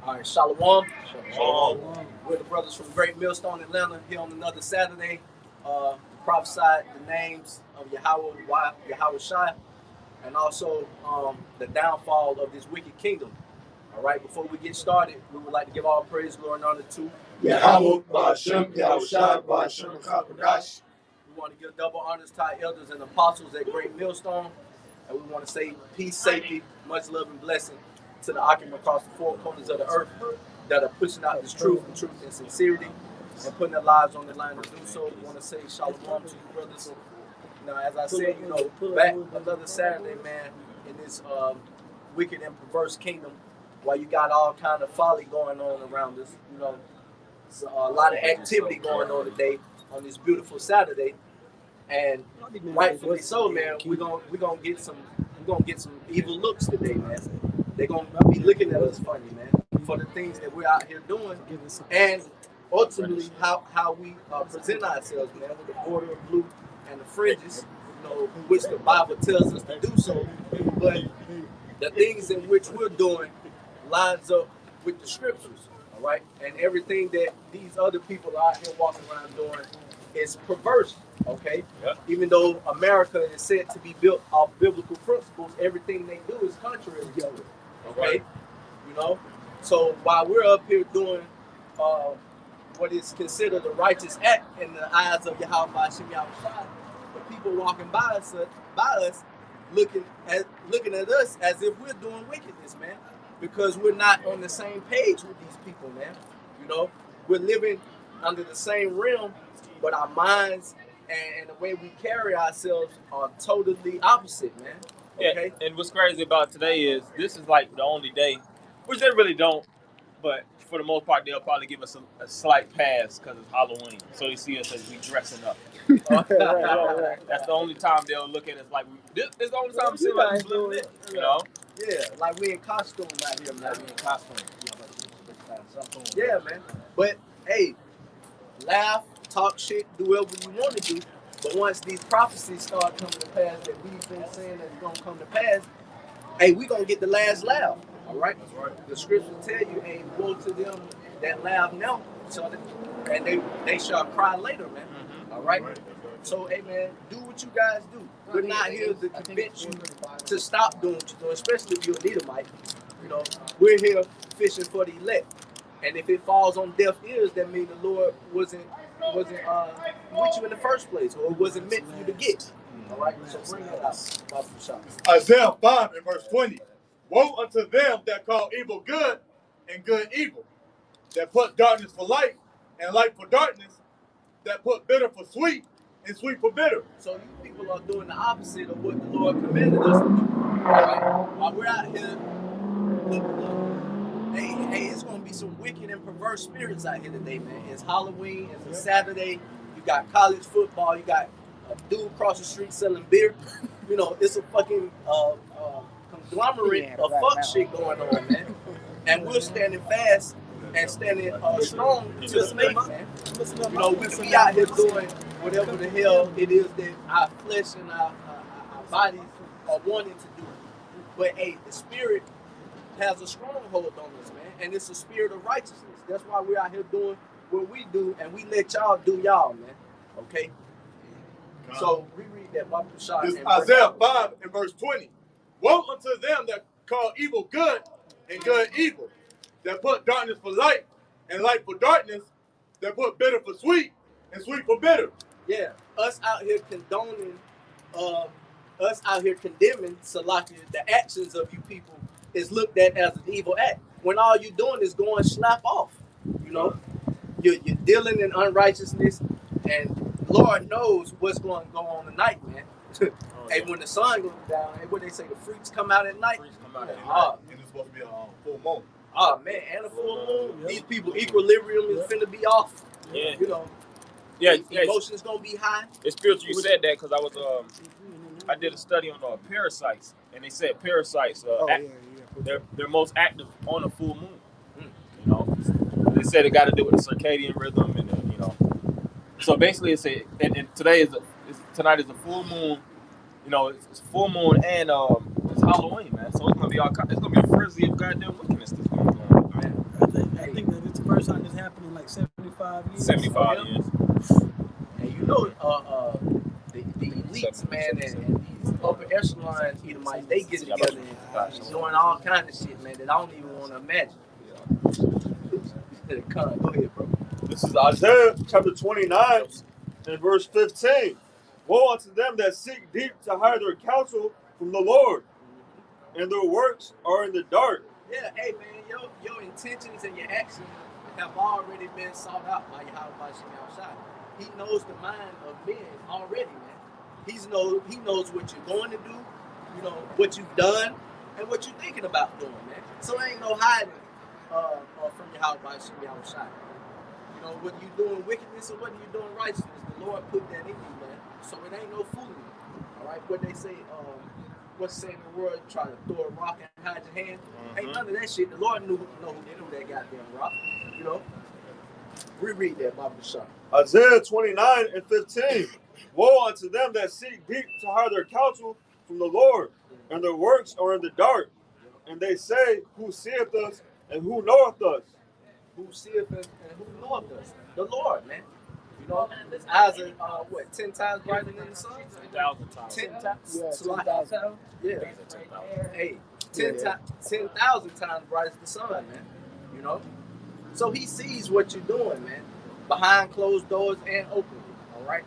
All right, Shalom. Shalom. We're the brothers from Great Millstone, Atlanta, here on another Saturday. Prophesied the names of Yahweh Shai, and also the downfall of this wicked kingdom. All right, before we get started, we would like to give all praise, glory, and honor to Yahweh, Ba'ashem, Yahweh Shai, Ba'ashem, Kakodash. We want to give double honors to our elders and apostles at Great Millstone. And we want to say peace, safety, much love, and blessing to the occupants across the four corners of the earth that are pushing out this truth and sincerity and putting their lives on the line to do so. We want to say shalom to you, brothers. Now, as I said, back another Saturday, man, in this wicked and perverse kingdom, while you got all kind of folly going on around us, it's a lot of activity going on today on this beautiful Saturday. And rightfully so, man. We're gonna get some evil looks today, man. They're gonna be looking at us funny, man, for the things that we're out here doing, and ultimately how we present ourselves, man, with the border of blue and the fringes, which the Bible tells us to do so. But the things in which we're doing lines up with the scriptures, all right? And everything that these other people are out here walking around doing is perverse. Okay, yeah. Even though America is said to be built off biblical principles, everything they do is contrary to it. Okay, So while we're up here doing what is considered a righteous act in the eyes of Yahweh Ba'ashem Yahweh Shai, the people walking by us looking at us as if we're doing wickedness, man, because we're not on the same page with these people, man. We're living under the same realm, but our minds and the way we carry ourselves are totally opposite, man. Okay? Yeah, and what's crazy about today is this is like the only day, which they really don't, but for the most part, they'll probably give us a slight pass because it's Halloween. So they see us as we dressing up. Right. That's the only time they'll look at us like, this is the only time we see like doing it, Yeah, like we in costume out here, man. Like we in costume. Yeah, man. But, hey, laugh, talk shit, do whatever you want to do. But once these prophecies start coming to pass that we've been saying that's going to come to pass, hey, we going to get the last laugh. All right? That's right. The scripture tell you, hey, woe to them that laugh now, and they shall cry later, man. Mm-hmm. All right? So, hey, man, do what you guys do. We're not here to convince you to stop doing what you're doing, especially if you're an Edomite. We're here fishing for the elect. And if it falls on deaf ears, that means the Lord wasn't with you in the first place, or it wasn't meant for you to get. All right, so bring that out. Isaiah 5 and verse 20. Woe unto them that call evil good and good evil, that put darkness for light and light for darkness, that put bitter for sweet and sweet for bitter. So you people are doing the opposite of what the Lord commanded us to do. All right, while we're out here, Hey, it's going to be some wicked and perverse spirits out here today, man. It's Halloween. It's a Saturday. You got college football. You got a dude across the street selling beer. It's a fucking conglomerate of fuck shit going on, man. And we're standing fast and standing strong to the faith, man. We can be out here doing whatever the hell it is that our flesh and our bodies are wanting to do. But, hey, the spirit has a stronghold on us, man, and it's a spirit of righteousness. That's why we're out here doing what we do, and we let y'all do y'all, man. Okay? So reread that Bible shot. This Isaiah 5 and verse 20. Woe unto them that call evil good and good evil, that put darkness for light and light for darkness, that put bitter for sweet and sweet for bitter. Yeah, us out here condoning, us out here condemning, Salakia, the actions of you people is looked at as an evil act, when all you're doing is going slap off. You're dealing in unrighteousness, and Lord knows what's going to go on tonight, man. Hey, when the sun goes down, and what they say, the freaks come out at night. And it's supposed to be a full moon. Oh man, and a full moon. Yeah. These people equilibrium is finna be off. Yeah. Emotions gonna be high. It's spiritual you said that because I did a study on parasites, and they said parasites they're most active on a full moon. They said it got to do with the circadian rhythm, and So basically, tonight is a full moon. It's full moon and it's Halloween, man. So it's gonna be a frenzy of goddamn wickedness that's going on, man. first time this happened in like 75 years. 75 years. And you know, the elites, man, and these upper echelon Edomites, they get together and doing all kinds of shit, man, that I don't even want to imagine. Go ahead, bro. This is Isaiah chapter 29 and verse 15. Woe unto them that seek deep to hide their counsel from the Lord, and their works are in the dark. Yeah, hey man, your intentions and your actions have already been sought out by Yahweh Shem Shai. He knows the mind of men already, man. He knows what you're going to do, you know, what you've done, and what you're thinking about doing, man. So there ain't no hiding from Yahweh Shem Shai. You know, whether you're doing wickedness or whether you're doing righteousness, the Lord put that in you, man. So it ain't no fooling. All right, what they say, what's saying in the world, try to throw a rock and hide your hand. Ain't none of that shit. The Lord knew who threw that goddamn rock. You know? Reread that, Baba Shah. Isaiah 29 and 15. Woe unto them that seek deep to hide their counsel from the Lord, and their works are in the dark. And they say, who seeth us and who knoweth us? Who seeth us and who knoweth us? The Lord, man. You know, his eyes are 10 times brighter than the sun? 10,000 times. 10 times. Yeah, 10,000. Yeah. Hey, 10,000 times brighter than the sun, man. You know? So he sees what you're doing, man. Behind closed doors and openly. All right?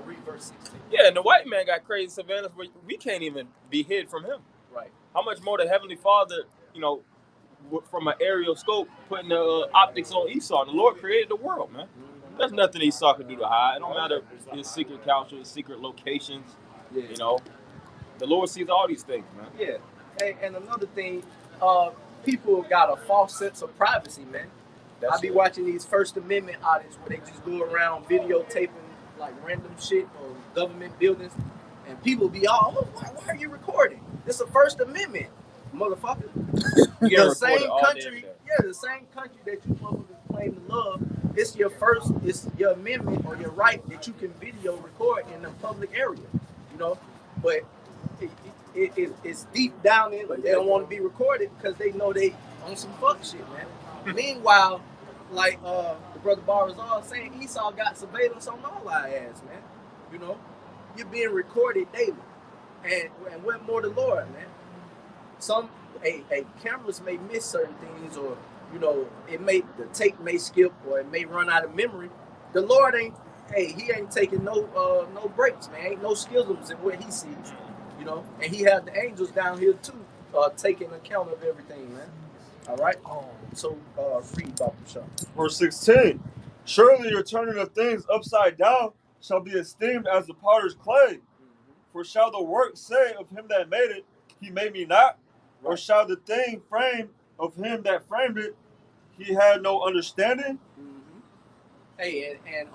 Read verse 16. Yeah, and the white man got crazy surveillance, but we can't even be hid from him. Right. How much more the Heavenly Father, you know, from an aerial scope, putting the optics on Esau. The Lord created the world, man. There's nothing Esau can do to hide. It don't matter his secret counsel, his secret locations. Yeah. You know, the Lord sees all these things, man. Yeah. Hey, and another thing, people got a false sense of privacy, man. I be watching these First Amendment audits where they just go around videotaping like random shit on government buildings, and people be all, oh, why are you recording? It's a First Amendment, motherfucker. The same country, the same country that you motherfuckers claim to love, it's your amendment or your right that you can video record in a public area, you know. But it's deep down in, but they don't want to be recorded because they know they on some fuck shit, man. Meanwhile, like the brother Barazal saying, Esau got surveillance on all our ass, man. You know, you're being recorded daily, and what more the Lord, man. Some cameras may miss certain things, or you know, the tape may skip, or it may run out of memory. The Lord he ain't taking no breaks, man. Ain't no schisms in what he sees, you know. And he had the angels down here too, taking account of everything, man. All right. So read Baba Shah. Verse 16. Surely your turning of things upside down shall be esteemed as the potter's clay. For shall the work say of him that made it, he made me not? Or shall the thing framed of him that framed it, he had no understanding? Hey, and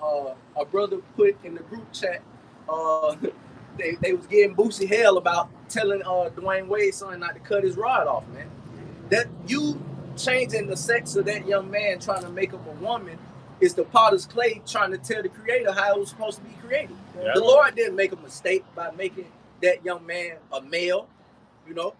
a brother put in the group chat, they was getting Boosie hell about telling Dwayne Wade's son not to cut his rod off, man. That you changing the sex of that young man trying to make him a woman is the potter's clay trying to tell the creator how it was supposed to be created. Yeah. The Lord didn't make a mistake by making that young man a male, you know.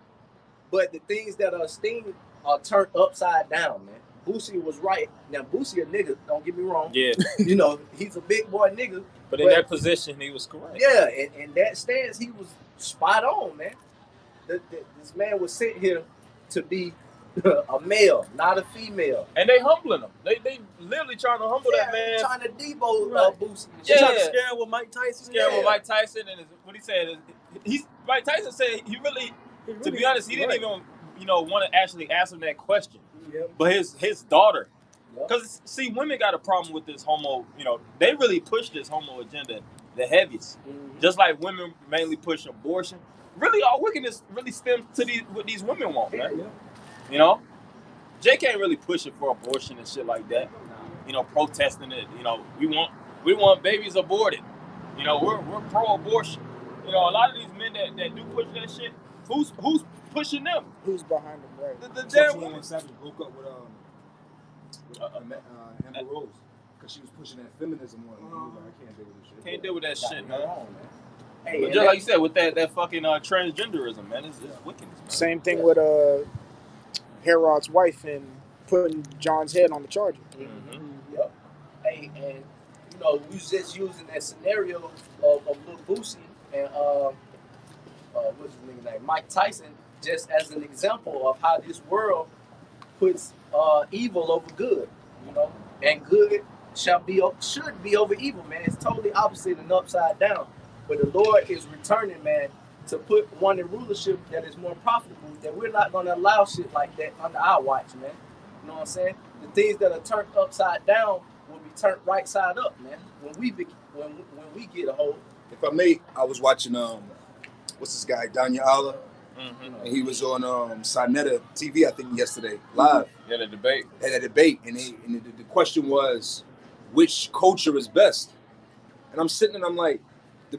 But the things that are esteemed are turned upside down, man. Boosie was right. Now, Boosie a nigga, don't get me wrong. Yeah. You know, he's a big boy nigga. But in that position, he was correct. Yeah, and that stance, he was spot on, man. This man was sent here to be a male, not a female. And they humbling him. They literally trying to humble that man. Trying to debo Boosie. Yeah. Trying to scare him with Mike Tyson. Scare him with Mike Tyson. And what he said is, Mike Tyson said he really, to be honest, he didn't even, want to actually ask him that question. Yep. But his daughter, because see, women got a problem with this homo. They really push this homo agenda the heaviest. Mm-hmm. Just like women mainly push abortion. Really, all wickedness really stems to what these women want, man. Yeah. Jay can't really push it for abortion and shit like that. Protesting it. We want babies aborted. We're pro-abortion. A lot of these men that do push that shit. Who's pushing them? Who's behind them, right? The damn women. Savage broke up with Amber Rose because she was pushing that feminism on him. He was like, I can't deal with this shit. Can't deal with that shit, man. Hey, but just like you said, with that fucking transgenderism, man, it's wickedness, man. Same thing with Herod's wife in putting John's head on the charger. Yep. Hey, and you know, we was just using that scenario of Lil Boosie and what's his nigga name, Mike Tyson, just as an example of how this world puts evil over good, you know, and good should be over evil, man. It's totally opposite and upside down. But the Lord is returning, man, to put one in rulership that is more profitable. That we're not going to allow shit like that under our watch, man. You know what I'm saying? The things that are turned upside down will be turned right side up, man. When we get a hold. If I may, I was watching what's this guy, Danya Allah? And he was on Sinetta TV, I think, yesterday, live. Yeah, the debate. Had a debate, and the question was, which culture is best? And I'm sitting and I'm like,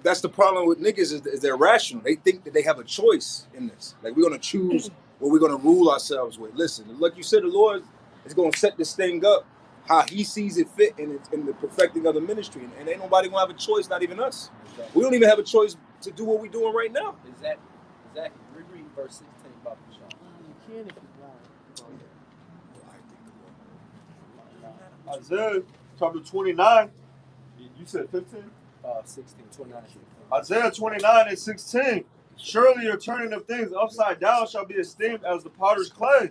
that's the problem with niggas is they're rational. They think that they have a choice in this. Like, we're gonna choose what we're gonna rule ourselves with. Listen, like you said, the Lord is gonna set this thing up how He sees it fit in the perfecting of the ministry, and ain't nobody gonna have a choice, not even us. Exactly. We don't even have a choice to do what we're doing right now. Exactly. Reread verse 16 about the shot. You can if you want. Isaiah chapter 29. You said 15? 16, 29. Isaiah 29 and 16. Surely your turning of things upside down shall be esteemed as the potter's clay.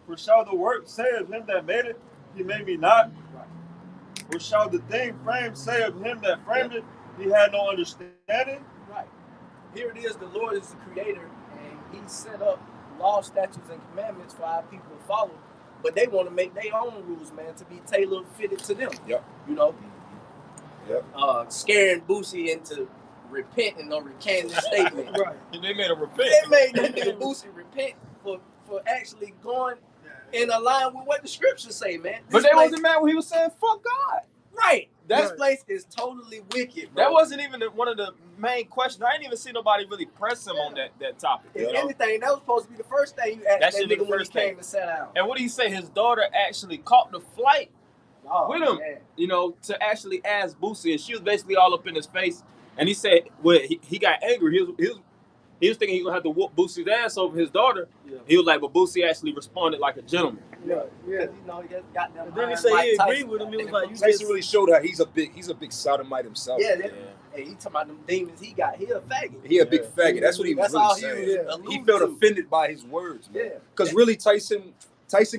For shall the work say of him that made it, he made me not? Or shall the thing framed say of him that framed it, he had no understanding? Right. Here it is, the Lord is the creator, and He set up law, statutes, and commandments for our people to follow. But they want to make their own rules, man, to be tailored, fitted to them. Yep. You know? Yep. Scaring Boosie into repenting or recanting his statement. Right. They made him repent. They made that nigga Boosie repent for actually going in line with what the scriptures say, man. But they wasn't mad when he was saying, fuck God. Right. This place is totally wicked, bro. That wasn't even one of the main questions. I didn't even see nobody really press him on that topic. If anything, that was supposed to be the first thing you asked that nigga when he came and sat down. And what did he say? His daughter actually caught the flight with him, man. you know, to actually ask Boosie. And she was basically all up in his face. And he said, well, he got angry. He was thinking he was going to have to whoop Boosie's ass over his daughter. Yeah. He was like, but Boosie actually responded like a gentleman. Yeah. You know, he got them. Then he said he agreed with him. He was like, Tyson really showed how he's a big sodomite himself. Yeah. Hey, he talking about them demons he got. He a faggot. He a big faggot. That's what he was really saying. He felt offended by his words, man. Because really, Tyson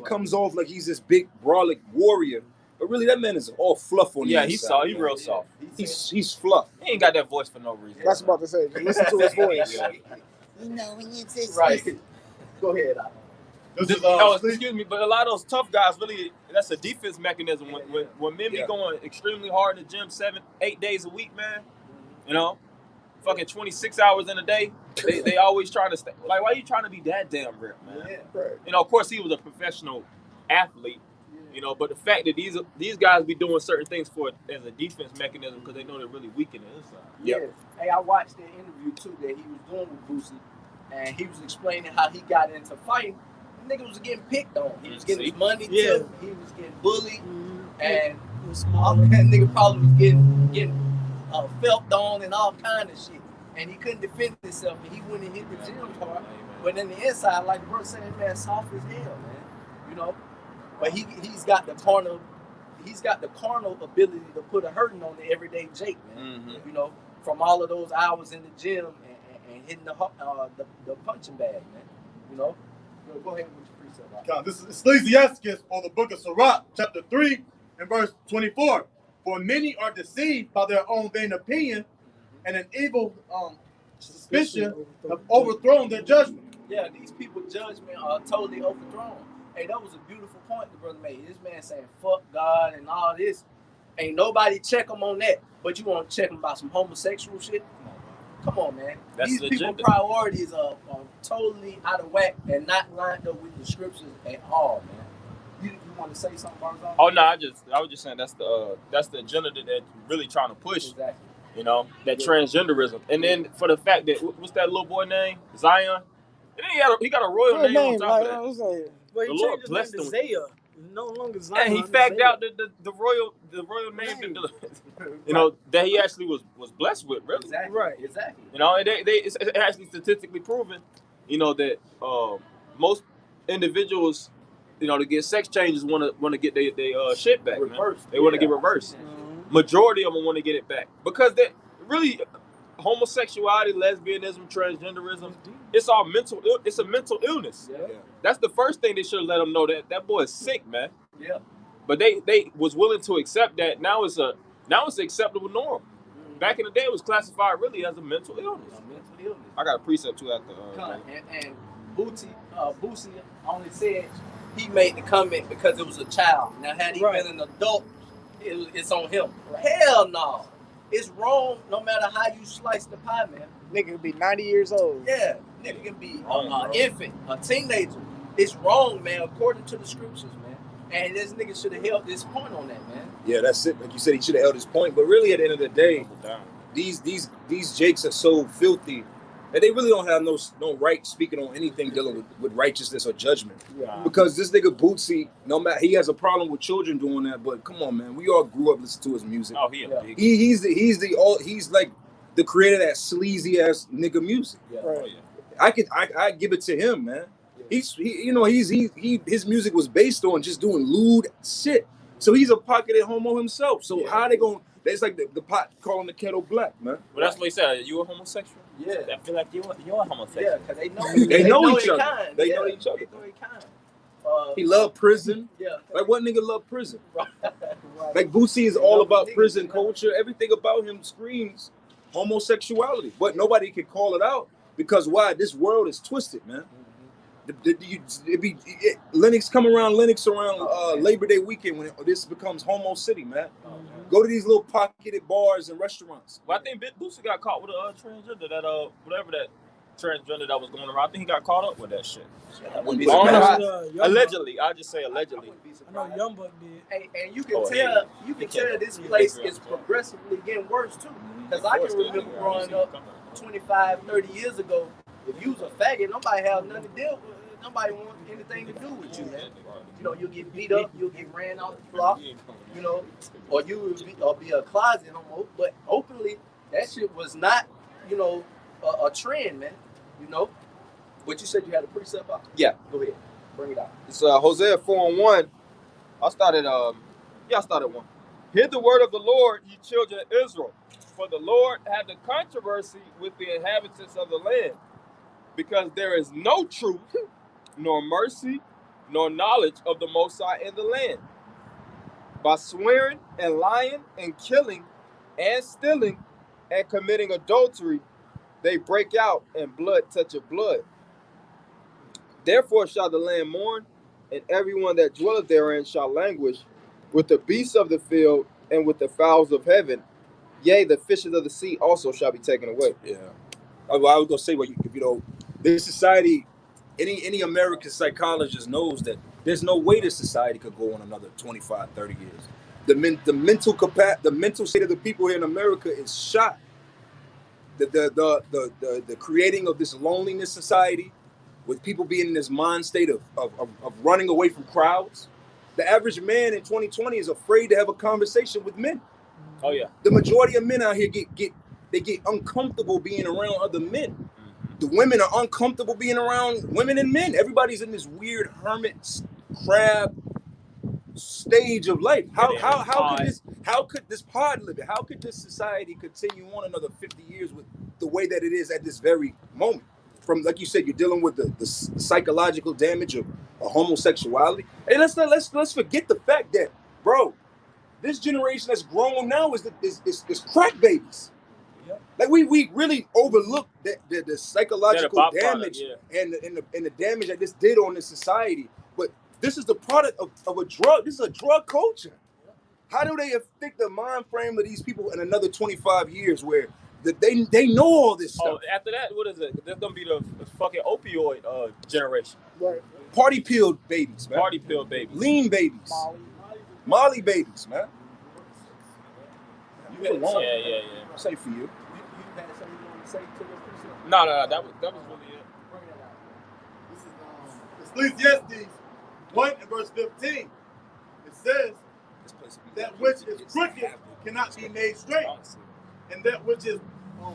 comes off like he's this big, brolic warrior. But really, that man is all fluff on the inside. Yeah, he's soft. He's real soft. He's fluff. He ain't got that voice for no reason. That's about to say. Listen to his voice. You know, when you say right. Go ahead, excuse me, but a lot of those tough guys really, that's a defense mechanism. When men be going extremely hard in the gym 7-8 days a week, man, you know, fucking 26 hours in a day, they always trying to stay. Like, why are you trying to be that damn ripped, man? Yeah, right. You know, of course, he was a professional athlete, you know, but the fact that these guys be doing certain things as a defense mechanism because they know they're really weak in the inside. Yeah. Hey, I watched that interview, too, that he was doing with Boosie, and he was explaining how he got into fighting. The nigga was getting picked on. He was getting his money took. He was getting bullied. And all that nigga probably was getting felt on and all kind of shit. And he couldn't defend himself. And he went and hit the gym hard. But in the inside, like the bro said, man, soft as hell, man. You know? But he's got the carnal ability to put a hurting on the everyday Jake, man. Mm-hmm. You know, from all of those hours in the gym and hitting the punching bag, man. You know? Go ahead with your precept. This is Ecclesiastes, or the book of Sirach, chapter 3 and verse 24. For many are deceived by their own vain opinion, and an evil suspicion have overthrown their judgment. Yeah, these people's judgment are totally overthrown. Hey, that was a beautiful point the brother made. This man saying, fuck God and all this. Ain't nobody check him on that, but you want to check him about some homosexual shit? Come on, man. These people's priorities are totally out of whack and not lined up with the scriptures at all, man. You want to say something, Barzal? Oh no, I was just saying that's the agenda that they're really trying to push. Exactly. You know, that transgenderism, and then for the fact that what's that little boy name? Zion. And then he got a royal name on top of that. Well, the Lord blessed him. Zaya. No longer Zion. And he fagged out the royal name, you know, that he actually was blessed with, really. Exactly. Right. Exactly. You know, and it's actually statistically proven, you know, that most individuals to get sex changes want to get their shit back. Reversed. Man. They want to get reversed. Majority of them want to get it back because they really homosexuality, lesbianism, transgenderism. It's all mental. It's a mental illness. Yeah. That's the first thing they should let them know that boy is sick, man. Yeah. But they was willing to accept that. Now it's an acceptable norm. Back in the day, it was classified really as a mental illness. I got a precept too after. And Boosie only said he made the comment because it was a child. Now, had he been an adult, it's on him. Hell no. It's wrong no matter how you slice the pie, man. Nigga could be 90 years old. Yeah, nigga can be an infant, a teenager. It's wrong, man, according to the scriptures, man. And this nigga should have held this point on that, man. Yeah, that's it. Like you said, he should have held his point. But really, at the end of the day, these Jakes are so filthy that they really don't have no right speaking on anything dealing with righteousness or judgment. Yeah. Because this nigga Bootsy, no matter, he has a problem with children doing that. But come on, man, we all grew up listening to his music. Oh, he's like the creator of that sleazy ass nigga music. Yeah. Right. Oh, yeah. I give it to him, man. His music was based on just doing lewd shit. So he's a pocketed homo himself. So how they gonna? It's like the pot calling the kettle black, man. Well, that's what he said. You a homosexual? Yeah. I feel like you're a homosexual. Yeah, because they know each other. They know each other. He loved prison. Yeah. Like what nigga love prison? Like Boosie is all about prison culture. Everything about him screams homosexuality, but nobody can call it out because why? This world is twisted, man. Linux around Labor Day weekend when this becomes homo city, man. Go to these little pocketed bars and restaurants. Well, I think Boosie got caught with a transgender, whatever that transgender that was going around. I think he got caught up with that shit. Allegedly, I just say allegedly. I know Young Buck did. And you can tell this place is progressively getting worse too. Because I can remember growing up 25, 30 years ago. If you was a faggot, nobody have nothing to deal with. Nobody want anything to do with you, man. You know, you'll get beat up, you'll get ran off the block, you know, or you will be a closet homo. But openly, that shit was not, you know, a trend, man. You know. But you said you had a precept out? Yeah. Go ahead. Bring it out. It's Hosea 4:1. I started 1. Hear the word of the Lord, ye children of Israel. For the Lord had the controversy with the inhabitants of the land. Because there is no truth, nor mercy, nor knowledge of the Most High in the land. By swearing and lying and killing and stealing and committing adultery, they break out and blood toucheth blood. Therefore shall the land mourn, and everyone that dwelleth therein shall languish with the beasts of the field and with the fowls of heaven. Yea, the fishes of the sea also shall be taken away. Yeah. I was gonna say, this society, any American psychologist knows that there's no way this society could go on another 25, 30 years. The mental state of the people here in America is shot. The creating of this loneliness society, with people being in this mind state of running away from crowds. The average man in 2020 is afraid to have a conversation with men. Oh yeah. The majority of men out here get uncomfortable being around other men. The women are uncomfortable being around women and men. Everybody's in this weird hermit crab stage of life. How could this pod live it? How could this society continue on another 50 years with the way that it is at this very moment? From, like you said, you're dealing with the psychological damage of homosexuality. And let's forget the fact that, bro, this generation that's grown now is crack babies. Like we really overlook the psychological damage and the damage that this did on the society. But this is the product of a drug. This is a drug culture. How do they affect the mind frame of these people in another 25 years where they know all this stuff? Oh, after that, what is it? There's gonna be the fucking opioid generation. Right. Party pill babies, man. Party pill babies. Lean babies. Molly babies, man. Yeah. Say for you. You had something you want to say to the precept? No, that was really it. This is Ecclesiastes 1 and verse 15. It says, that which is crooked cannot be made straight, and that which is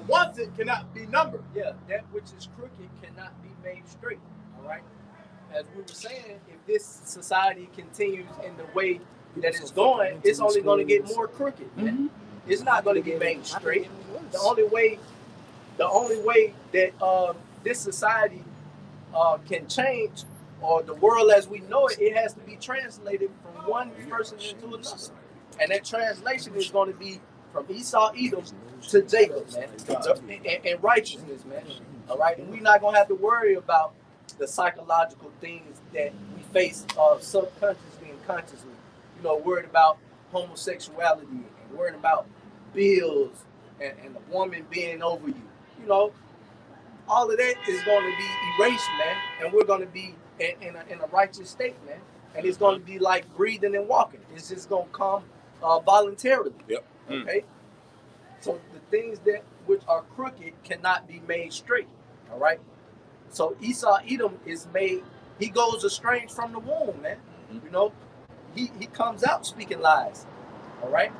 wanted cannot be numbered. Yeah, that which is crooked cannot be made straight. All right. as we were saying, if this society continues in the way that it's going, it's only going to get more crooked, man. It's not going to be made straight. The only way that this society can change, or the world as we know it, it has to be translated from one person into another. And that translation is going to be from Esau, Edom to Jacob, man, and righteousness, man. All right? And we're not going to have to worry about the psychological things that we face subconsciously and consciously. You know, worried about homosexuality and worried about bills and a woman being over you. You know, all of that is going to be erased, man, and we're going to be in a righteous state, man. And it's going to be like breathing and walking. It's just going to come voluntarily. Yep. Okay. So the things that which are crooked cannot be made straight. All right. So Esau Edom is made. He goes estranged from the womb, man. You know, he comes out speaking lies. All right.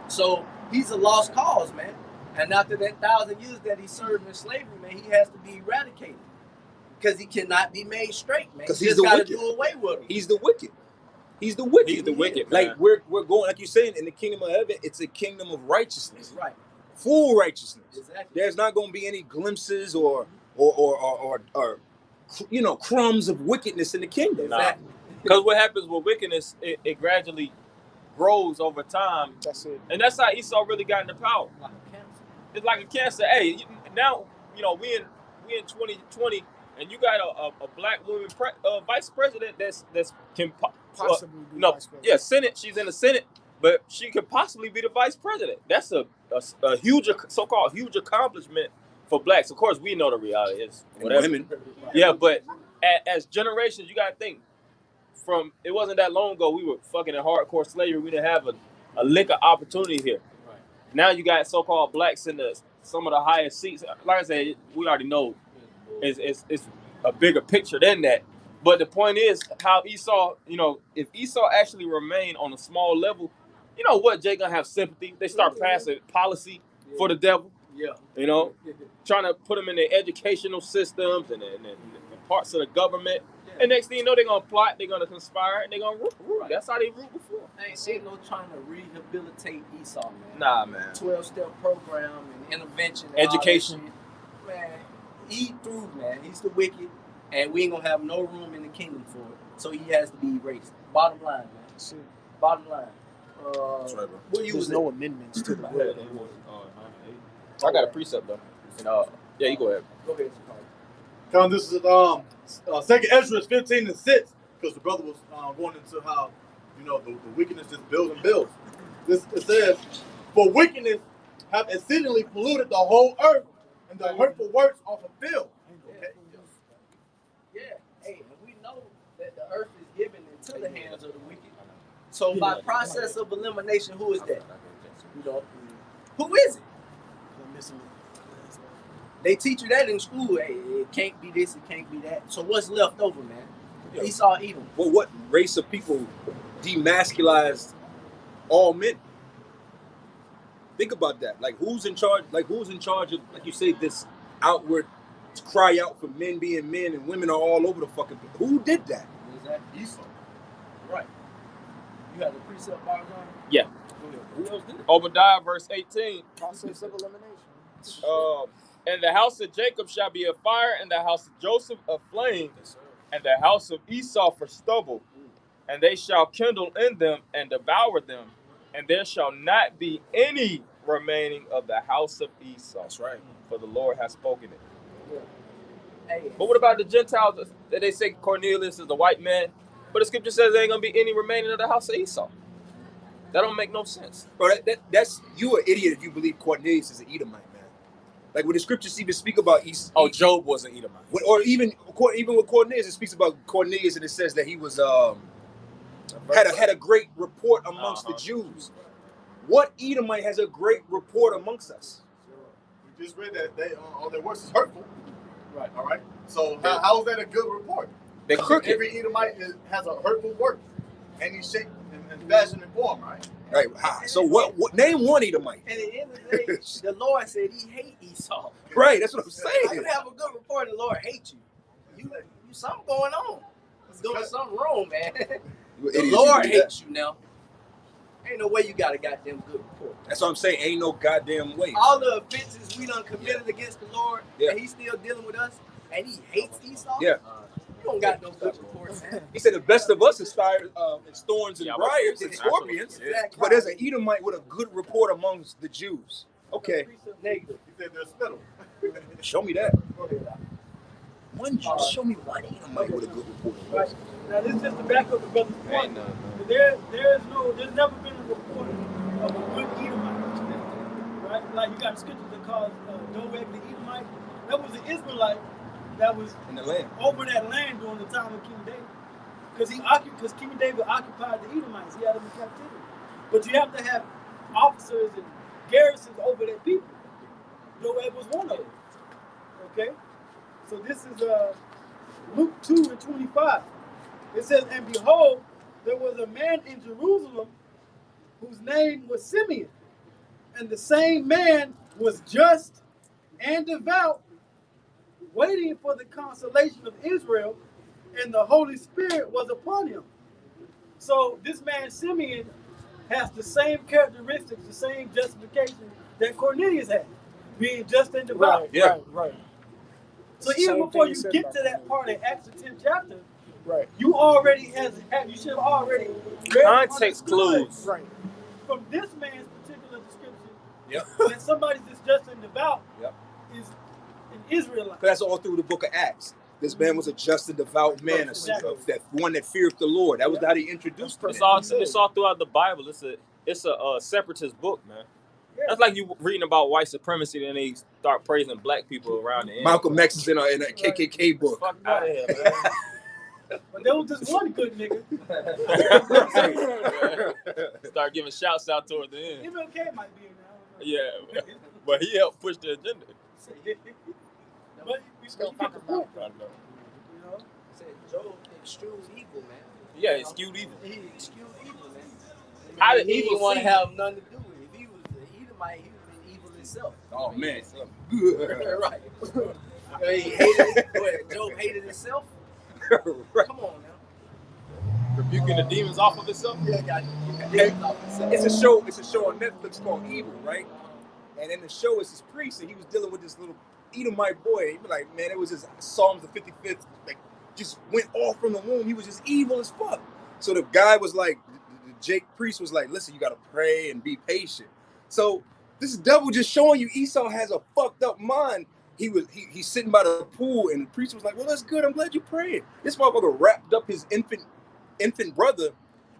So he's a lost cause, man. And after that 1,000 years that he served in slavery, man, he has to be eradicated because he cannot be made straight, man. Because he's got to do away with him. He's the wicked. He's the wicked. He's the wicked. Like we're going, like you're saying, in the kingdom of heaven, it's a kingdom of righteousness. Right. Full righteousness. Exactly. There's not going to be any glimpses or you know, crumbs of wickedness in the kingdom. Exactly. Because what happens with wickedness, it gradually grows over time. That's it. And that's how Esau really got into power. Like a cancer. It's like a cancer. Hey, now, you know, we in 2020, and you got a black woman vice president that's can Possibly be no, vice president. yeah, Senate. She's in the Senate, but she could possibly be the vice president. That's a huge, so-called huge accomplishment for blacks. Of course, we know the reality is whatever. Women. Yeah, but as generations, you got to think. From it wasn't that long ago, we were fucking in hardcore slavery. We didn't have a lick of opportunity here. Right. Now you got so-called blacks in some of the highest seats. Like I said, we already know it's a bigger picture than that. But the point is how Esau, you know, if Esau actually remained on a small level, you know what, Jay gonna have sympathy. They start passing policy for the devil. Yeah. You know, trying to put them in their educational systems and parts of the government. And next thing you know, they're gonna plot, they're gonna conspire, and they're gonna root. That's how they root before. Ain't no trying to rehabilitate Esau, man. Nah, man. 12-step program and intervention, and Education. all that shit. Man, he through, man. He's the wicked, and we ain't gonna have no room in the kingdom for it. So he has to be erased. Bottom line, man. That's it. Bottom line. That's right, bro. What you There's was no amendments to the bill. I got a precept though. And, yeah, you go ahead. Go ahead, Come, this is Second Ezra 15:6, because the brother was going into how, you know, the wickedness just builds and builds. It says, "For wickedness have exceedingly polluted the whole earth, and the hurtful works are fulfilled." Okay. Yeah. Hey, and we know that the earth is given into the hands of the wicked. So by process of elimination, who is that? You know, who is it? They teach you that in school. Hey, it can't be this, it can't be that. So what's left over, man? Yeah. Esau, Edom. Well, what race of people demasculized all men? Think about that. Like, who's in charge? Like, who's in charge of, like you say, this outward cry out for men being men and women are all over the fucking place? Who did that? Exactly. Esau. Right. You had the precept bars on? Yeah. Who else did it? Obadiah verse 18. Process of elimination. And the house of Jacob shall be a fire, and the house of Joseph a flame, and the house of Esau for stubble. And they shall kindle in them and devour them, and there shall not be any remaining of the house of Esau. That's right. For the Lord has spoken it. Yeah. Hey, But what about the Gentiles? That they say Cornelius is a white man, but the scripture says there ain't gonna be any remaining of the house of Esau. That don't make no sense. Bro, that's you an idiot if you believe Cornelius is an Edomite, man. Like, when the scriptures even speak about Job was an Edomite. or even with Cornelius, it speaks about Cornelius and it says that he was had a great report amongst the Jews. What Edomite has a great report amongst us? We just read that they all their works is hurtful. Right. All right. So how is that a good report? They're crooked. Every Edomite has a hurtful work, any shape and fashion and form, right? Right. So what? Name one Edomite. And at the end of the day, the Lord said he hate Esau. Right. That's what I'm How you saying. have a good report and the Lord hates you? something going on. It's doing something wrong, man. You The idiots Lord who do that. hates you now. Ain't no way you got a goddamn good report. That's what I'm saying. Ain't no goddamn way. All the offenses we done committed against the Lord, Yeah. and he's still dealing with us, and he hates Esau. Yeah. You don't got no good report, man. He said the best of us is fire, is thorns and Yeah, briars and exactly. scorpions, Exactly. but there's an Edomite with a good report amongst the Jews. Okay, Negative. He said there's spittle. show me that. Go ahead. Show me one Edomite with a good report. Right. Now this is just to back up the brother's point. Ain't none. There's never been a report of a good Edomite. Right? Like you got the scripture that calls Doeg the Edomite. That was an Israelite that was In the land. over that land during the time of King David. Because King David occupied the Edomites. He had them in captivity. But you have to have officers and garrisons over their people. Doeg was one of them. Okay? So this is Luke 2:25. It says, and behold, there was a man in Jerusalem whose name was Simeon. And the same man was just and devout, waiting for the consolation of Israel, and the Holy Spirit was upon him. So this man Simeon has the same characteristics, the same justification that Cornelius had, being just and devout. Right, Yeah. right. So Same even thing before he you said get about to that Cornelius. part in Acts the 10th chapter, Right, you should have already read Context understood clues. right. from this man's particular description Yep. that somebody that's just and devout Yep. is an Israelite. That's all through the book of Acts. This man was a just and devout man, Exactly. that one that feared the Lord. That was how he introduced him. It's all throughout the Bible. It's a separatist book, man. That's like you reading about white supremacy, and they start praising black people around the end. Malcolm X is in a KKK book. Fuck out of here, man. But there was just one good nigga. Start giving shouts out toward the end. MLK might be in there. I Yeah, don't know. but he helped push the agenda. But you get the point, I know. you know? Said Job extreme evil, man. Yeah, it's skewed evil. He skewed evil, man. How did he evil didn't want to see? have nothing to do with it. If he was the Edomite, he would have been evil himself. Oh man. Right. He hated it. What, Job hated himself? Come on now. Rebuking the demons off of itself. Yeah, got demons off himself. It's a show on Netflix called Evil, right? And in the show, it's this priest, and he was dealing with this little Edomite boy. He was like, man, it was just Psalms the 55th, like, just went off from the womb. He was just evil as fuck. So the guy was like, the Jake priest was like, listen, you gotta pray and be patient. So this devil just showing you Esau has a fucked up mind. He's sitting by the pool, and the priest was like, well, that's good. I'm glad you're praying. This motherfucker wrapped up his infant brother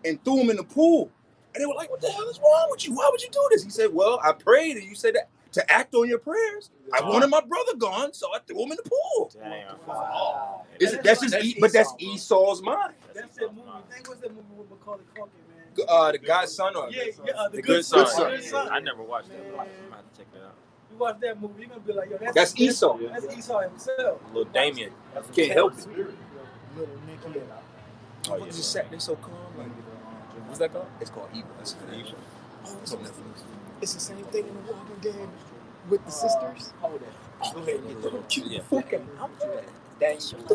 and threw him in the pool. And they were like, what the hell is wrong with you? Why would you do this? He said, well, I prayed, and you said that to act on your prayers. I wanted my brother gone, so I threw him in the pool. Damn. Wow. That's Esau's mind. That's that movie. I think what's that movie with Macaulay Culkin, man? The God's son, or Yeah, The Good Good Son. Son. Good Son. I never watched that, but I'm gonna have to check that out. You watch that movie, you're gonna be like, yo, That's Esau. That's Esau himself. Little Damien. Can't help it. Little Nicky. Oh, What just sat there so calm? Like, What's that called? it's called Evil. That's Evil. It's on Netflix. It's the same thing in The Walking Dead with the sisters. Hold that. Go ahead. Get the Yeah. Fuck it. Daniel.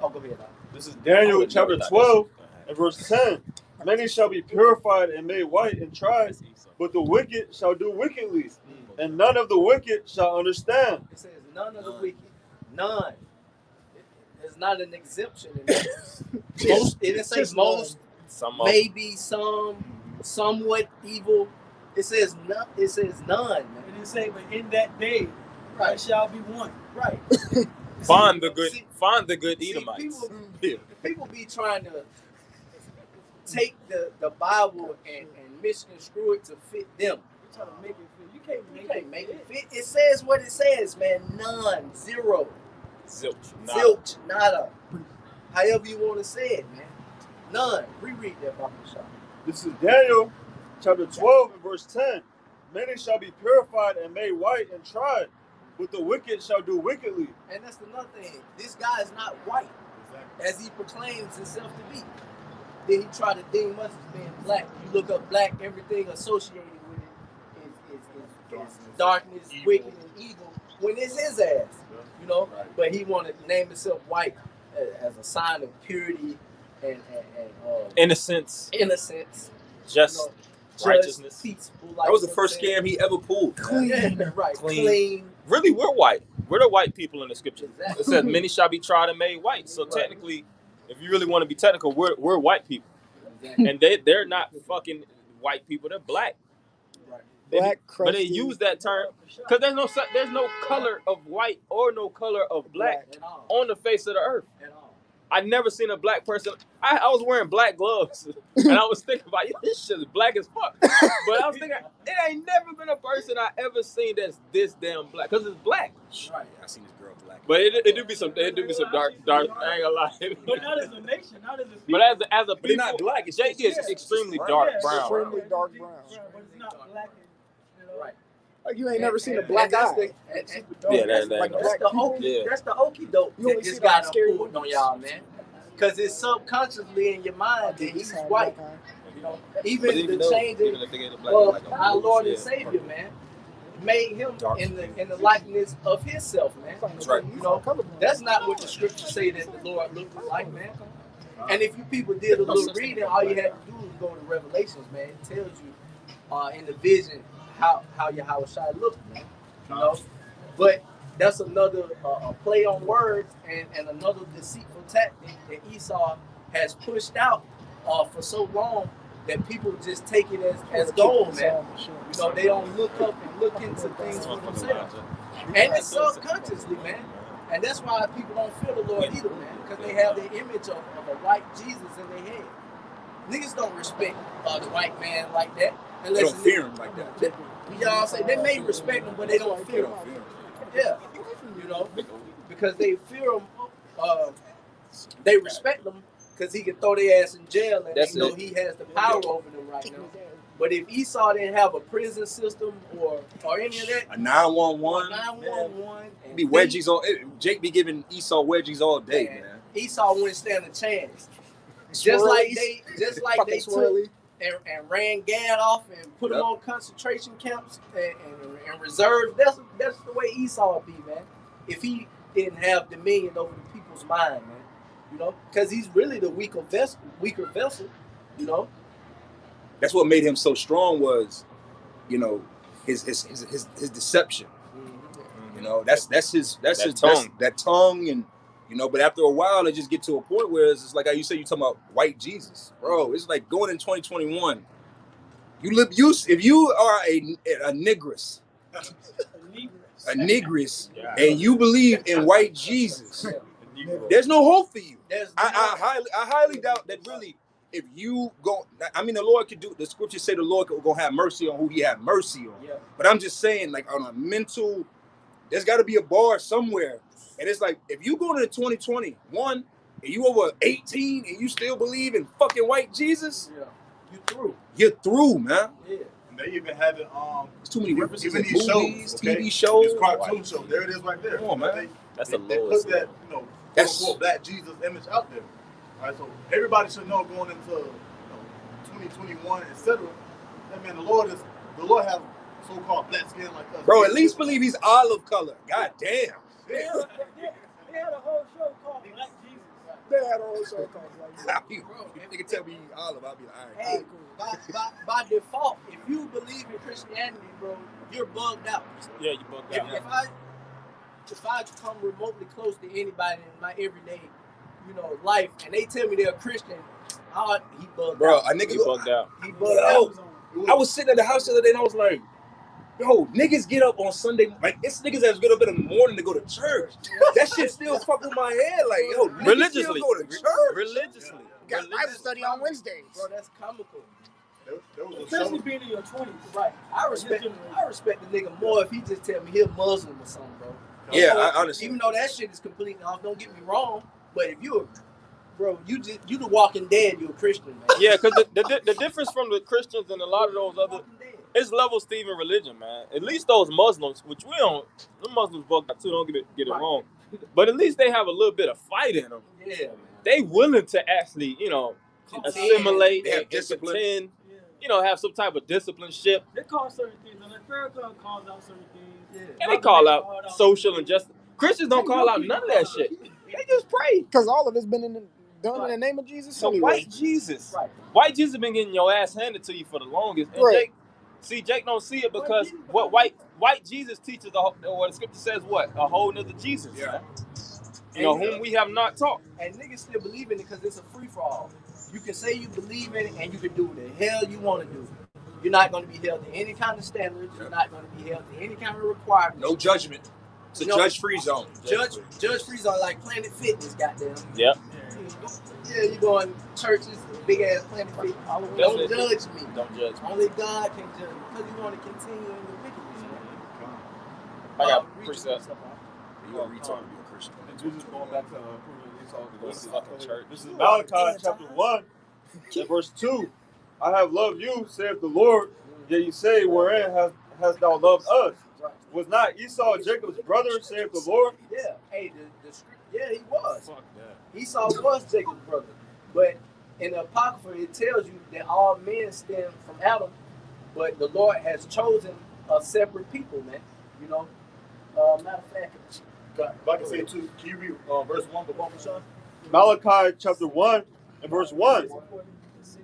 Oh, go ahead. This is Daniel chapter 12 and verse 10. Many shall be purified and made white and tried, but the wicked shall do wickedly, and none of the wicked shall understand. It says none of the wicked. None. There's not an exemption in there. Most, it didn't say Just most, Some of maybe some, somewhat evil. It says none. It says none, man. And it say, but in that day, there Right. shall be one. Right. find the good See, Edomites. people be trying to take the Bible and misconstrue it to fit them. You try to make it fit. You can't You make can't it make it fit. fit. It says what it says, man. None, zero, Zilch. zilch, nada. However you want to say it, man. None. Reread that, Papa Shaw. This is Daniel chapter 12 and verse 10. Many shall be purified and made white and tried, but the wicked shall do wickedly. And that's another thing. This guy is not white, as he proclaims himself to be. Then he tried to deem us as being black. You look up black, everything associated with it is darkness, Evil. wicked, and evil. When it's his ass, you know. Right. But he wanted to name himself white as a sign of purity and innocence, just, righteousness. Peaceful, that was the first scam he ever pulled. Clean, right? Clean. Really, we're white. We're the white people in the scripture. Exactly. It says many shall be tried and made white. So technically, if you really want to be technical, we're white people, and they're not fucking white people. They're black. Black, but they use that term because there's no color of white or no color of black on the face of the earth. I never seen a black person. I was wearing black gloves, and I was thinking about this shit is black as fuck. But I was thinking it ain't never been a person I ever seen that's this damn black because it's black. Right, I seen this girl black. But it do be some dark. I ain't gonna lie. But not as a nation, not as a people. But as a people, they're not black. It's JD is extremely dark brown. Extremely dark brown. But it's not black. Right. Like you ain't never seen a black eye. That's That's the okie doke You only that see just that got scary pulled on y'all, man. Because it's subconsciously in your mind that he's white. You know, even the changing of our Lord and Savior, man, made him in the likeness of himself, man. That's right. You know, that's not what the scriptures say that the Lord looked like, man. And if you people did a little reading, all you had to do was go to Revelations, man. It tells you in the vision how Yahweh Shai looked, man. You know, but that's another play on words and another deceitful tactic that Esau has pushed out for so long that people just take it as gold, man. You know, they don't look up and look into things for themselves. And it's subconsciously, man. And that's why people don't fear the Lord either, man, because they have the image of a white Jesus in their head. Niggas don't respect the white man like that. They don't fear him like that. You know what I'm saying? They may respect him, but they don't fear him. Yeah. You know, because they fear him. They respect him because he can throw their ass in jail and they know he has the power over them right now. But if Esau didn't have a prison system or any of that, a 911, be wedgies all. Jake be giving Esau wedgies all day, man. Esau wouldn't stand a chance. Just like they took and ran Gad off and put him on concentration camps and reserves. That's the way Esau would be, man. If he didn't have dominion over the people's mind, man. You know, because he's really the weaker vessel. You know. That's what made him so strong was, you know, his deception. Mm-hmm. You know, that's his tongue. That tongue, and you know. But after a while, it just get to a point where it's like how you say you talking about white Jesus, bro. It's like going in 2021. If you are a negress, and you believe in white Jesus, there's no hope for you. I highly doubt that really. If you go, I mean, the Lord could do. The scriptures say the Lord could go have mercy on who He have mercy on. Yeah. But I'm just saying, like on a mental, there's got to be a bar somewhere. And it's like if you go to 2021 and you over 18 and you still believe in fucking white Jesus, you through. You're through, man. Yeah. And they even have it. There's too many references in these movies, shows, TV shows, this cartoon show. There it is, right there. Come on, man. That's the they lowest. Put that, that's black Jesus image out there. All right, so everybody should know going into 2021, etc. That man, the Lord has so-called black skin like us. Bro, at least believe he's olive color. God damn. They had a whole show called Black Jesus. They had a whole show called Black Jesus. If they can tell me he's olive, I'll be like, all right. Hey, by default, if you believe in Christianity, bro, you're bugged out. Yeah, you bugged out. If I come remotely close to anybody in my everyday, life, and they tell me they're a Christian, he bugged out. Bro, a nigga he bugged out. He bugged out. I was sitting at the house the other day and I was like, yo, niggas get up on Sunday. Like, it's niggas that get up in the morning to go to church. That shit still fuck with my head. Like, yo, niggas religiously still go to church. Religiously. Got Bible study on Wednesdays. Bro, that's comical. Especially being in your 20s. Right. I respect the nigga more if he just tell me he's Muslim or something, bro. Yeah, I honestly. Even though that shit is completely off, don't get me wrong. But if you the Walking Dead, you're a Christian, man. Yeah, because the difference from the Christians and a lot of those other, it's levels to even religion, man. At least those Muslims, which we don't, the Muslims bugged out too, don't get it wrong. But at least they have a little bit of fight in them. Yeah, man. They willing to actually, assimilate and discipline. Contend, have some type of discipline ship. They call certain things, and the Farrakhan calls out certain things. And they call out social injustice. Christians don't call out none of that shit. They just pray. Because all of it's been done in the name of Jesus. So anyway. white Jesus, white Jesus been getting your ass handed to you for the longest. And Right. Jake don't see it because what white Jesus teaches, or the scripture says what? A whole nother Jesus. Yeah. Man. You know, whom we have not taught. And niggas still believe in it because it's a free-for-all. You can say you believe in it and you can do what the hell you want to do. You're not going to be held to any kind of standards. You're not going to be held to any kind of requirements. No judgment. It's a judge-free zone. Judge-free zone, like Planet Fitness, goddamn. Yeah. Yeah, you go in churches, big ass Planet Fitness. Don't judge me. Don't judge me. Only God can judge me because you want to continue in your wickedness. I got precepts. You are retarded. Jesus going back to this is Malachi chapter 1 and verse 2. I have loved you, saith the Lord, yet you say, wherein hast thou loved us? Was not Esau Jacob's brother, saith the Lord? Yeah, hey, yeah, he was. Fuck that. Esau was Jacob's brother. But in the Apocrypha, it tells you that all men stem from Adam, but the Lord has chosen a separate people, man. You know? Matter of fact, If I can say too, can you read verse 1 before Sean? Malachi chapter 1 and verse 1.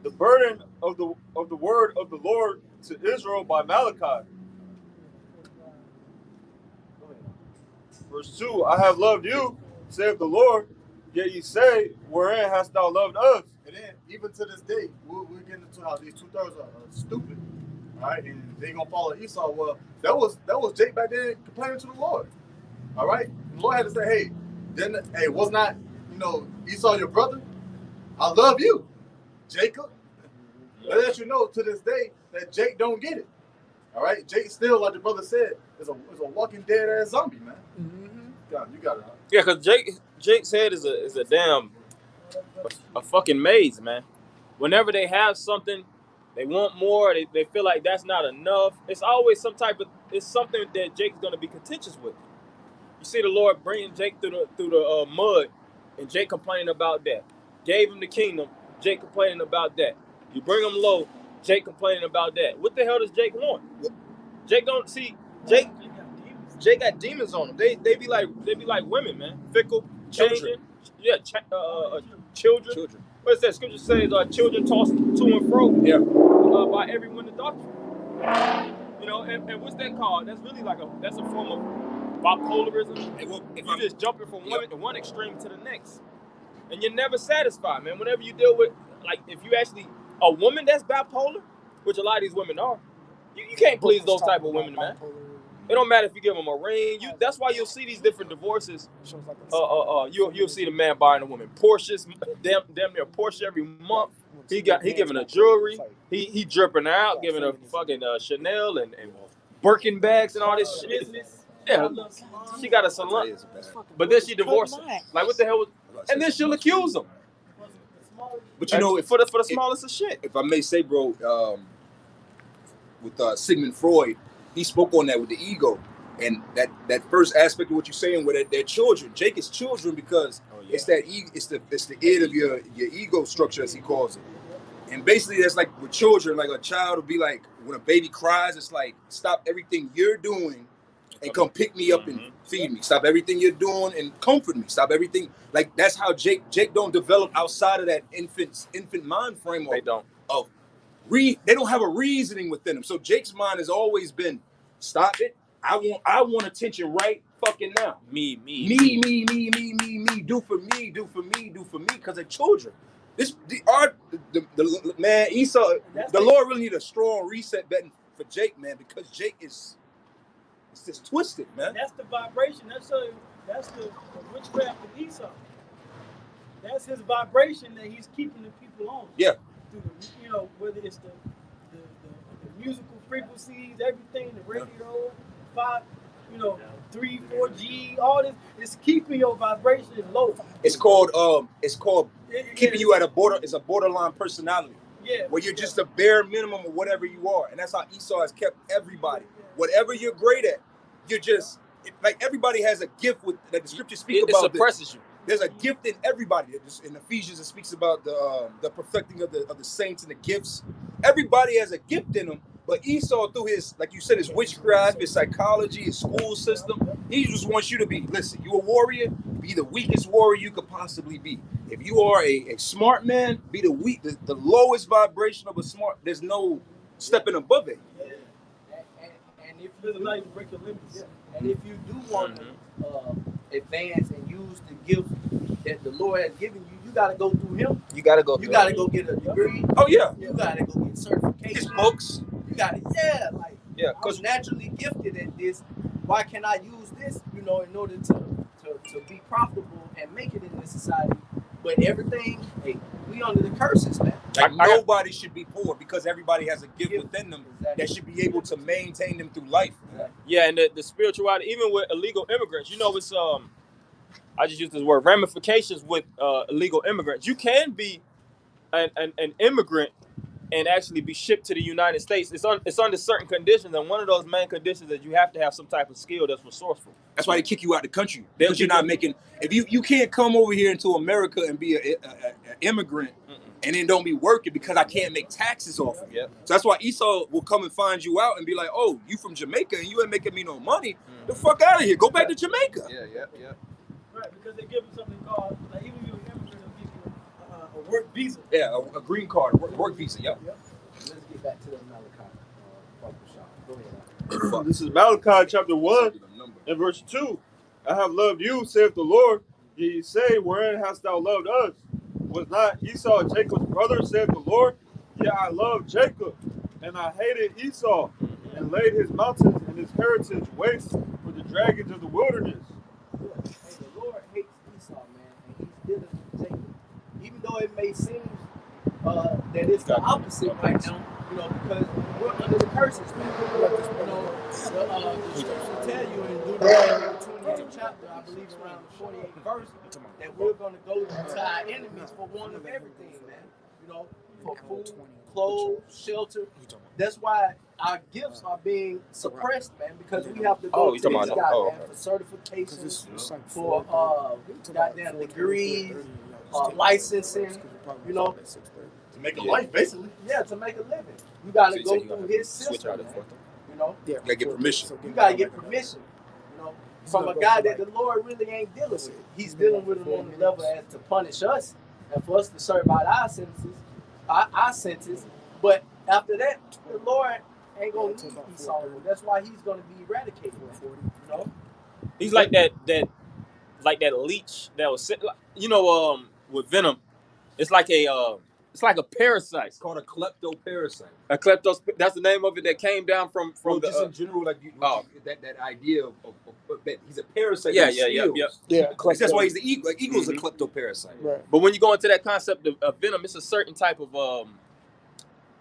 The burden of the word of the Lord to Israel by Malachi. Verse 2, I have loved you, saith the Lord, yet ye say, wherein hast thou loved us? And then, even to this day, we're getting into how these 2/3 are stupid, all right? And they gonna follow Esau. Well, that was Jake back then complaining to the Lord, all right? The Lord had to say, hey, was not Esau your brother? I love you, Jacob. Let you know to this day that Jake don't get it, all right? Jake still, like the brother said, is a walking dead ass zombie, man. God, you got it. Yeah, because Jake's head is a damn a fucking maze, man. Whenever they have something, they want more. They feel like that's not enough. It's always it's something that Jake's gonna be contentious with. You see the Lord bringing Jake through the mud, and Jake complaining about that. Gave him the kingdom, Jake complaining about that. You bring him low, Jake complaining about that. What the hell does Jake want? Jake don't see Jake. Jake got demons on him. They be like women, man. Fickle, changing. Yeah, children. What is that? Scripture says children tossed to and fro. Yeah. By every wind of doctrine. You know, and what's that called? That's really that's a form of bipolarism. You're just jumping from one extreme to the next, and you're never satisfied, man. Whenever you deal with, like, if you actually a woman that's bipolar, which a lot of these women are, you can't please those type of women, man. It don't matter if you give them a ring. That's why you'll see these different divorces. You'll see the man buying a woman Porsches, damn near Porsche every month. He giving her jewelry. He dripping her out, giving her fucking Chanel and Birkin bags and all this shit. Yeah, she got a salon, but then she divorced him. Like, what the hell? And then she'll accuse him. But you know, for the smallest of shit. If I may say, bro, with Sigmund Freud, he spoke on that with the ego, and that first aspect of what you're saying, where they're children. Jake is children because it's that it's the id of your ego structure, as he calls it. And basically, that's like with children, like a child will be like, when a baby cries, it's like, stop everything you're doing and come pick me up and feed me. Stop everything you're doing and comfort me. Stop everything. Like, that's how Jake don't develop outside of that infant mind frame. They don't. They don't have a reasoning within them. So Jake's mind has always been, stop it. I want attention right fucking now. Me. Do for me. Because they're children. Man, Esau, the Lord really need a strong reset button for Jake, man, because Jake it's just twisted, man. That's the vibration. That's the witchcraft of Esau. That's his vibration that he's keeping the people on. Yeah. Whether it's the musical frequencies, everything, the radio, 3, 4G, all this, it's keeping your vibration low. It's called keeping you at a borderline personality. Yeah. Where you're just a bare minimum of whatever you are. And that's how Esau has kept everybody. Whatever you're great at, you're just, like, everybody has a gift that the scriptures speak about. It suppresses you. There's a gift in everybody. In Ephesians, it speaks about the perfecting of the saints and the gifts. Everybody has a gift in them, but Esau, through his, like you said, his witchcraft, his psychology, his school system, he just wants you to be, listen, you a warrior, be the weakest warrior you could possibly be. If you are a smart man, be the lowest vibration of a smart, there's no stepping above it. And if There's a you lot to break your limits. and if you do want to advance and use the gift that the Lord has given you, you got to go through Him. You gotta go. You got to go get a degree. Oh yeah. You got to go get certification. It's books. You got to, Cause I'm naturally gifted at this. Why can't I use this, in order to be profitable and make it in this society? But everything, hey, we under the curses, man. like nobody should be poor because everybody has a gift within them that should be able to maintain them through life. Yeah, and the spirituality, even with illegal immigrants, it's I just use this word, ramifications with illegal immigrants. You can be an immigrant and actually be shipped to the United States. It's under certain conditions, and one of those main conditions is you have to have some type of skill that's resourceful. That's why they kick you out the country, because you're not making. If you can't come over here into America and be an immigrant and then don't be working because I can't make taxes off of it. Yep. So that's why Esau will come and find you out and be like, "Oh, you from Jamaica and you ain't making me no money. The fuck out of here. Go back to Jamaica." Yeah. Right, because they give you something called, like even if you're an immigrant, they'll give you a work visa. Yeah, a green card, work visa. Yep. Let's get back to the Malachi. Go ahead. This is Malachi chapter 1 and verse 2. I have loved you, saith the Lord. Ye say, wherein hast thou loved us? Was not Esau Jacob's brother, saith the Lord? Yet I loved Jacob, and I hated Esau, and laid his mountains and his heritage waste for the dragons of the wilderness. Hey, the Lord hates Esau, man, and he's dealing with Jacob. Even though it may seem that it's the opposite right now, because we're under the curses, man. The scripture tell you in Deuteronomy 28th chapter, I believe around the 48th verse, that we're going to go to our enemies for one of everything, man. For food, clothes, shelter. That's why our gifts are being suppressed, man, because we have to go to these guys, man, for certifications, for goddamn degrees, licensing, To make a life, basically. Yeah, to make a living. You got to go through his system, man. You gotta get permission. You got to get permission, from a guy that the Lord really ain't dealing with. He's dealing with him on the level as to punish us and for us to serve out our sentences. But after that, the Lord ain't gonna need Esau. That's why he's gonna be eradicated. He's like that leech that was with venom. It's like a parasite. It's called a kleptoparasite. A kleptos. That's the name of it that came down from Just in general, like that idea of that he's a parasite. Yeah. That's why he's the eagle. Like eagle's a kleptoparasite. Right. But when you go into that concept of venom, it's a certain type of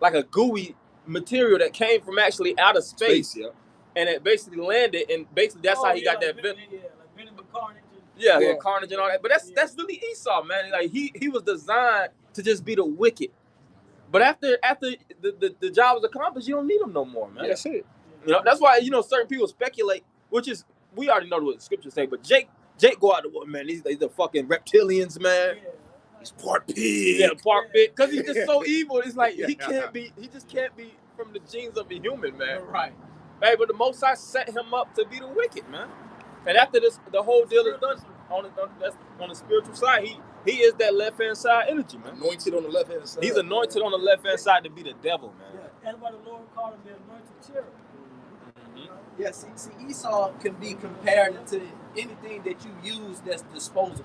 like a gooey material that came from actually outer space. Yeah. And it basically landed, and basically that's how he got that venom. Yeah, like venom and carnage. Yeah, carnage and all that. But that's really Esau, man. Like he was designed to just be the wicked. But after the job was accomplished, you don't need him no more, man. That's it. That's why certain people speculate, which is we already know what the scriptures say. But Jake go out the war, man. He's the fucking reptilians, man. He's part pig. Yeah, part pig, because he's just so evil. It's like he just can't be from the genes of a human, man. Right. Hey, but the Most High set him up to be the wicked, man. And after this, the whole deal is done on the spiritual side. He is that left hand side energy, man. Anointed on the left hand side. He's anointed on the left hand side to be the devil, man. Yeah, that's why the Lord called him the anointed cherub. Yeah, see, Esau can be compared to anything that you use that's disposable.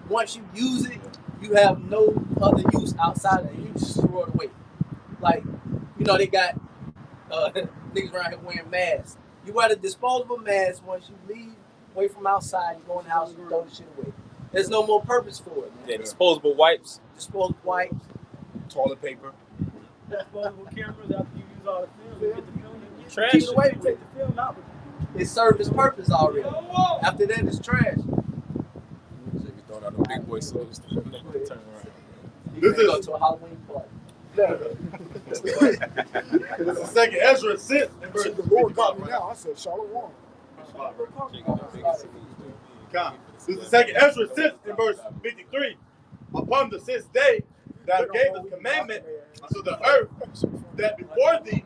Once you use it, you have no other use outside of it. You just throw it away. Like, they got niggas around here wearing masks. You wear the disposable mask. Once you leave away from outside, you go in the house and throw the shit away. There's no more purpose for it, man. Yeah, disposable wipes. Disposable wipes. Toilet paper. Disposable cameras after you use all the film. You get the film. Trash. Keep it away. You take the film out. It served its purpose already. After that, it's trash. Big boy suits. Turn around. You can go to a Halloween party. This is the second Ezra sent in verse The Lord 55. called me now. I said, Charlotte Warren. This is the second Ezra sent in verse 53. Upon the sixth day, thou gavest commandment unto the earth that before thee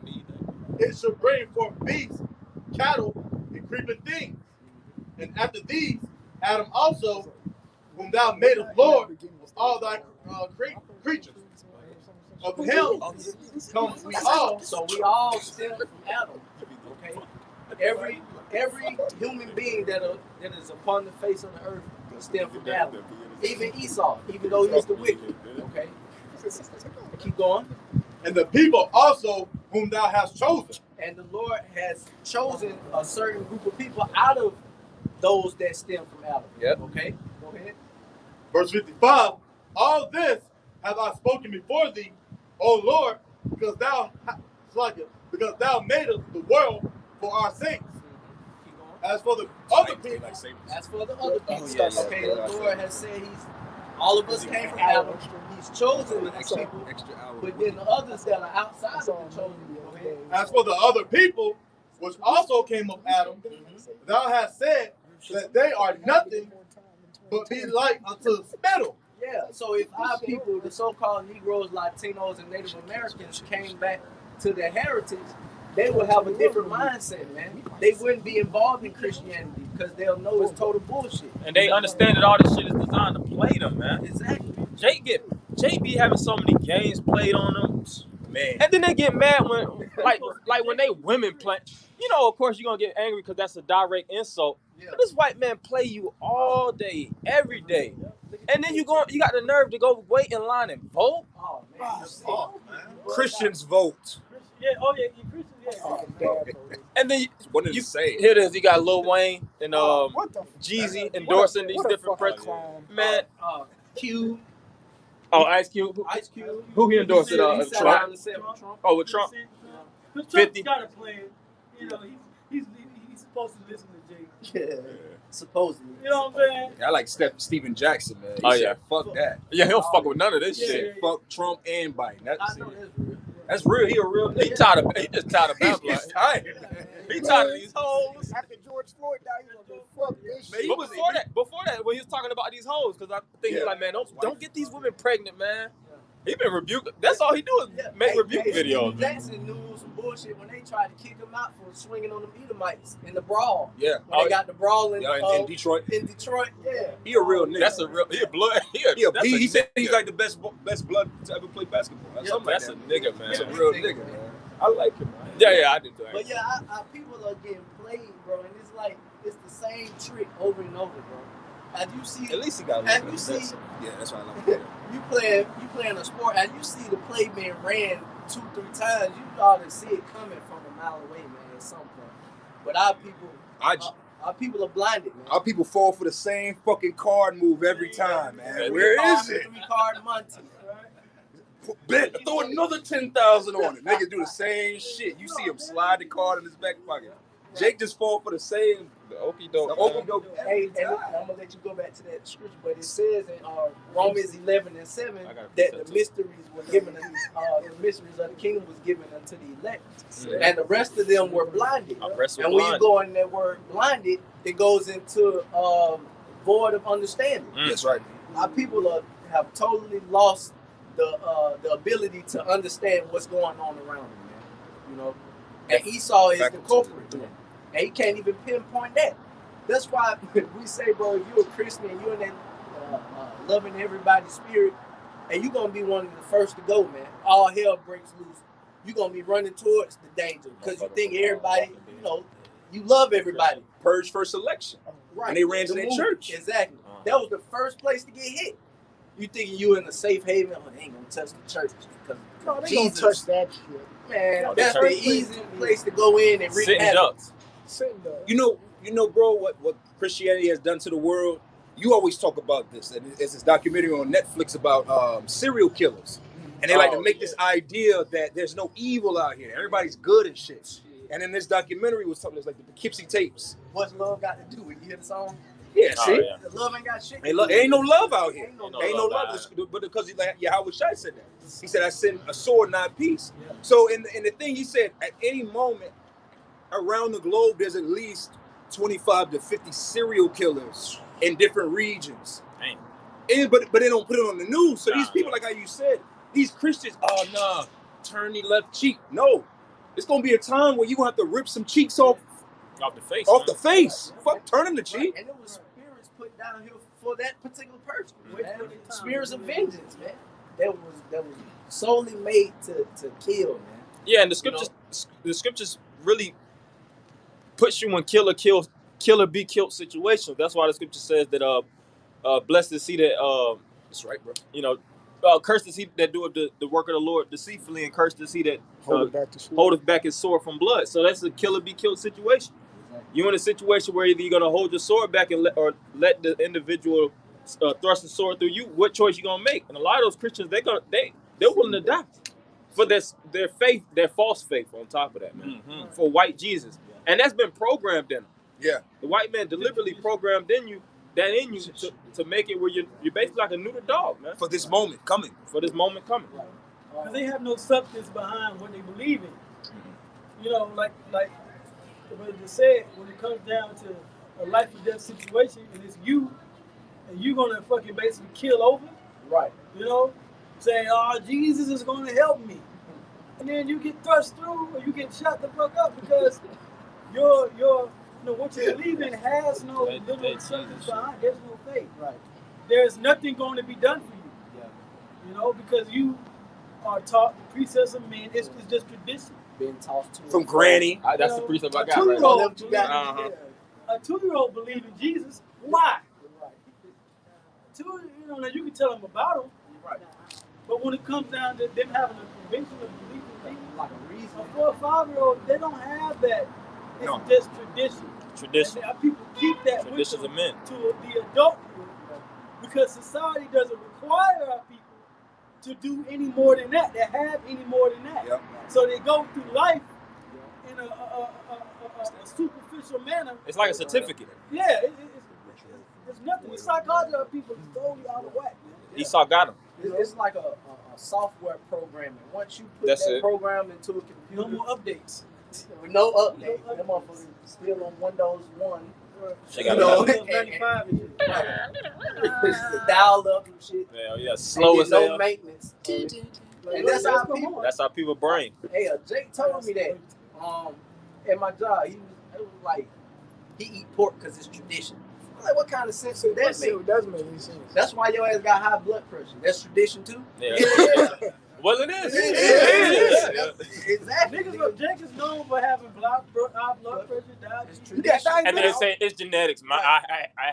it shall bring forth beasts, cattle, and creeping things. And after these, Adam also, whom thou madest Lord of all thy creatures. Of him come we all. So we all stem from Adam. Okay? Every human being that is upon the face of the earth stem from Adam. Even Esau, even though he's the wicked. Okay? Keep going. And the people also whom thou hast chosen. And the Lord has chosen a certain group of people out of those that stem from Adam. Yep. Okay? Go ahead. Verse 55, all this have I spoken before thee, O Lord, because thou madest the world for our sakes. Keep going. As for the other people, As for the other people, yeah, the Lord has said all of us came from Adam. He's chosen the people, but then the others that are outside of the chosen, go ahead. as for the other people, which also came of Adam, thou hast said that they are nothing but be like unto spittle. Yeah, so if our people, the so-called Negroes, Latinos, and Native Americans came back to their heritage, they would have a different mindset, man. They wouldn't be involved in Christianity because they'll know it's total bullshit. And they understand that all this shit is designed to play them, man. Exactly. Jay be having so many games played on them, Man. and then they get mad when, like when they women play. You know, of course, you're gonna get angry because that's a direct insult. Yeah. But this white man play you all day, every day, and then you got the nerve to go wait in line and vote. Oh, man. Christians vote. Yeah, oh yeah, you Christians, yeah. And then What did you say? here it is. You got Lil Wayne and What the Jeezy endorsing these different presidents. Man, Q, oh, Ice Cube. Ice Cube. Who he endorsed? He sat Trump. down and said Trump. Oh, with Trump. Because 50. Trump's got a plan. You know, he's supposed to listen to Jay. Yeah, supposedly. You know what I'm saying? I like Stephen Jackson, man. He Oh, said, yeah. fuck that. Yeah, he don't fuck with none of this Yeah, shit. yeah. Fuck Trump and Biden. I That's know it. that's real. That's real. He a real He nigga. he just tired of Babylon. He's tired. He tired of these hoes. After George Floyd died, he was gonna go fuck this Man, shit. But before that, when he was talking about these hoes, because I think he's like, man, don't get these women pregnant, man. He been rebuking. That's all he do is make rebuke videos. Jackson knew some bullshit when they tried to kick him out for swinging on them Edomites in the brawl. Yeah. When they got the brawl in, in Detroit. In Detroit, yeah. He a real nigga. That's a real. He a blood. He said he's like the best blood to ever play basketball. Yeah, Something that's like a that. nigga, man. He's a real nigga, man. I like him, man. Yeah, I do too. But yeah, our people are getting played, bro, and it's like it's the same trick over and over, bro. As you see, At least he got as one. you see, Yeah, that's why I like him. you playing a sport, and you see the play being ran 2-3 times, you ought to see it coming from a mile away, man, at some point. But our people are blinded, man. Our people fall for the same fucking card move every time, man. Yeah, Where is it? 3-card Monty. Bet, throw another 10,000 on it. Niggas do the same shit. You see him slide the card in his back pocket. Jake just fall for the same. The okie doke. Hey, and I'm gonna let you go back to that scripture, but it says in Romans 11:7 that the mysteries were given, the mysteries of the kingdom was given unto the elect, and the rest of them were blinded. And when you go in that word blinded, it goes into void of understanding. That's right. Our people have totally lost the ability to understand what's going on around them, man. You know, and Esau is the culprit. And he can't even pinpoint that. That's why we say, bro, if you're a Christian and you're in that loving everybody's spirit, and you're going to be one of the first to go, man. All hell breaks loose. You're going to be running towards the danger because you think everybody, you know, you love everybody. Purge first election. Right. And they ran to their church. Exactly. That was the first place to get hit. You thinking you in a safe haven? Oh, they ain't going to touch the church. No, they don't touch that shit. Man, that's the easiest place to go in and wreak havoc. You know, bro, what Christianity has done to the world. You always talk about this, and there's this documentary on Netflix about serial killers, and they like to make this idea that there's no evil out here, everybody's good and shit. And in this documentary was something that's like the Poughkeepsie tapes. What's love got to do with it? You hear the song? Yeah, see, The love ain't got shit. ain't no love out here. Ain't no Ain't no love. love, but because Yahweh Shai said that. He said, "I send a sword, not peace." Yeah. So in the thing he said, at any moment around the globe, there's at least 25 to 50 serial killers in different regions. But they don't put it on the news. So these people, like how you said, these Christians, oh no, turn the left cheek. No, it's gonna be a time where you gonna have to rip some cheeks off the face. off the face. Fuck turning the cheek. And it was spirits put down here for that particular person, man. Spirits of vengeance, man. That was solely made to kill, man. Yeah, and the scriptures really puts you in killer be killed situations. That's why the scripture says that blessed is he that That's right, bro. you know, cursed is he that doeth the work of the Lord deceitfully, and cursed is he that holdeth back his sword from blood. So that's a killer be killed situation. You're in a situation where either you're gonna hold your sword back and let the individual thrust the sword through you. What choice you gonna make? And a lot of those Christians, they're willing to die for their faith, their false faith. On top of that, man, for white Jesus, and that's been programmed in them. Yeah, the white man deliberately programmed in you to make it where you're basically like a neuter dog, man. For this moment coming. Because they have no substance behind what they believe in. You know, like the brother just said, when it comes down to a life or death situation, and it's you, and you're gonna fucking basically kill over, right? You know, saying, "Oh, Jesus is gonna help me," and then you get thrust through, or you get shut the fuck up because what you believe in has no literal substance behind. There's no faith. Right. There's nothing going to be done for you. Yeah. You know, because you are taught the precepts of men. It's just tradition. Being tossed to From granny. That's the precept I got. A Right? 2-year-old believe in Jesus. Why? Now you can tell them about him. Right. But when it comes down to them having a conviction of belief in Jesus, like a reason. a 4 or 5-year-old, they don't have that. It's just tradition. Tradition. And people keep that Traditions of men to the adulthood because society doesn't require our people to do any more than that. They have any more than that. Yep. So they go through life in a superficial manner. It's like a certificate. Yeah, it's nothing. The psychology of people is totally out of whack, man. Esau got him. It's like a software programming. Once you put That's that it. program into a computer, No more updates. with no update. That motherfucker still on Windows 1. She got Windows 95 and shit. The dial up and shit. Yeah, slow as no hell. maintenance. And that's how people. That's how people brain. Hey, Jake told me that. At my job, it was like he eat pork because it's tradition. I'm like, what kind of sense does that make? It does make any sense. That's why your ass got high blood pressure. That's tradition too. Yeah. Well, it is. Exactly. Jake is known for having high blood pressure, diabetes. You got diabetes. And then they say it's genetics. I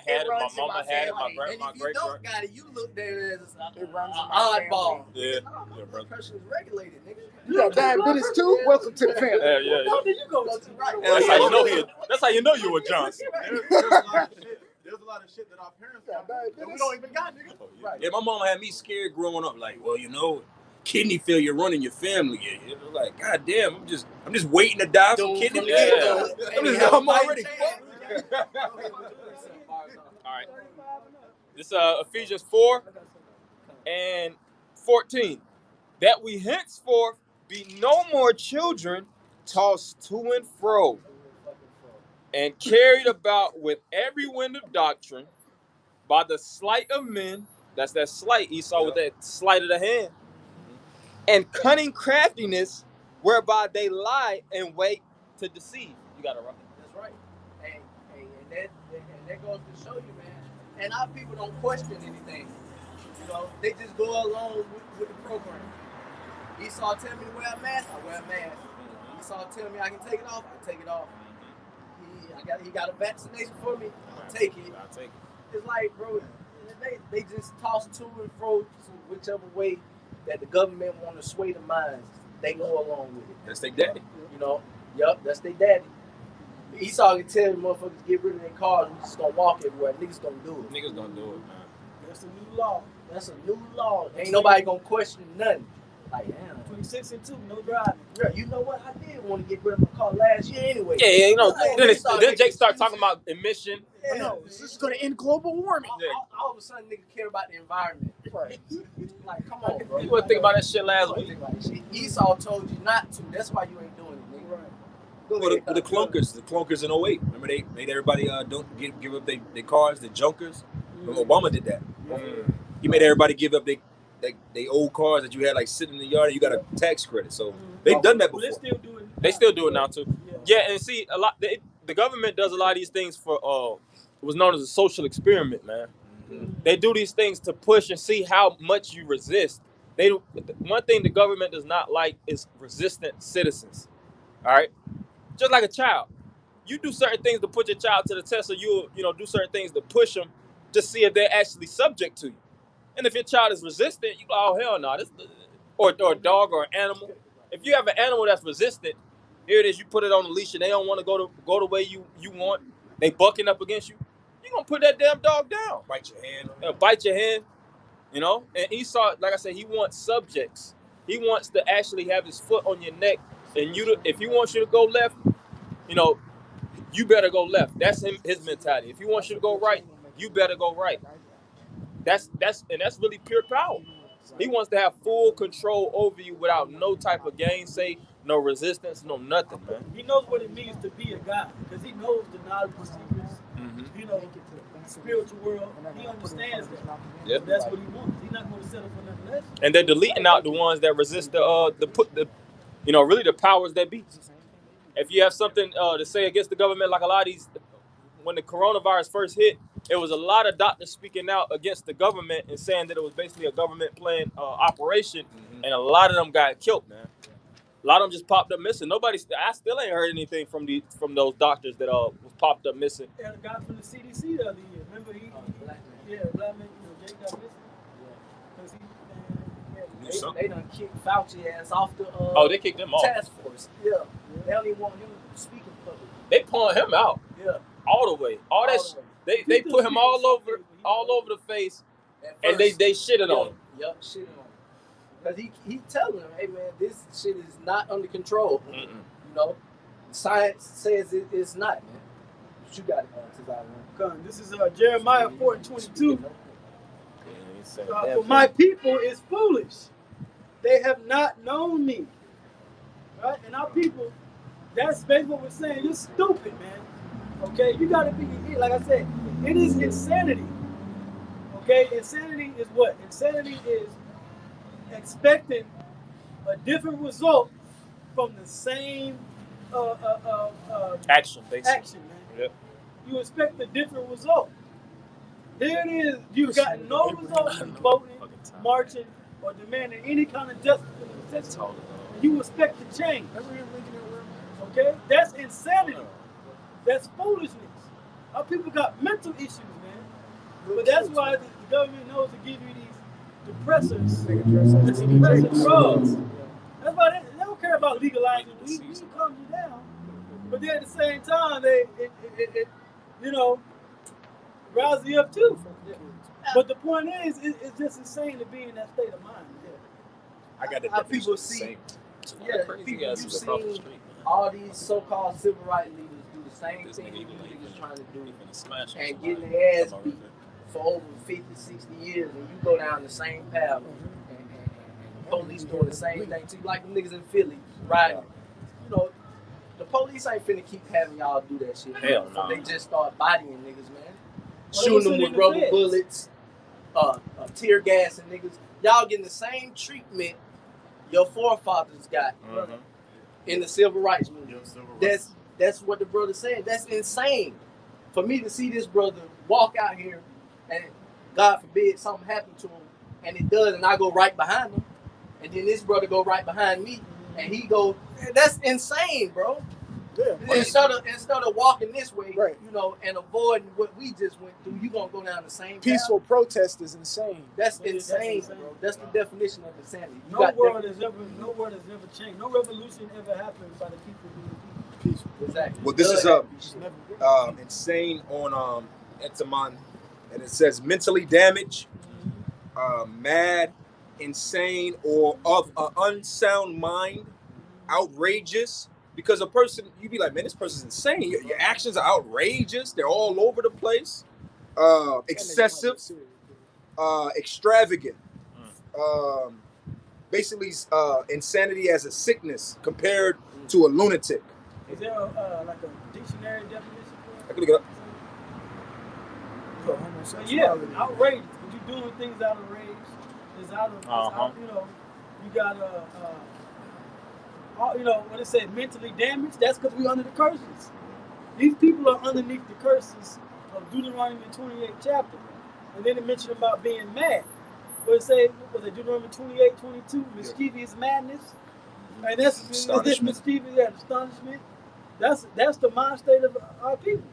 had it. My runs in mama had it. My family. And if you great don't got it, you look there as It runs in an my oddball. Yeah. My blood pressure is regulated, nigga. You got diabetes too? Welcome to the family. Yeah. How did you go to? That's how you know you were Johnson. There's a lot of shit that our parents got that we don't even got, nigga. Right. Yeah, my mama had me scared growing up. Like, well, kidney failure running your family. Yeah. It was like, God damn, I'm just waiting to die from kidney failure. I'm already fucked. All right. This Ephesians 4 and 14. That we henceforth be no more children tossed to and fro and carried about with every wind of doctrine by the sleight of men. That's that sleight Esau with that sleight of the hand. And cunning craftiness whereby they lie and wait to deceive. You got it right. That's right. And that goes to show you, man. And our people don't question anything. They just go along with the program. Esau tell me to wear a mask, I wear a mask. Esau tell me I can take it off, I take it off. He got a vaccination for me, I'll take it. It's like, bro, they just toss to and fro to whichever way that the government want to sway the minds. They go along with it. That's their daddy. Yup, that's their daddy. Esau can tell the motherfuckers get rid of their cars, we just gonna walk everywhere. Niggas gonna do it. Niggas gonna do it, man. That's a new law. That's a new law. Ain't nobody gonna question nothing. Like, damn. 26 and 2, no driving. Yeah, you know what? I did want to get rid of my car last year anyway. Yeah. Then Jake start excuses. talking about emission. Yeah. No, this is going to end global warming. All of a sudden, niggas care about the environment. Right. Like, come on, bro. You wasn't thinking about that shit last week. Esau told you not to. That's why you ain't doing it, nigga. Right. Well, the clunkers in 08. Remember they made everybody don't give up their cars, the junkers. Obama did that. He made everybody give up they old cars that you had like sitting in the yard, and you got a tax credit. So they've done that Well, before. They still do it now too. Yeah, and see a lot. The government does a lot of these things for what's known as a social experiment, man. They do these things to push and see how much you resist. One thing the government does not like is resistant citizens. All right, just like a child, you do certain things to put your child to the test, or you do certain things to push them to see if they're actually subject to you. And if your child is resistant, you go, oh hell no, or a dog or an animal. If you have an animal that's resistant, here it is, you put it on a leash and they don't want to go the way you want. They bucking up against you. You gonna put that damn dog down. Bite your hand. Bite your hand. And Esau, like I said, he wants subjects. He wants to actually have his foot on your neck, and if he wants you to go left, you better go left. That's his mentality. If he wants you to go right, you better go right. That's really pure power. He wants to have full control over you without no type of gainsay, no resistance, no nothing, man. He knows what it means to be a God because he knows the knowledge of secrets. Spiritual world. He understands that. Yep. That's what he wants. He's not going to settle for nothing less. And they're deleting out the ones that resist really the powers that be. If you have something to say against the government, like a lot of these, when the coronavirus first hit, it was a lot of doctors speaking out against the government and saying that it was basically a government planned operation, and a lot of them got killed, man. A lot of them just popped up missing. I still ain't heard anything from those doctors that was popped up missing. And a guy from the CDC the other year, remember black man, Jake got missing. They done kicked Fauci ass off the they kicked him off. task force. Yeah. They don't even want him speaking public. They pulling him out. Yeah. All the way. They put him all over the face, and they shitted on him. Yup, shitted on him. Because he telling them, hey man, this shit is not under control. Science says it's not, man. But you got it, man. This is Jeremiah 4:22. For my people is foolish. They have not known me. Right? And our people, that's basically what we're saying. You're stupid, man. Okay? You got to be, like I said, it is insanity. Okay? Insanity is what? Insanity is expecting a different result from the same action, basically. Action, man. Yep. You expect a different result. There it is. You've got no results in voting, marching, or demanding any kind of justice in the system. You expect to change. Okay? That's insanity. That's foolishness. Our people got mental issues, man. But that's why the government knows to give you these depressors, depressive drugs. That's why they don't care about legalizing weed. Weed calms you down. But then at the same time, it rouse you up too. But the point is, it's just insane to be in that state of mind. I got the people see. You've seen all these so-called civil rights leaders do the same thing you niggas trying to do and getting their ass beat for over 50, 60 years, and you go down the same path and police doing the same thing to you, like the niggas in Philly riding. The police ain't finna keep having y'all do that shit. Hell no. They just start bodying niggas, man. Shooting them with rubber bullets, tear gas and niggas. Y'all getting the same treatment your forefathers got in the civil rights movement. That's what the brother said. That's insane. For me to see this brother walk out here and God forbid something happened to him and it does, and I go right behind him, and then this brother go right behind me and he go, that's insane, bro. Yeah. Instead of walking this way, and avoiding what we just went through, you gonna go down the same peaceful path? Protest is insane. That's insane, bro. That's the definition of insanity. No world has ever changed. No revolution ever happened by the people being peaceful. Exactly. Well, this is insane on Entamon, and it says mentally damaged, mad, insane, or of an unsound mind, outrageous. Because a person, you be like, man, this person's insane. Your actions are outrageous. They're all over the place. Excessive, extravagant. Basically, insanity as a sickness compared to a lunatic. Is there like a dictionary definition for it? I can look it up. Yeah, outrageous. When you're doing things out of rage, It's out of, you know, you got you know, when they say mentally damaged, that's because we're under the curses. These people are underneath the curses of Deuteronomy 28 chapter. And then it mentioned about being mad. What it say, was it Deuteronomy 28:22, mischievous madness? And that's mischievous, astonishment. That's the mind state of our people.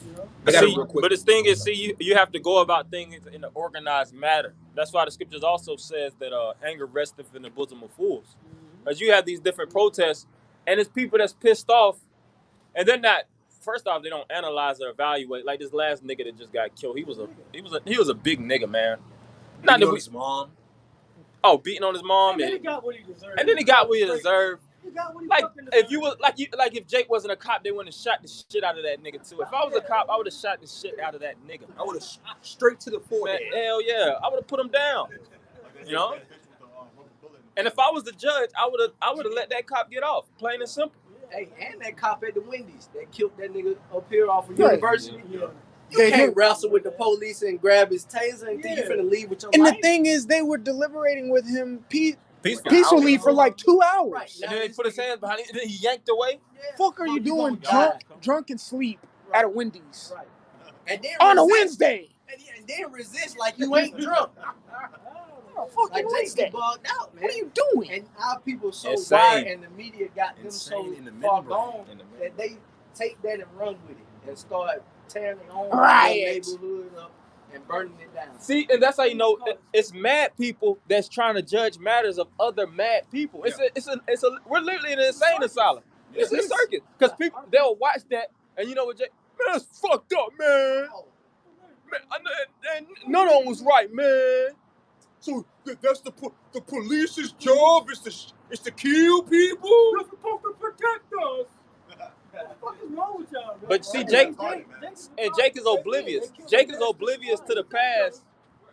You know? I got it real quick. But the thing is, see, you have to go about things in an organized manner. That's why the scriptures also says that anger resteth in the bosom of fools. Because you have these different protests, and it's people that's pissed off, and they're not. First off, they don't analyze or evaluate. Like this last nigga that just got killed, he was a big nigga, man. Not that his mom. Oh, beating on his mom, and then he got what he deserved. And then he got what he deserved. He got what he Like fucking if deserved. you was like if Jake wasn't a cop, they wouldn't have shot the shit out of that nigga too. If I was a cop, I would have shot the shit out of that nigga. I would have straight to the forehead. Man, hell yeah, I would have put him down. You know. And if I was the judge, I would have let that cop get off, plain and simple. Hey, and that cop at the Wendy's that killed that nigga up here off of University. Yeah. You can't wrestle with the police and grab his taser and think you finna leave with your life. And the thing is, they were deliberating with him peacefully for like 2 hours. Right. And then he put his hands behind him, and then he yanked away. Yeah. Fuck are you doing drunk and sleep at a Wendy's Right. And then on a Wednesday? And then resist like you ain't drunk. Fucking Like Wednesday. Jake bugged out, man. What are you doing? And our people so Insane. wired, and the media got them so Insane in the far membrane. gone that they take that and run with it and start tearing their own neighborhood up and burning it down. See, and that's how you know it's mad people that's trying to judge matters of other mad people. We're literally in an insane asylum. It's a circus because people they'll watch that and you know what, Jake? Man, that's fucked up, man. Man, none of them was right, man. So that's the police's job is to kill people. You're supposed to protect us. What the fuck is wrong with y'all, bro? But see, Jake is oblivious. Jake is oblivious to the past.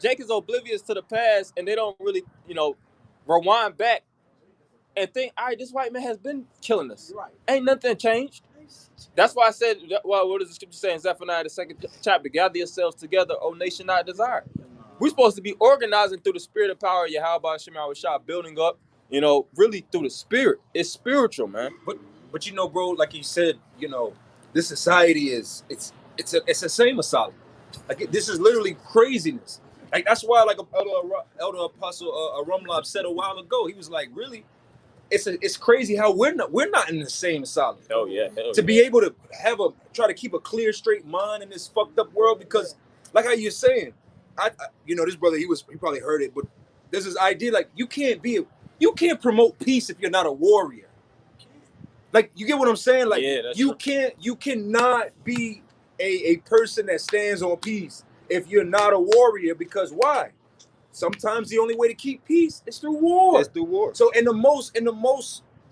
Jake is oblivious to the past, and they don't really, rewind back and think, all right, this white man has been killing us. Right. Ain't nothing changed. That's why I said, well, what does the scripture say in Zephaniah, the 2nd chapter? Gather yourselves together, O nation not desired. We're supposed to be organizing through the spirit and power of Yahweh Shema Shah, building up, really through the spirit. It's spiritual, man. But bro, like you said, this society it's the same asylum. Like this is literally craziness. Like that's why, like Elder Apostle Rumlab said a while ago, he was like, really, it's crazy how we're not in the same asylum. Oh yeah. To be able to try to keep a clear, straight mind in this fucked up world, because like how you're saying, I this brother, he probably heard it, but there's this idea like you can't promote peace if you're not a warrior. Like you get what I'm saying? Like you cannot be a person that stands on peace if you're not a warrior, because why? Sometimes the only way to keep peace is through war. It's through war. So the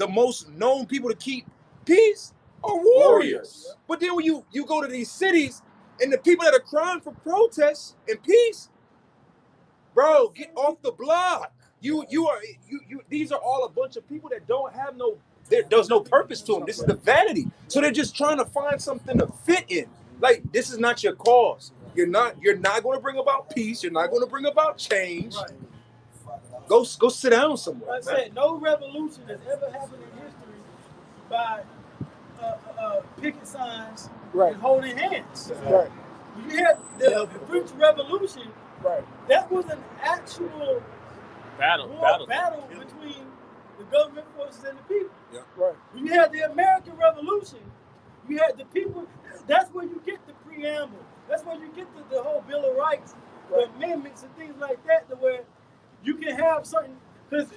most known people to keep peace are warriors. But then when you go to these cities and the people that are crying for protests and peace, bro, get off the block. These are all a bunch of people that don't have there's no purpose to them. This is the vanity. So they're just trying to find something to fit in. Like, this is not your cause. You're not going to bring about peace. You're not going to bring about change. Right. Go sit down somewhere. Like I said, no revolution has ever happened in history by picket signs and holding hands. Right. You had the French Revolution. Right. That was an actual battle between the government forces and the people. Yeah. Right. When you had the American Revolution, you had the people. That's where you get the preamble. That's where you get the whole Bill of Rights, the amendments and things like that, to where you can have certain, because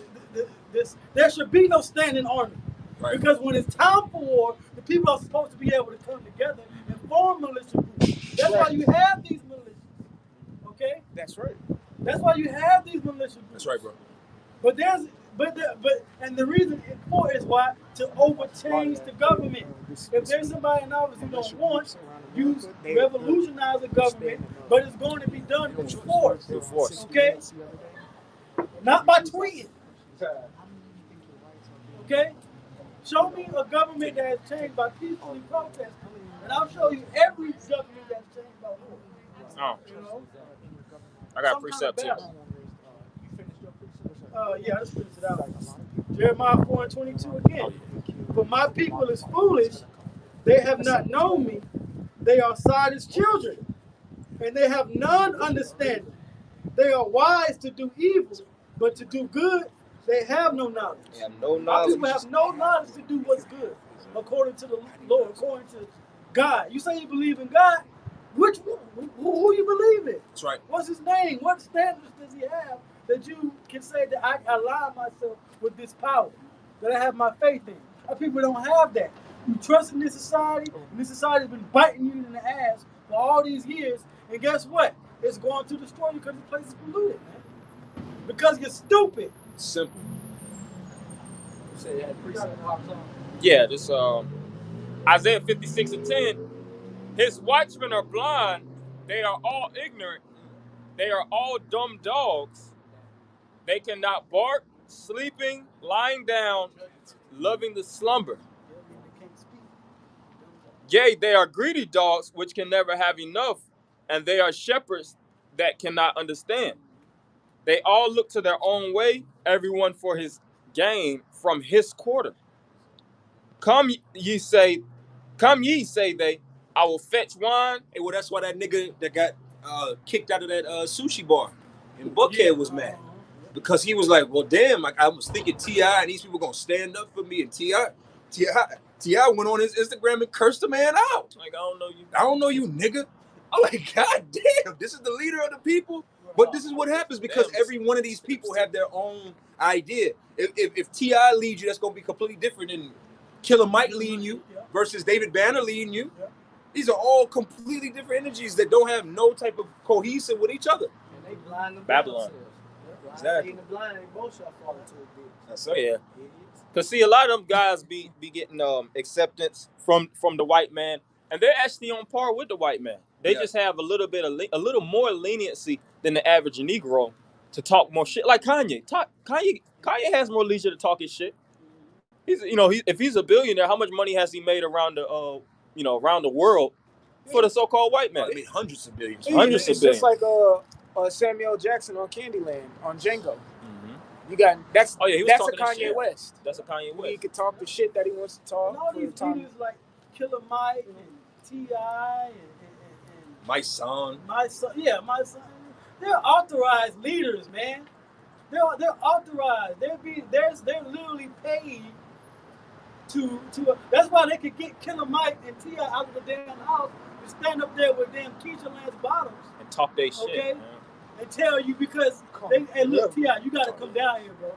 there should be no standing army. Right. Because when it's time for war, the people are supposed to be able to come together and form militia groups. That's why you have these militias. Okay? That's right. That's why you have these militia groups. That's right, bro. And the reason for it is why? To overchange the government. If there's somebody in office you don't want, you revolutionize the government, but it's going to be done through force. Okay? Not by tweeting. Okay? Show me a government that has changed by peacefully protesting, and I'll show you every government that's changed by war. Oh. You know? I got a precept too. I just finished it out. Jeremiah 4:22 again. For my people is foolish, they have not known me. They are silent children, and they have none understanding. They are wise to do evil, but to do good, they have no knowledge. They have no Our knowledge. people have no knowledge to do what's good, according to the Lord, according to God. You say you believe in God? Which who you believe in? That's right. What's his name? What standards does he have that you can say that I align myself with this power, that I have my faith in? Our people don't have that. You trust in this society, and this society has been biting you in the ass for all these years, and guess what? It's going to destroy you because the place is polluted, man. Because you're stupid. Simple. You said you had precinct pops on. Yeah, this Isaiah 56:10. His watchmen are blind, they are all ignorant, they are all dumb dogs. They cannot bark, sleeping, lying down, loving the slumber. Yea, they are greedy dogs which can never have enough, and they are shepherds that cannot understand. They all look to their own way, everyone for his gain from his quarter. Come ye say they, I will fetch wine. Hey, well, that's why that nigga that got kicked out of that sushi bar in Buckhead was mad. Because he was like, well, damn, I was thinking T.I. and these people going to stand up for me. And T.I. went on his Instagram and cursed the man out. Like, I don't know you. I don't know you, nigga. I'm like, God damn, this is the leader of the people. But this is what happens because every one of these people have their own idea. If T.I. leads you, that's going to be completely different than Killer Mike leading you versus David Banner leading you. These are all completely different energies that don't have no type of cohesive with each other. And they blind them Babylon. Exactly. The blind, they both shall fall into a ditch. That's so yeah. Cause see, a lot of them guys be getting acceptance from the white man, and they're actually on par with the white man. They just have a little bit of a little more leniency than the average Negro to talk more shit. Like Kanye. Kanye has more leisure to talk his shit. If he's a billionaire, how much money has he made around the world for the so-called white man? I mean, hundreds of billions. Hundreds of It's billions. just like Samuel Jackson on Candyland on Django. You got that's he was that's a talking that Kanye shit. West. That's a Kanye West. He could talk the shit that he wants to talk. And all these leaders like Killer Mike and T.I. and My son. my son. They're authorized leaders, man. They're authorized. They're literally paid to. That's why they could get Killer Mike and T.I. out of the damn house and stand up there with damn Keisha Lance Bottoms and talk they shit. Okay? And tell you because hey, look, T.I., you gotta come down here, bro.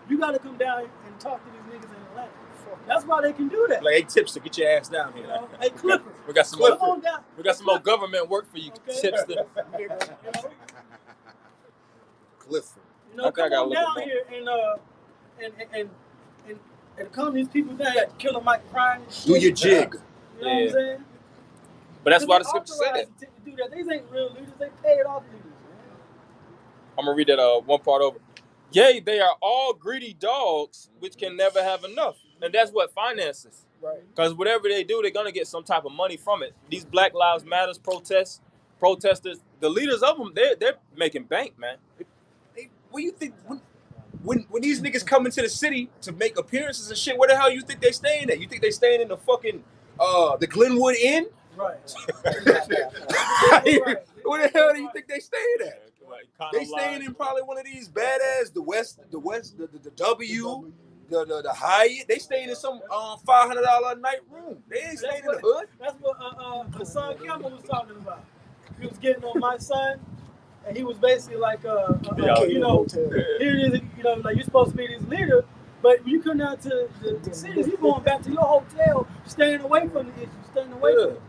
You gotta come down here and talk to these niggas in Atlanta. That's why they can do that. Like, hey, Tipster, get your ass down here. Hey, Clifford. We got some more government work for you, Tipster. Clifford. Come on down here and come these people down here, Killer Mike crying and shit. Do your jig. You know what I'm saying? But that's why the scripture said that. To do that. These ain't real leaders. They paid off leaders. I'm gonna read that one part over. Yea, they are all greedy dogs which can never have enough. And that's what finances. Right. Because whatever they do, they're gonna get some type of money from it. These Black Lives Matters protesters, the leaders of them, they're making bank, man. Hey, what do you think when these niggas come into the city to make appearances and shit, where the hell you think they staying at? You think they staying in the fucking the Glenwood Inn? Right. Where the hell do you think they staying at? They staying in probably one of these badass, the W, the Hyatt. They staying in some $500 a night room. They ain't staying in the hood. That's what Hassan Campbell was talking about. He was getting on my son, and he was basically like, here it is, like you're supposed to be this leader, but you come down to the cities, you going back to your hotel, staying away from the issues, staying away from the hotel.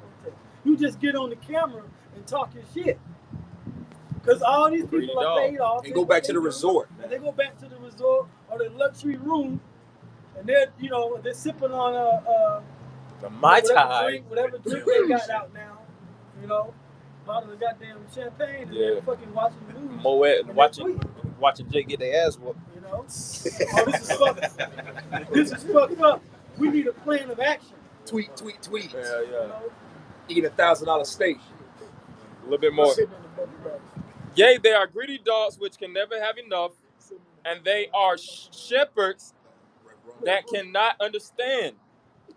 You just get on the camera and talk your shit. Because all these people are paid off. And go back to the resort. And they go back to the resort or the luxury room, and they're sipping on the Mai Tai, whatever drink they got out now, bottle of goddamn champagne, and they're fucking watching the news. Moet watching Jake get their ass whooped. This is fucked up. This is fucked up. We need a plan of action. Tweet. Yeah. Eat $1,000 steak. A little bit more. Yea, they are greedy dogs which can never have enough, and they are shepherds that cannot understand.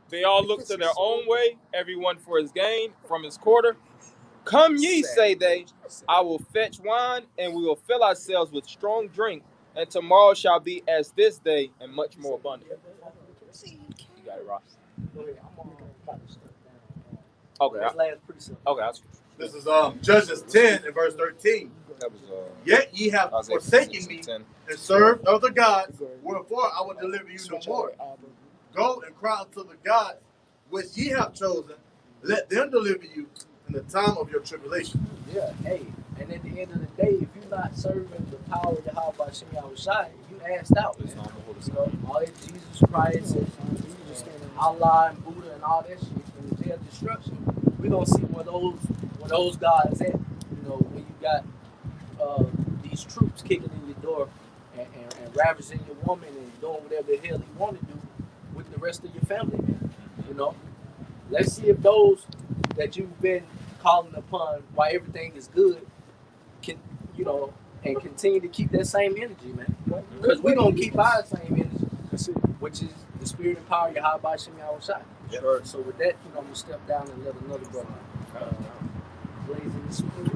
They all look to their own way, everyone for his gain from his quarter. Come ye, say they, I will fetch wine, and we will fill ourselves with strong drink, and tomorrow shall be as this day, and much more abundant. You got it, Ross. Okay. This last precept. Okay. This is Judges 10 and verse 13. That was Yet ye have forsaken me and served other gods, wherefore I will deliver you no more. Go and cry unto the gods which ye have chosen, let them deliver you in the time of your tribulation. Yeah, hey, and at the end of the day, if you're not serving the power of Yahweh Hashem Yahushai, you asked out. Man. You know, all that Jesus Christ and Allah and Buddha and all that shit, and their destruction, we're gonna see where those guys at. You know, when you got these troops kicking in your door and ravaging your woman and doing whatever the hell you want to do with the rest of your family, man. You know, let's see if those that you've been calling upon while everything is good can, you know, and continue to keep that same energy, man. Because we're gonna keep our same energy, which is the spirit and power of Yahweh Shem Yahushai. Sure. So with that, you know, I'm gonna step down and let another brother blaze in the spirit.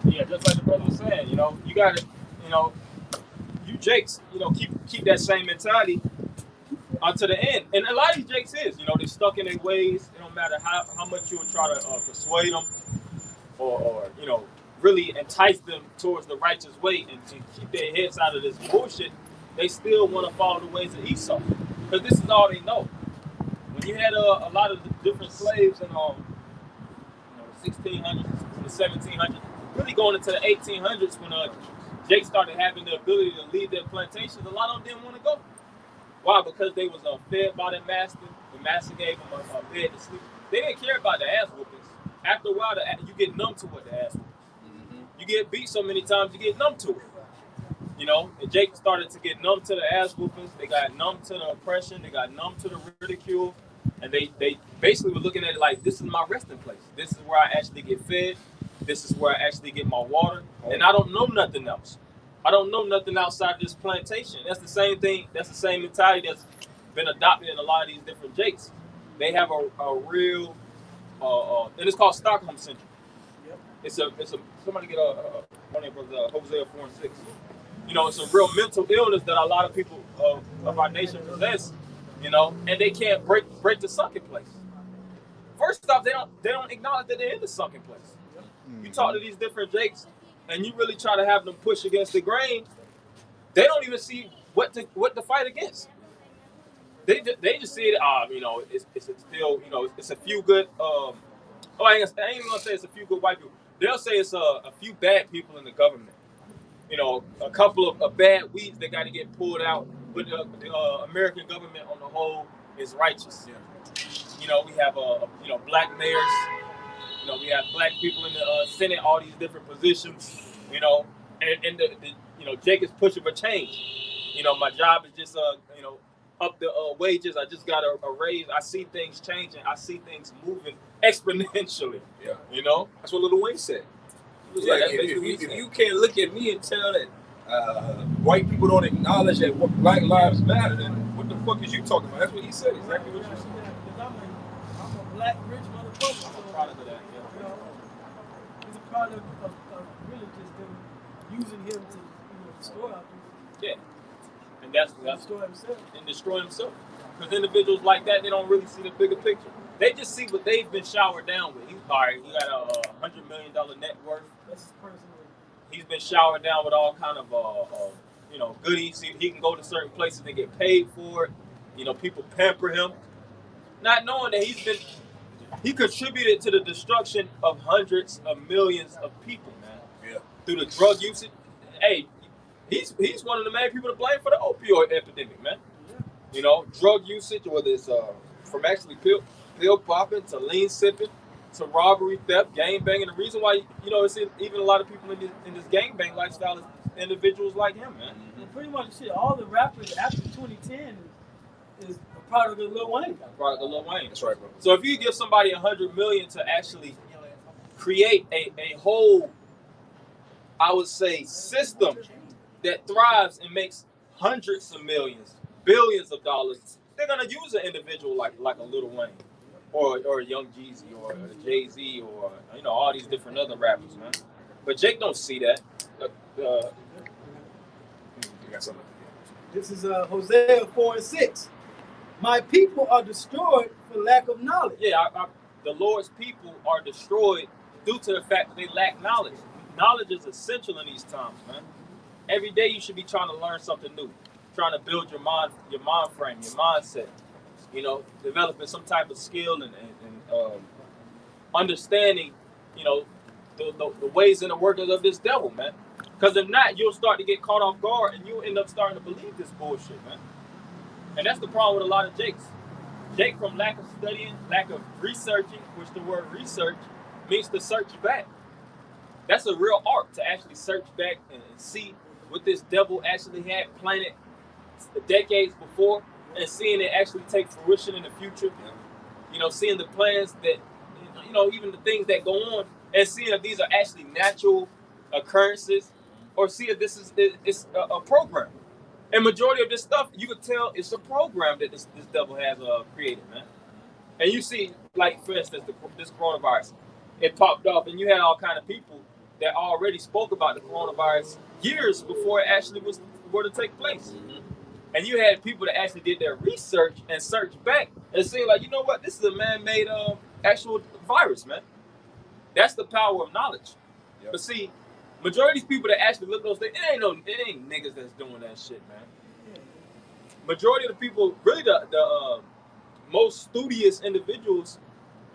Yeah, just like the brother was saying, you know, you gotta, you know, you Jakes, you know, keep that same mentality unto the end. And a lot of these Jakes is, you know, they're stuck in their ways. It don't matter how much you will try to persuade them or, you know, really entice them towards the righteous way and to keep their heads out of this bullshit. They still want to follow the ways of Esau because this is all they know. When you had a lot of the different slaves in the 1600s, the 1700s, really going into the 1800s when Jake started having the ability to lead their plantations, a lot of them didn't want to go. Why? Because they was fed by their master. The master gave them a bed to sleep. They didn't care about the ass whoopings. After a while, you get numb to what the ass whoopings. Mm-hmm. You get beat so many times, you get numb to it. You know, and Jake started to get numb to the ass whoopings. They got numb to the oppression. They got numb to the ridicule. And they basically were looking at it like, this is my resting place. This is where I actually get fed. This is where I actually get my water. And I don't know nothing else. I don't know nothing outside this plantation. That's the same thing. That's the same mentality that's been adopted in a lot of these different Jakes. They have a real, and it's called Stockholm Syndrome. Yep. It's a somebody get one of them, Hosea 4:6. You know, it's a real mental illness that a lot of people of our nation possess. You know, and they can't break the sunken place. First off, they don't acknowledge that they're in the sunken place. Mm-hmm. You talk to these different Jakes, and you really try to have them push against the grain. They don't even see what to fight against. They just see it. You know, it's still, you know, it's a few good. I ain't even gonna say it's a few good white people. They'll say it's a few bad people in the government. You know, a couple of bad weeds that got to get pulled out. But the American government on the whole is righteous. Yeah. You know, we have you know, black mayors. You know, we have black people in the Senate, all these different positions. You know, and the you know, Jake is pushing for change. You know, my job is just you know, up the wages. I just got a raise. I see things changing. I see things moving exponentially. Yeah. You know, that's what Lil Wayne said. He was like, if you can't look at me and tell that white people don't acknowledge that black lives matter, then what the fuck is you talking about? That's what he said. Exactly what you said. I'm a black rich motherfucker. I'm a product of that. Yeah. You know, it's a product of really just them using him to, you know, destroy our people. Yeah. And that's destroy himself. And destroy himself. Because individuals like that, they don't really see the bigger picture. They just see what they've been showered down with. He got a $100 million net worth. That's his personal. He's been showered down with all kind of you know, goodies. He can go to certain places and get paid for it. You know, people pamper him, not knowing that he contributed to the destruction of hundreds of millions of people, man. Yeah. Through the drug usage. Hey, he's one of the main people to blame for the opioid epidemic, man. Yeah. You know, drug usage, whether it's from actually pill popping to lean sipping to robbery, theft, gang banging. The reason why, you know, it's even a lot of people in this gang bang lifestyle is individuals like him, man. And pretty much shit, all the rappers after 2010 is a product of Lil Wayne. Product of Lil Wayne. That's right, bro. So if you give somebody $100 million to actually create a whole I would say, system that thrives and makes hundreds of millions, billions of dollars, they're gonna use an individual like a Lil Wayne, or a Young Jeezy, or a Jay-Z, or all these different other rappers, man. But Jake don't see that. You got something? This is Hosea 4:6. My people are destroyed for lack of knowledge. Yeah, the Lord's people are destroyed due to the fact that they lack knowledge. Knowledge is essential in these times, man. Every day you should be trying to learn something new, trying to build your mind frame, your mindset. Developing some type of skill and understanding, the ways and the workings of this devil, man. Because if not, you'll start to get caught off guard and you'll end up starting to believe this bullshit, man. And that's the problem with a lot of Jakes. Jake, from lack of studying, lack of researching, which the word research means to search back. That's a real art, to actually search back and see what this devil actually had planted decades before, and seeing it actually take fruition in the future. Seeing the plans that, even the things that go on, and seeing if these are actually natural occurrences, or see if this is a program. And majority of this stuff, you could tell it's a program that this devil has created, man. And you see, like, for instance, this coronavirus, it popped off, and you had all kind of people that already spoke about the coronavirus years before it actually were to take place. Mm-hmm. And you had people that actually did their research and searched back and saying, like, you know what, this is a man-made actual virus, man. That's the power of knowledge. Yep. But see, majority of these people that actually look at those things, it ain't niggas that's doing that shit, man. Majority of the people, really the most studious individuals,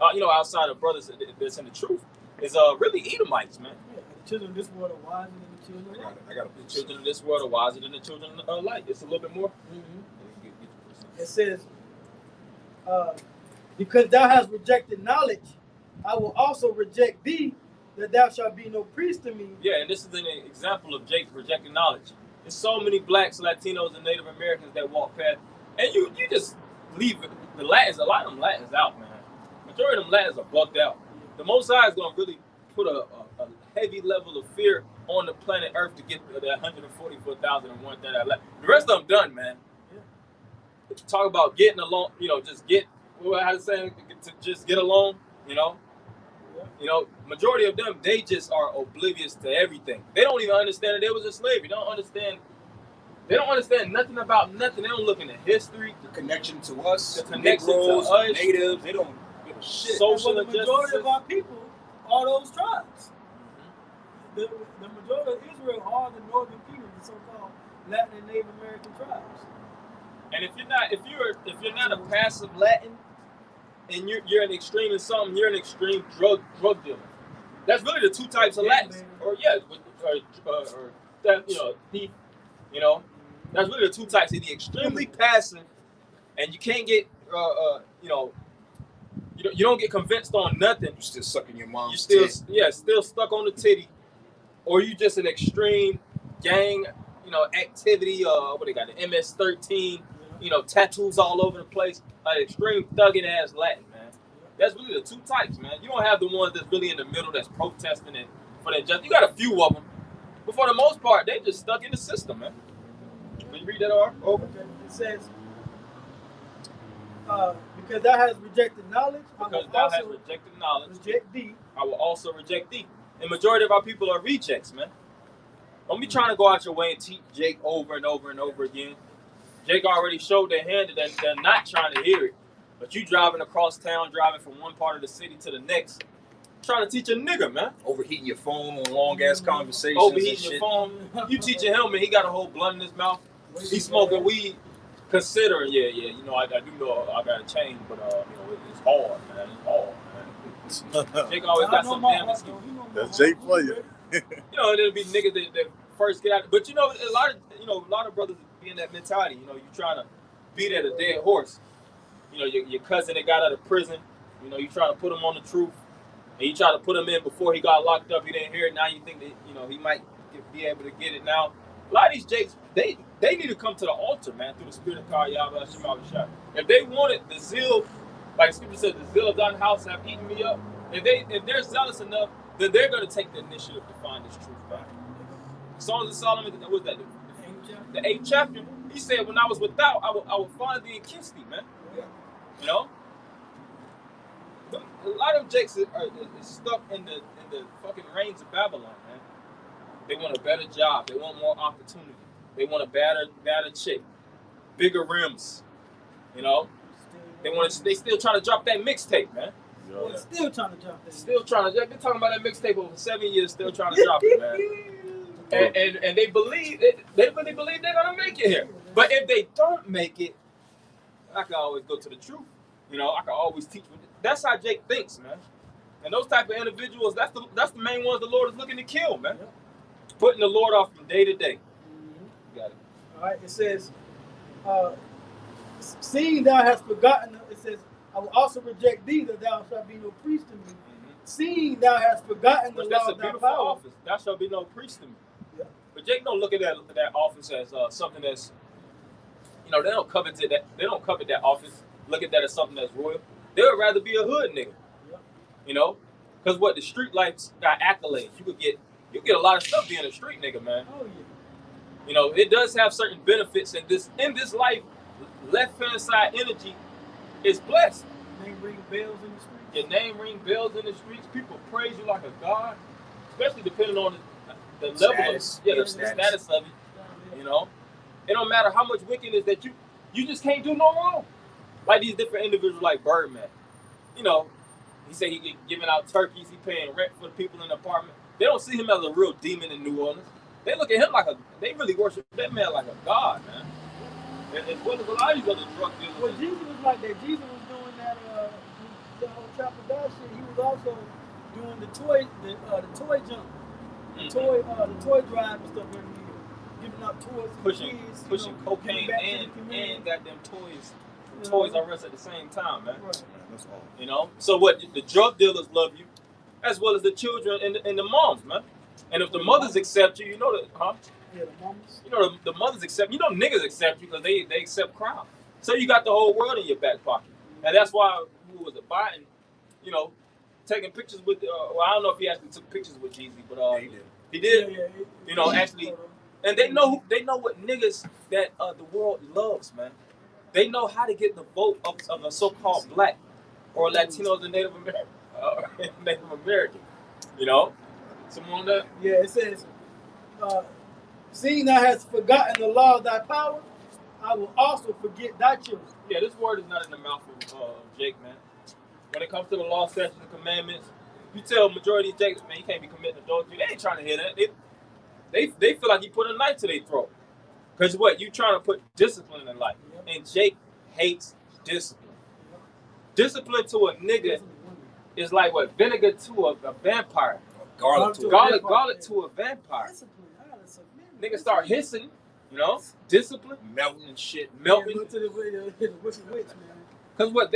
outside of brothers that's in the truth, is really Edomites, man. Yeah, the children of this world are wiser than the children of light. The children of this world are wiser than the children of light. It's a little bit more. Mm-hmm. It says, because thou hast rejected knowledge, I will also reject thee, that thou shalt be no priest to me. Yeah, and this is an example of Jake rejecting knowledge. There's so many blacks, Latinos, and Native Americans that walk past, and you just leave the Latins. A lot of them Latins out, man. Majority of them Latins are bugged out. The Most High is going to really put a heavy level of fear on the planet Earth to get that 144,001 that I left. The rest of them done, man. Yeah. Talk about getting along, just get, how to say, to just get along, majority of them, they just are oblivious to everything. They don't even understand that there was a slavery. They don't understand nothing about nothing. They don't look into history. The connection to us, the connection to us, natives, they don't give a shit. Social the majority of our people are those tribes. The majority of Israel are the northern kingdom, the so-called Latin and Native American tribes. And if you're not a passive Latin, and you're an extreme in something, you're an extreme drug dealer. That's really the two types of Latins. Thief. That's really the two types. You're extremely passive, and you can't get, you don't get convinced on nothing. You're still sucking your mom's titty. Still stuck on the titty, or you just an extreme gang, activity. What they got? The MS-13. Tattoos all over the place. An extreme thugging ass Latin, man. That's really the two types, man. You don't have the ones that's really in the middle that's protesting and for their justice. You got a few of them, but for the most part, they just stuck in the system, man. Can you read that over? Okay. It says, because thou hast rejected knowledge, reject thee. I will also reject thee. And majority of our people are rejects, man. Don't be trying to go out your way and teach Jake over and over and over again. Jake already showed their hand that they're not trying to hear it. But you driving across town, driving from one part of the city to the next, trying to teach a nigga, man. Overheating your phone on long-ass conversations. Overheating your phone. You teaching him, and he got a whole blunt in his mouth. He's smoking weed, considering, I do know I got to change, but, it's hard, man. It's hard, man. Jake always got some damn excuse. That's Jake for you. And it'll be niggas that first get out. But, a lot of brothers be in that mentality. You're trying to beat at a dead horse. Your cousin that got out of prison, you try to put him on the truth, and you try to put him in before he got locked up. He didn't hear it. Now you think that, he might be able to get it now. A lot of these Jakes, they need to come to the altar, man, through the spirit of God, Yahweh, Shema, Shah. If they wanted the zeal, like Scripture said, the zeal of thine house have eaten me up. If they're zealous enough, then they're going to take the initiative to find this truth, man. Songs of Solomon, what was that? The 8th chapter. He said, when I was without, I will find thee and kiss thee, man. Yeah. You know? A lot of Jakes is stuck in the fucking reigns of Babylon, man. They want a better job. They want more opportunity. They want a better chick. Bigger rims. You know? They still trying to drop that mixtape, man. Yeah. Still trying to drop that. Still trying to. They've been talking about that mixtape over 7 years. Still trying to drop it, man. And they believe they really believe they're gonna make it here. But if they don't make it, I can always go to the truth. You know, I can always teach. That's how Jake thinks, man. And those type of individuals, that's the main ones the Lord is looking to kill, man. Putting the Lord off from day to day. Got it. All right. It says, seeing thou hast forgotten. It says, I will also reject thee, that thou shalt be no priest to me. Seeing thou hast forgotten the law of thy power. Office. Thou shalt be no priest to me. Yeah. But Jake don't look at that office as something that's, you know, they don't covet that. They don't covet that office. Look at that as something that's royal. They would rather be a hood nigga. Yeah. You know, because what the street lights got accolades. You get a lot of stuff being a street nigga, man. Oh yeah. You know, it does have certain benefits in this life. Left hand side energy is blessed. Name ring bells in the streets. Your name ring bells in the streets. People praise you like a god, especially depending on the level Status. of the status of it. You know, it don't matter how much wickedness that you just can't do no wrong. Like these different individuals, like Birdman. You know, he said he giving out turkeys. He paying rent for the people in the apartment. They don't see him as a real demon in New Orleans. They look at him they really worship that man like a god, man. As well as a lot of these other drug dealers. Well, Jesus was like that. Jesus was doing that, the whole Trapper God shit. He was also doing the toy jump, the toy drive and stuff every year, giving out toys to kids, pushing cocaine and goddamn Toys R Us at the same time, man. Right. That's all. You know, so what? The drug dealers love you, as well as the children and the moms, man. And if the mothers accept you, you know that, huh? Yeah, the mamas. You know the mothers accept. You know niggas accept you because they accept crime. So you got the whole world in your back pocket, and that's why who was it Biden? You know, taking pictures with. Well, I don't know if he actually took pictures with Jeezy, but Yeah, he did. He did. Yeah, you know, actually, and they know what niggas that the world loves, man. They know how to get the vote of a so-called black or Latinos and Native American. You know, someone that. Yeah, it says, seeing thou hast forgotten the law of thy power, I will also forget thy children. Yeah, this word is not in the mouth of Jake, man. When it comes to the law, statutes, and commandments, you tell majority of Jakes, man, you can't be committing adultery. They ain't trying to hear that. They feel like you put a knife to their throat. Because what? You trying to put discipline in life. And Jake hates discipline. Discipline to a nigga is like what? Vinegar to a vampire. Garlic to a vampire. Niggas start hissing, you know? Discipline. melting and shit. Melting. Go to the wicked witch, man. Because what?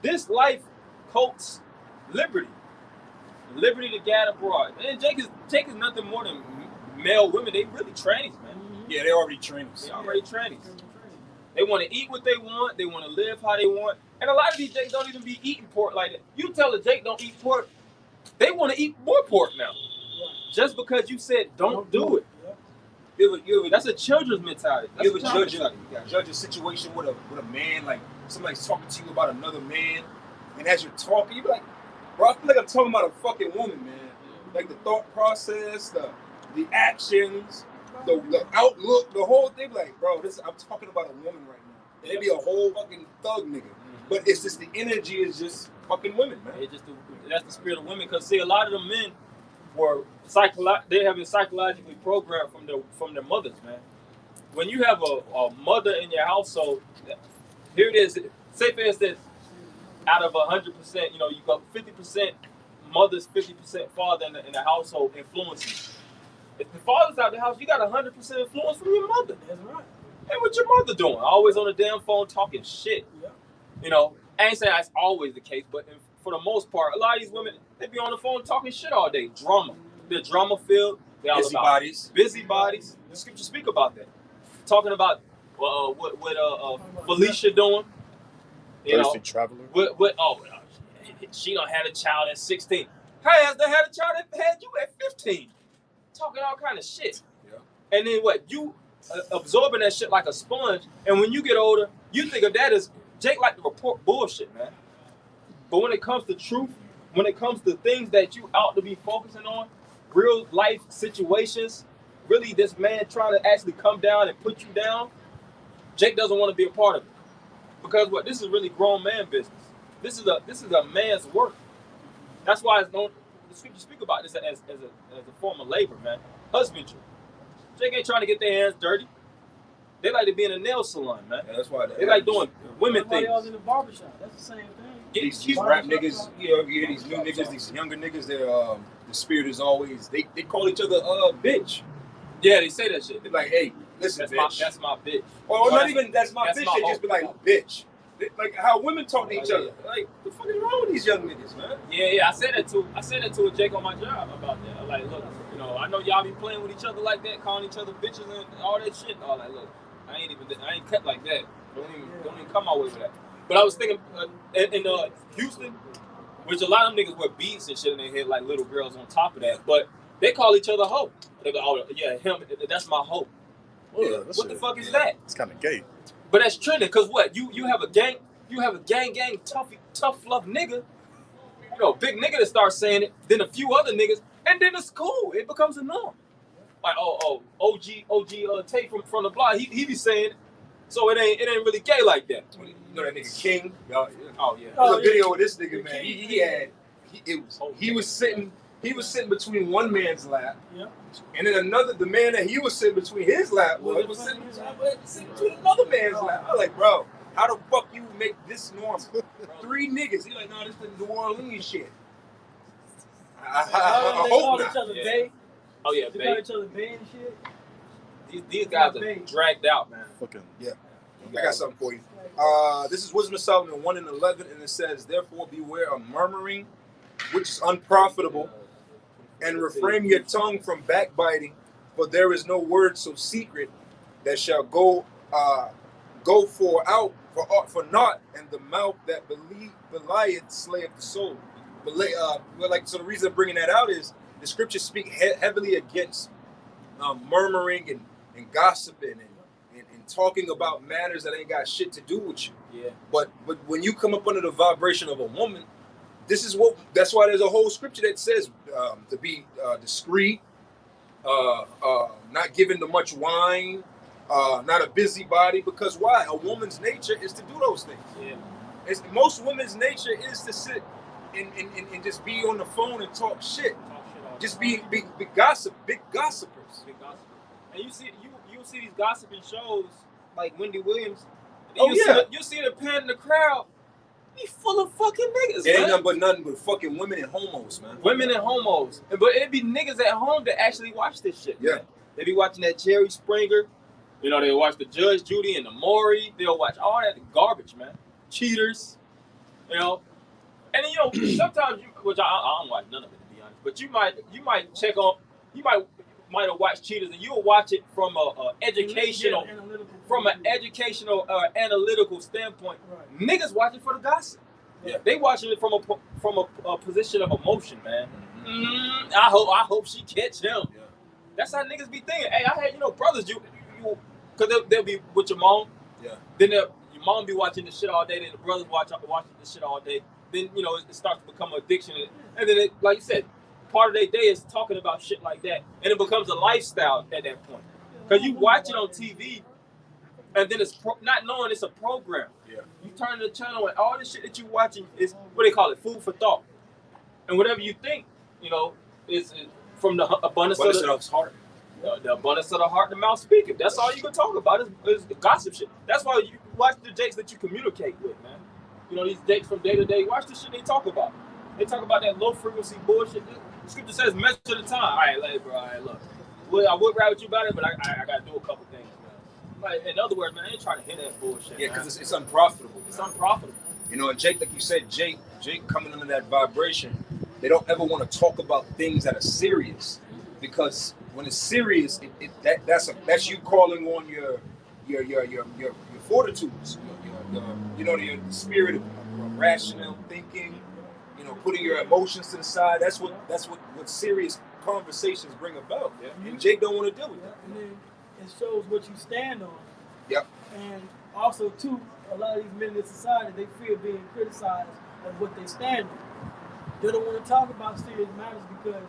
This life coats liberty. Liberty to gather abroad. And Jake is nothing more than male women. They really trainees, man. Yeah, they're already trainers. They already trainees. They want to eat what they want. They want to live how they want. And a lot of these Jakes don't even be eating pork like that. You tell a Jake don't eat pork, they want to eat more pork now. Right. Just because you said don't do it. Yeah. That's a children's mentality. You ever judge a situation with a man, like somebody's talking to you about another man, and as you're talking, you be like, bro, I feel like I'm talking about a fucking woman, man. Like the thought process, the actions, the outlook, the whole thing. Like, bro, I'm talking about a woman right now. And it be a whole fucking thug nigga. But it's just the energy is just fucking women, man. That's the spirit of women. Because see, a lot of the men were they have been psychologically programmed from their mothers, man. When you have a mother in your household, here it is. Say for instance, out of 100%, you know, you got 50% mothers, 50% father in the household influencing. If the father's out of the house, you got 100% influence from your mother. That's right. Hey, what your mother doing? Always on the damn phone talking shit. Yeah. You know, I ain't saying that's always the case, but for the most part, a lot of these women, they be on the phone talking shit all day. Drama. They're drama filled. They're all about busybodies. The scriptures speak about that. Talking about what Felicia doing. You Thirsty know, traveler. She done had a child at 16. Her ass done had a child that had you at 15. Talking all kind of shit. and then what? You absorbing that shit like a sponge, and when you get older, you think of that as Jake like to report bullshit, man. But when it comes to truth, when it comes to things that you ought to be focusing on, real life situations, really this man trying to actually come down and put you down, Jake doesn't want to be a part of it. Because what? This is really grown man business. This is a man's work. That's why it's known. The scriptures speak about this as a form of labor, man. Husbandry. Jake ain't trying to get their hands dirty. They like to be in a nail salon, man. Yeah, that's why they like doing women things. They all in the barbershop. That's the same thing. These rap niggas, these new niggas, these younger niggas, the spirit is always they call each other bitch. Yeah, they say that shit. They're like, hey, listen, bitch. That's my bitch. Or not even that's my bitch. They just be like, hope. Bitch. Like how women talk to each other. Like, the fuck is wrong with these young niggas, man? Yeah. I said that to a Jake on my job about that. I'm like, look, I know y'all be playing with each other like that, calling each other bitches and all that shit. All like, look, I ain't cut like that. Don't even come my way with that. But I was thinking in Houston, which a lot of them niggas wear beads and shit in their head like little girls on top of that. But they call each other hoe. They go, oh yeah, him. That's my hoe. Yeah, what the fuck is that? It's kind of gay. But that's trending, cause what? You have a gang tough love nigga, big nigga that starts saying it, then a few other niggas, and then it's cool. It becomes a norm. Like OG Tate from the block, he be saying it, so it ain't really gay like that. You know that nigga King? Oh yeah. Oh, There's a video of this nigga, man. He was sitting between one man's lap, and then the man that he was sitting between his lap was sitting between another man's lap. I was like, bro, how the fuck you make this normal? 3 niggas. He like, no, this is the New Orleans shit. I hope not. Each other bae. Oh yeah, they call each other bae and shit. These guys are dragged out, man. Fucking yeah. I got something for you. This is Wisdom of Solomon 1:11, and it says, therefore beware of murmuring, which is unprofitable, and refrain your tongue from backbiting, for there is no word so secret that shall go for naught, and the mouth that belieth slayeth the soul. So the reason I'm bringing that out is the scriptures speak heavily against murmuring and gossiping and talking about matters that ain't got shit to do with you. Yeah. But when you come up under the vibration of a woman, that's why there's a whole scripture that says to be discreet, not giving too much wine, not a busybody, because why? A woman's nature is to do those things. Yeah. Most women's nature is to sit and just be on the phone and talk shit. Just be big gossipers. Big gossipers. And you see these gossiping shows like Wendy Williams. You see the pen in the crowd. Be full of fucking niggas. It ain't nothing but fucking women and homos, man. Women and homos. But it'd be niggas at home that actually watch this shit. Yeah. Man. They be watching that Jerry Springer. They watch the Judge Judy and the Maury. They'll watch all that garbage, man. Cheaters. And then, sometimes which I don't watch none of it, to be honest. But you might check on, might have watched Cheaters, and you'll watch it from an educational analytical standpoint. Right. Niggas watch it for the gossip. Yeah. They watching it from a position of emotion, man. Mm-hmm. I hope she catch him. Yeah. That's how niggas be thinking. Hey, I had brothers because they'll be with your mom. Yeah. Then your mom be watching the shit all day. Then the brothers watching the shit all day. Then it starts to become an addiction, and then like you said, part of their day is talking about shit like that, and it becomes a lifestyle at that point. Because you watch it on TV, and then it's not knowing it's a program. Yeah. You turn the channel, and all the shit that you watching is what they call it, food for thought. And whatever you think, is from the abundance of the heart. The abundance of the heart, the mouth speaketh. That's all you can talk about is gossip shit. That's why you watch the Jakes that you communicate with, man. These Jakes from day to day. Watch the shit they talk about. They talk about that low frequency bullshit. The scripture says measure the time. All right, bro. All right, look. I would ride with you about it, but I got to do a couple things, man. Like, in other words, man, I ain't trying to hit that bullshit. Yeah, because it's unprofitable. It's unprofitable. And Jake, like you said, Jake coming under that vibration, they don't ever want to talk about things that are serious, because when it's serious, that's you calling on your fortitudes, your spirit of rational thinking, putting your emotions to the side. That's what serious conversations bring about. Yeah. And Jake don't want to deal with that. And then it shows what you stand on. Yep. And also, too, a lot of these men in society, they fear being criticized of what they stand on. They don't want to talk about serious matters because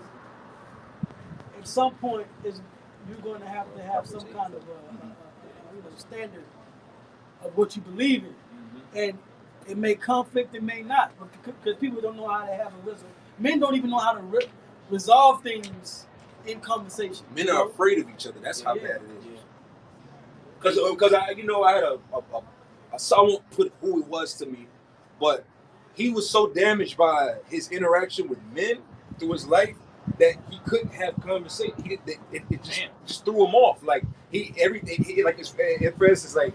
at some point you're going to have some kind of standard of what you believe in. And it may conflict, it may not, because people don't know how to have a resolution. Men don't even know how to resolve things in conversation. Men are afraid of each other. That's how bad it is. Because I had I won't put who it was to me, but he was so damaged by his interaction with men through his life that he couldn't have conversation. It just threw him off. Like everything, like his friends is like,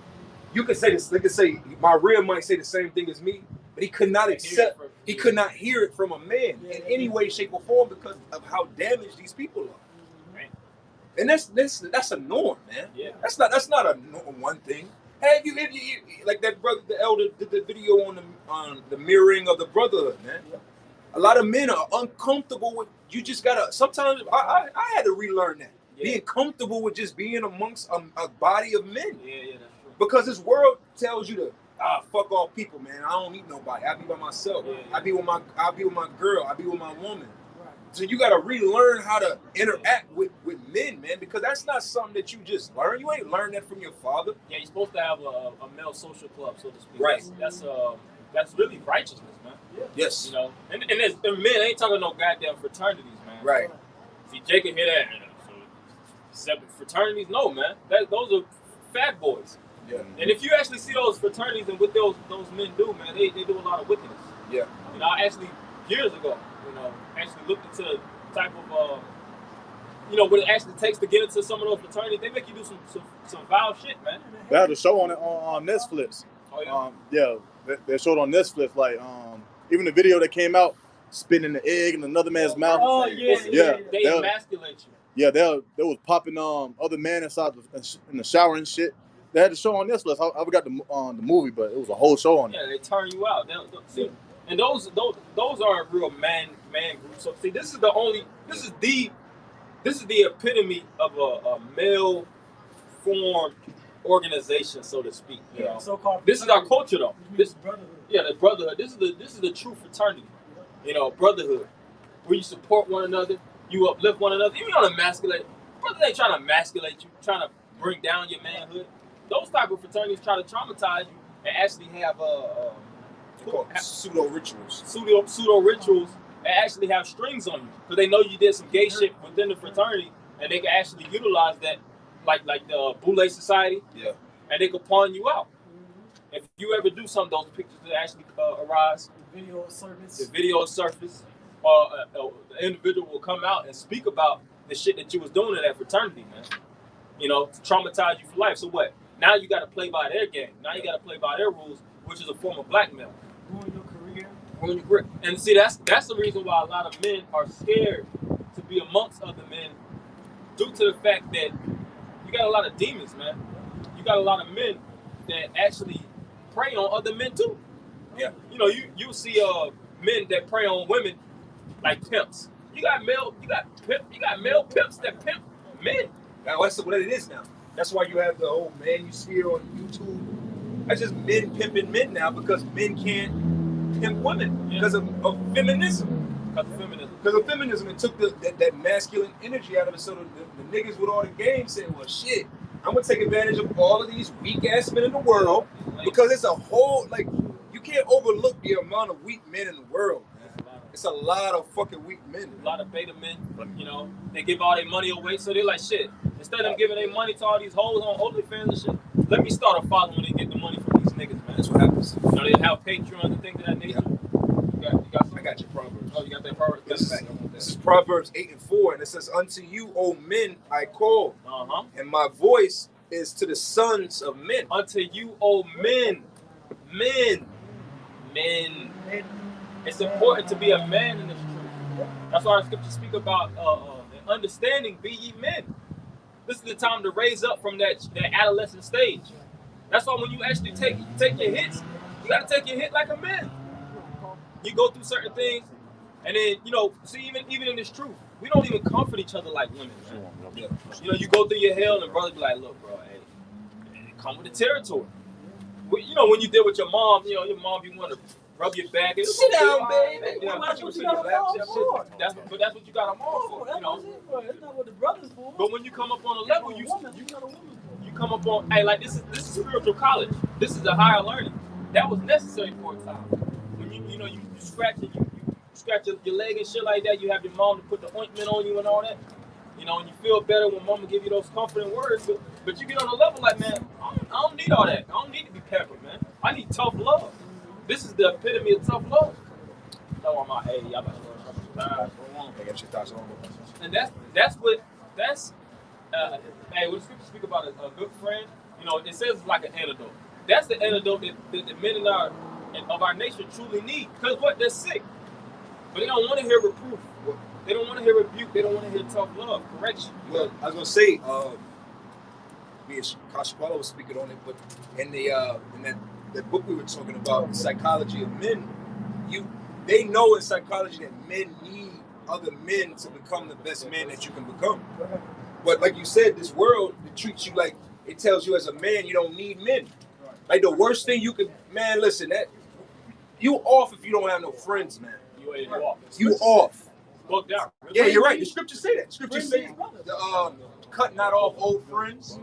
you could say this. They could say my real might say the same thing as me, but he could not accept. He could not hear it from a man in any way, shape, or form because of how damaged these people are. And that's a norm, man. Yeah. That's not a one thing. Hey, if you like that brother, the elder did the video on the mirroring of the brotherhood, man. Yeah. A lot of men are uncomfortable with. You just gotta. Sometimes I had to relearn that. Yeah. Being comfortable with just being amongst a body of men. Yeah, that's true. Because this world tells you to fuck all people, man. I don't need nobody. I be by myself. Yeah. I be with my girl. I be with my woman. So you got to relearn how to interact with men, man, because that's not something that you just learn. You ain't learned that from your father. Yeah, you're supposed to have a male social club, so to speak. Right. That's really righteousness, man. Yeah. Yes. You know, and men ain't talking no goddamn fraternities, man. Right. See, Jake can hear that. Separate fraternities, no, man. Those are fat boys. Yeah. And if you actually see those fraternities and what those men do, man, they do a lot of wickedness. Yeah. You know, I actually years ago, actually looked into the type of, what it actually takes to get into some of those fraternities. They make you do some vile shit, man. They had a show on it on Netflix. Oh, yeah? They showed on Netflix, like, even the video that came out, spitting the egg in another man's mouth. Oh, yeah. They emasculate you. Yeah, they was popping other men inside in the shower and shit. They had the show on Netflix. I forgot the movie, but it was a whole show on it. Yeah, they turn you out. See, and those aren't real man groups. So see, this is the epitome of a male formed organization, so to speak. You know? So-called this is our culture, though. This brotherhood. Yeah, the brotherhood. This is the true fraternity. Brotherhood, where you support one another, you uplift one another. You don't emasculate. Brothers ain't trying to emasculate you, trying to bring down your manhood. Those type of fraternities try to traumatize you and actually have pseudo rituals. Pseudo rituals and actually have strings on you because they know you did some gay shit within the fraternity and they can actually utilize that, like the Boule Society. Yeah. And they can pawn you out. If you ever do some of those pictures that actually arise, the video surface, the individual will come out and speak about the shit that you was doing in that fraternity, man. To traumatize you for life. So what? Now you got to play by their game. Now you got to play by their rules, which is a form of blackmail. Ruin your career. Ruin your career. And see, that's the reason why a lot of men are scared to be amongst other men, due to the fact that you got a lot of demons, man. You got a lot of men that actually prey on other men too. Yeah. You see men that prey on women like pimps. You got male pimps that pimp men. Now that's what it is now. That's why you have the whole manosphere on YouTube. That's just men pimping men now because men can't pimp women because of feminism. Because of feminism, it took that masculine energy out of it. So the niggas with all the game said, well, shit, I'm going to take advantage of all of these weak-ass men in the world because it's a whole, you can't overlook the amount of weak men in the world, man. It's a lot of fucking weak men. A lot of beta men, they give all their money away, so they're like, shit, instead of giving their money to all these hoes on OnlyFans and shit, let me start a following and get the money from these niggas, man. That's what happens. They have Patreon and things of that nature. Yeah. I got your Proverbs. Oh, you got that Proverbs? This is Proverbs 8:4, and it says, unto you, O men, I call, and my voice is to the sons of men. Unto you, O men. Men. It's important to be a man in this truth. That's why the scriptures speak about understanding, be ye men. This is the time to raise up from that adolescent stage. That's why when you actually take your hits, you got to take your hit like a man. You go through certain things, and then see even in this truth, we don't even comfort each other like women, man. Yeah. You know, you go through your hell and brother be like, look, bro, hey, come with the territory. You know, when you deal with your mom, you know, your mom, you want to rub your back and sit down, baby. You know, That's what you got a mom for. That's what you got a mom for. You know, that's not what the brother's for. but when you come up on a level, you come up on, hey, like this is spiritual college. This is a higher learning. That was necessary for a time. When you know you scratch it, you scratch your leg and shit like that. You have your mom to put the ointment on you and all that. You know, and you feel better when mama give you those comforting words. But you get on a level like, man, I don't need all that. I don't need to be peppered, man. I need tough love. This is the epitome of tough love. So I'm like, hey, y'all about to go and that's hey, when the scriptures speak about a good friend, you know, it says it's like an antidote. That's the antidote that the men of our nation truly need. Because what? They're sick. But they don't want to hear reproof. They don't want to hear rebuke. They don't want to hear tough love, correction. Well, I was gonna say, me and Kashpala was speaking on it, but in that book we were talking about, the psychology of men, they know in psychology that men need other men to become the best man that you can become. But like you said, this world, it treats you like, it tells you as a man you don't need men. Like the worst thing you could, man, listen, that you off if you don't have no friends, man. You off. Booked out. Yeah, you're right. The scriptures say that. Scriptures say cut not off old friends.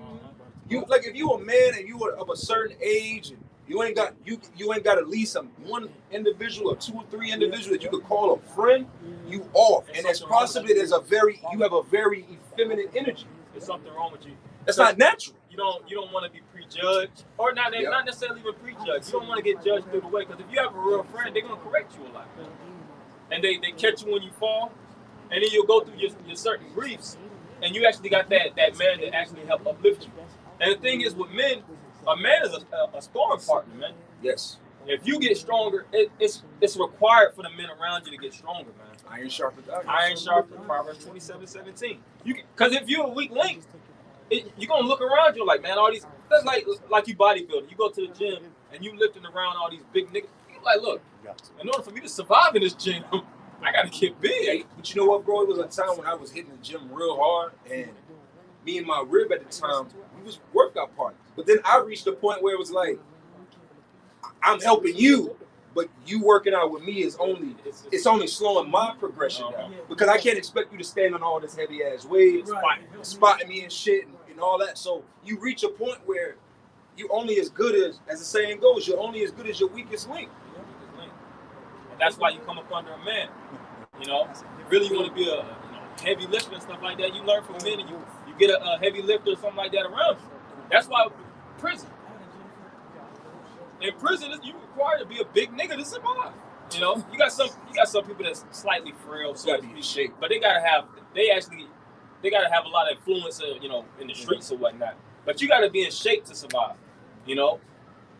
You like if you a man and you are of a certain age and you ain't got at least one individual or 2 or 3 individuals that you could call a friend, you off. And it's possibly you have a very effeminate energy. There's something wrong with you. That's not natural. You don't want to be prejudged, or not necessarily even prejudged. You don't want to get judged through the way, because if you have a real friend, they're gonna correct you a lot. And they catch you when you fall, and then you'll go through your certain griefs, and you actually got that man that actually help uplift you. And the thing is with men, a man is a sparring partner, man. Yes. If you get stronger, it's required for the men around you to get stronger, man. Iron sharpens iron. Iron sharpens, Proverbs 27:17. Because if you're a weak link, you're gonna look around you like, man, all these. That's like you bodybuilding. You go to the gym and you lifting around all these big niggas. You're like, look, in order for me to survive in this gym, I gotta get big. But you know what, bro? It was a time when I was hitting the gym real hard, and me and my rib at the time, we was workout partners. But then I reached a point where it was like, I'm helping you, but you working out with me is only slowing my progression down. Because I can't expect you to stand on all this heavy ass weight, spotting me and shit and all that. So you reach a point where you only as good as the saying goes, you're only as good as your weakest link. And that's why you come up under a man. You know, really you want to be a heavy lifter and stuff like that. You learn from men, and you get a heavy lifter or something like that around you. That's why prison. In prison, you required to be a big nigga to survive. You know, you got some people that's slightly frail, so to speak, but they gotta have a lot of influence, in the streets or whatnot. But you gotta be in shape to survive. You know,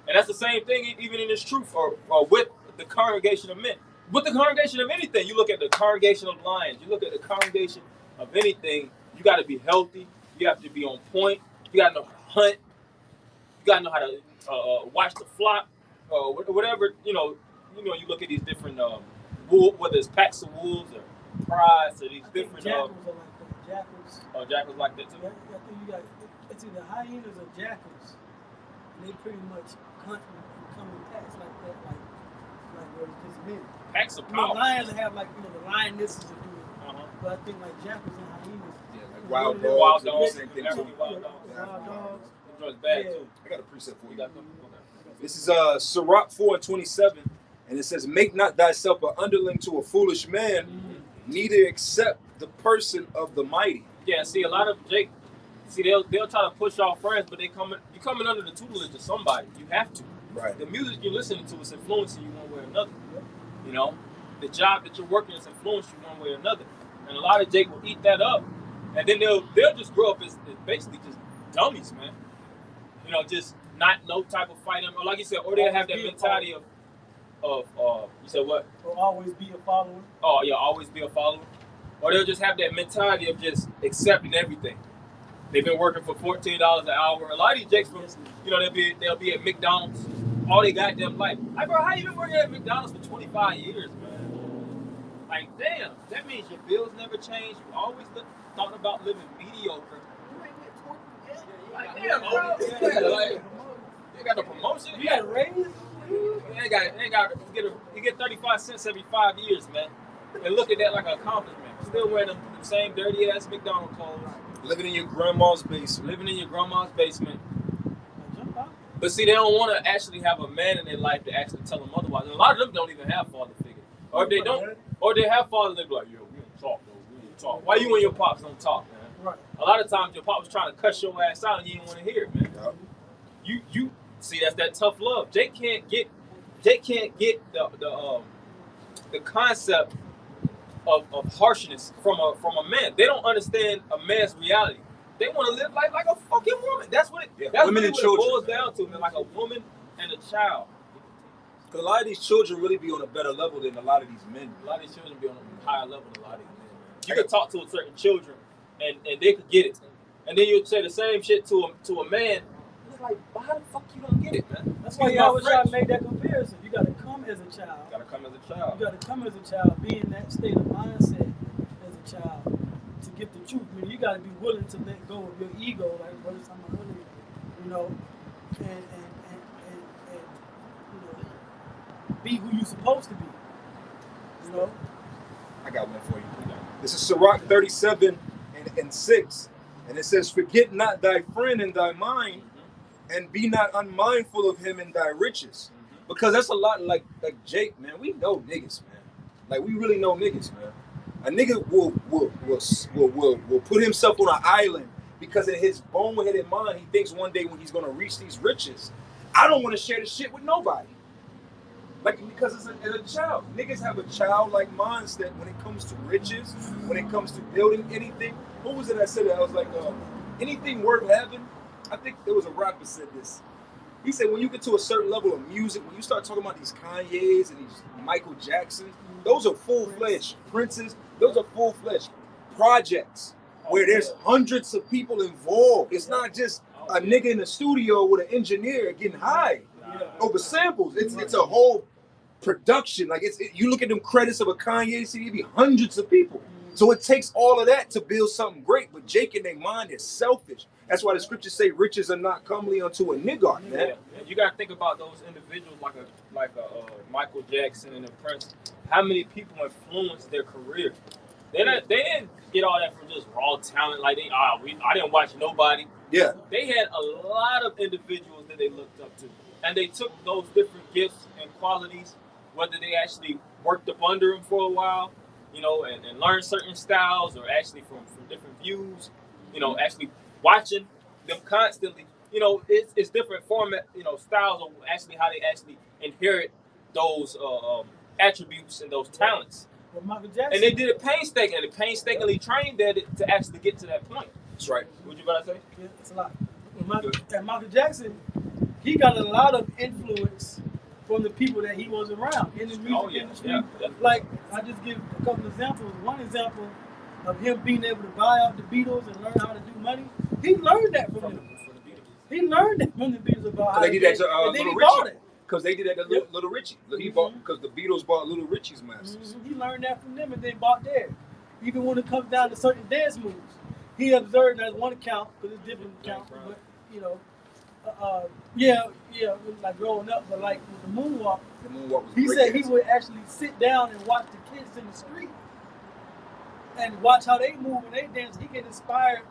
and that's the same thing even in this truth or with the congregation of men. With the congregation of anything, you look at the congregation of lions, you look at the congregation of anything, you got to be healthy, you have to be on point, you got to know how to hunt, you got to know how to watch the flock, whatever, you look at these different, whether it's packs of wolves or prides or these different... Jackals are like that. Jackals. Oh, jackals like that too? Yeah, I think you got, it's either hyenas or jackals. And they pretty much hunt and come in packs like that, like it's men. Packs of power. Lions have the lionesses that do it. But I think like jackals and hyenas. Yeah, like wild dogs. Same thing too. Wild dogs. It's bad too. I got a precept for you. This is Sirach 4:27, and it says, "Make not thyself an underling to a foolish man, neither accept the person of the mighty." Yeah, see, a lot of they'll try to push off friends, but you're coming under the tutelage of somebody. You have to. Right. The music you're listening to is influencing you one way or another. You know, the job that you're working is influencing you one way or another. And a lot of Jake will eat that up, and then they'll just grow up as basically just dummies, man. You know, just not no type of fighting, or like you said, or they'll have that mentality of you said what? Or always be a follower. Oh yeah, always be a follower. Or they'll just have that mentality of just accepting everything. They've been working for $14 an hour. A lot of these Jakes, they'll be at McDonald's all they goddamn life. Like, bro, how you been working at McDonald's for 25 years, man? Like, damn, that means your bills never change. You always thought about living mediocre. Like, damn, bro. Like, you got a promotion. You got a raise? You get 35 cents every 5 years, man. And look at that like an accomplishment. Still wearing the same dirty ass McDonald's clothes. Living in your grandma's basement. Living in your grandma's basement. But see, they don't want to actually have a man in their life to actually tell them otherwise. And a lot of them don't even have father figures. Or if they don't, or they have fathers, they be like, yo, we don't talk, though. We don't talk. Why you and your pops don't talk, man? Right. A lot of times your pop was trying to cuss your ass out and you didn't want to hear it, man. Yep. You see, that's that tough love. Jake can't get the concept of harshness from a man. They don't understand a man's reality. They want to live life like a fucking woman. That's what that's women really and what children, it boils down to, man. Like a woman and a child. Because a lot of these children really be on a better level than a lot of these men. A lot of these children be on a higher level than a lot of these men. You could talk to certain children and they could get it. And then you'd say the same shit to a man. It's like, why the fuck you don't get it, man? That's why y'all wish I made that comparison. You gotta come as a child. You gotta come as a child. You gotta come as a child, be in that state of mindset as a child to get the truth. I mean, you gotta be willing to let go of your ego, like what is talking about earlier, you know, and you know, be who you're supposed to be. You know? I got one for you. This is Sirach 37:6. And it says, forget not thy friend in thy mind, and be not unmindful of him in thy riches. Because that's a lot like Jake, man. We know niggas, man. Like, we really know niggas, man. A nigga will put himself on an island because in his bone-headed mind, he thinks one day when he's going to reach these riches, I don't want to share this shit with nobody. Like, because as a child, niggas have a childlike mindset when it comes to riches, when it comes to building anything. Who was it that said it? I was like, anything worth having? I think there was a rapper said this. He said, when you get to a certain level of music, when you start talking about these Kanye's and these Michael Jacksons, those are full-fledged Princes. Those are full-fledged projects where there's hundreds of people involved. It's not just a nigga in the studio with an engineer getting high over samples. It's a whole production. Like you look at them credits of a Kanye CD, it'd be hundreds of people. So it takes all of that to build something great. But Jake in their mind is selfish. That's why the scriptures say riches are not comely unto a nigga, man. Yeah. You gotta think about those individuals like a Michael Jackson and a Prince. How many people influenced their career? They didn't get all that from just raw talent. Like I didn't watch nobody. Yeah. They had a lot of individuals that they looked up to, and they took those different gifts and qualities, whether they actually worked up under them for a while, you know, and learned certain styles, or actually from different views, you know, actually watching them constantly. You know, it's different format, you know, styles of actually how they actually inherit those attributes and those talents. Well, Michael Jackson. And they did it painstakingly trained there to actually get to that point. That's right. What you about to say? Yeah, it's a lot. Michael Jackson, he got a lot of influence from the people that he was around in the music industry. Yeah. Like, I just give a couple examples. One example of him being able to buy out the Beatles and learn how to do money. He learned that from them. He learned that from the Beatles about how they did that to Little Richie. Because they did that to Little Richie. He bought, because the Beatles bought Little Richie's masters. He learned that from them and then bought theirs. Even when it comes down to certain dance moves, he observed that one account, because it's different accounts, but you know, like growing up, but like with the moonwalk, was he said he would actually sit down and watch the kids in the street and watch how they move and they dance. He get inspired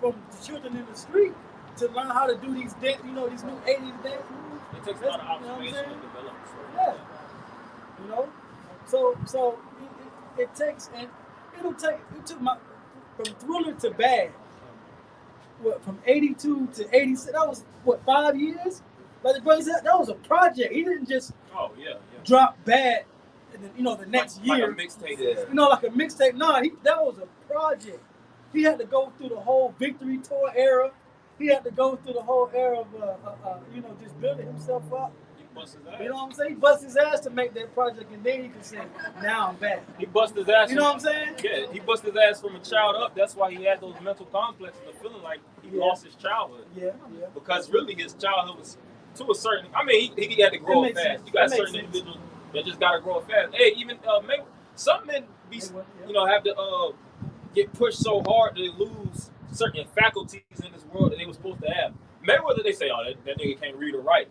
from the children in the street to learn how to do these dance, you know, these new 80s dance moves. It takes a lot of observation to develop. Yeah. You know? So it takes, and it took from Thriller to Bad, from 82 to 86, that was, 5 years? Like the brother said, that was a project. He didn't just drop Bad, and then, you know, the next year. Like a mixtape. You know, like a mixtape. No, that was a project. He had to go through the whole Victory Tour era. He had to go through the whole era of, you know, just building himself up. He bust his ass. You know what I'm saying? He bust his ass to make that project, and then he can say, now I'm back. He bust his ass. You know what I'm saying? Yeah, he bust his ass from a child up. That's why he had those mental complexes of feeling like he lost his childhood. Yeah. Because really his childhood was to a certain, I mean, he had to grow up fast. You got certain individuals that just got to grow up fast. Hey, even maybe some men be, have to get pushed so hard that they lose certain faculties in this world that they were supposed to have. Mayweather, they say, oh, that nigga can't read or write.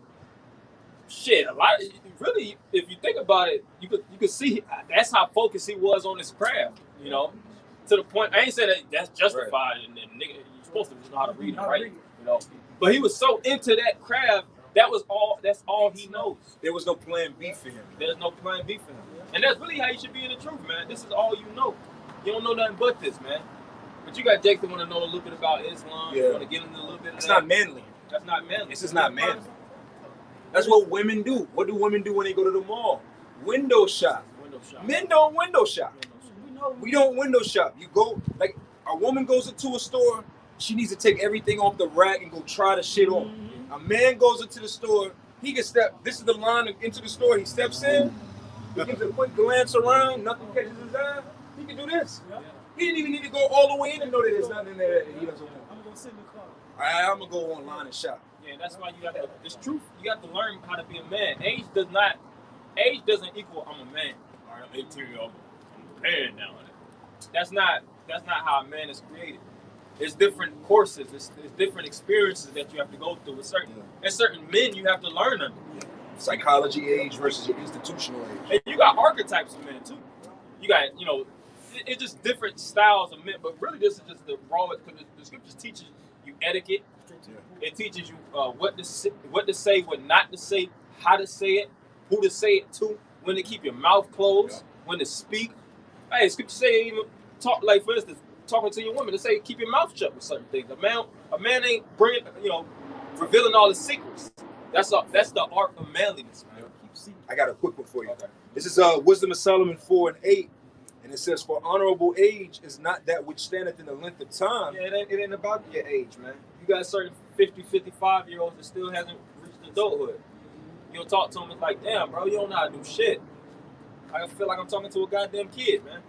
Shit, a lot. Really, if you think about it, you could see that's how focused he was on his craft. To the point. I ain't saying that's justified. Right. And nigga, you're supposed to just know how to read and write. But he was so into that craft. That's all he knows. There was no plan B for him. There's no plan B for him. And that's really how you should be in the truth, man. This is all you know. You don't know nothing but this, man. But you got Jake that want to know a little bit about Islam. You want to get into a little bit of It's not manly. That's not manly. This is not manly. That's what women do. What do women do when they go to the mall? Window shop. Men don't window shop. We don't window shop. You go, like, a woman goes into a store, she needs to take everything off the rack and go try the shit on. A man goes into the store, he can step, this is the line into the store, he steps in, he gives a quick glance around, nothing catches his eye, he can do this. He didn't even need to go all the way in and know that there's nothing in there that he doesn't want. I'm going to sit in the car. All right, I'm going to go online and shop. Yeah, that's why you got to, it's truth, you got to learn how to be a man. Age doesn't equal I'm a man. All right, I'm 18 years old, I'm a man now. That's not how a man is created. There's different courses, there's different experiences that you have to go through. With certain men you have to learn under. Psychology age versus your institutional age. And you got archetypes of men too. You got, it's just different styles of men. But really, this is just the raw. Because the scriptures teaches you etiquette. It teaches you what to say, what not to say, how to say it, who to say it to, when to keep your mouth closed, when to speak. Hey, scripture say even talk, like for instance, talking to your woman, to say keep your mouth shut with certain things. A man ain't bringing, revealing all the secrets. That's the art of manliness, man. I got a quick one for you. Okay. This is Wisdom of Solomon 4:8, and it says, "For honorable age is not that which standeth in the length of time." Yeah, it ain't about your age, man. You got certain 50, 55-year-olds that still hasn't reached adulthood. You'll talk to them, it's like, damn, bro, you don't know how to do shit. I feel like I'm talking to a goddamn kid, man.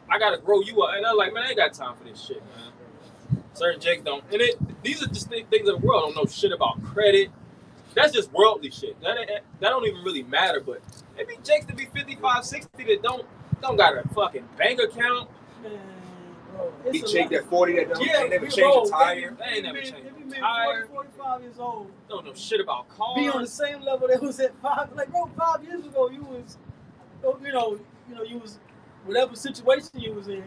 I gotta grow you up. And I'm like, man, I ain't got time for this shit, man. Certain Jakes don't. And these are just things of the world. Don't know shit about credit. That's just worldly shit. That don't even really matter. But maybe Jakes to be 55, 60 that don't got a fucking bank account. Man, bro, he changed that 40 that don't never change a tire. They ain't never changed a tire. 45 years old. Don't know shit about cars. Be on the same level that was at 5. Like, bro, 5 years ago you was, you was whatever situation you was in.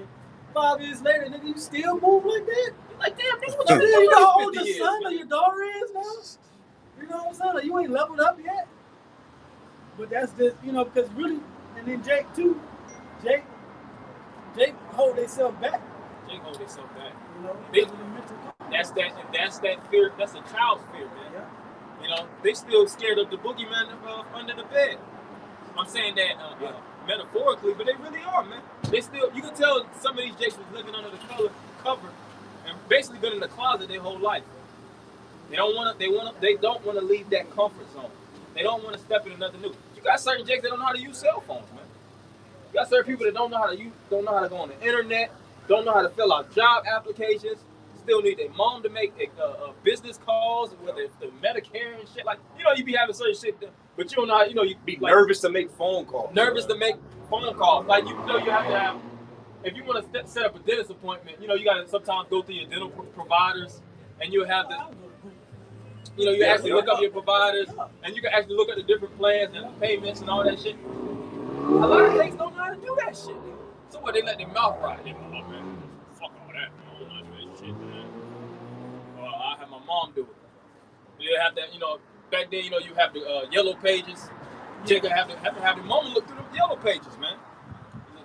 5 years later, nigga, you still move like that? Like, damn, nigga, what you doing? You know how old your son or your daughter is now? You know what I'm saying? Like, you ain't leveled up yet. But that's just, because really, and then Jake too. Jake hold themselves back. Jake hold themselves back. That's that fear. That's a child's fear, man. Yeah. They still scared of the boogeyman under the bed. I'm saying that metaphorically, but they really are, man. They still, you can tell some of these Jakes was living under the cover and basically been in the closet their whole life. They don't want to leave that comfort zone. They don't want to step into nothing new. You got certain Jakes that don't know how to use cell phones, man. You got certain people that don't know how to go on the internet, don't know how to fill out job applications, still need their mom to make business calls, whether it's the Medicare and shit. Like, you be having certain shit, but you don't know how, you be like, nervous to make phone calls. Nervous to make phone calls. Like, you have to have, if you want to set up a dentist appointment, you got to sometimes go through your dental providers, and you have to, you actually look up your providers, and you can actually look at the different plans and the payments and all that shit. A lot of things don't know how to do that shit. So what, they let their mouth ride. They go, oh, man, fuck all that, man. I don't know that shit, man. Well, I have my mom do it. You have that, back then, you have the yellow pages. You have to have your mama look through the yellow pages, man.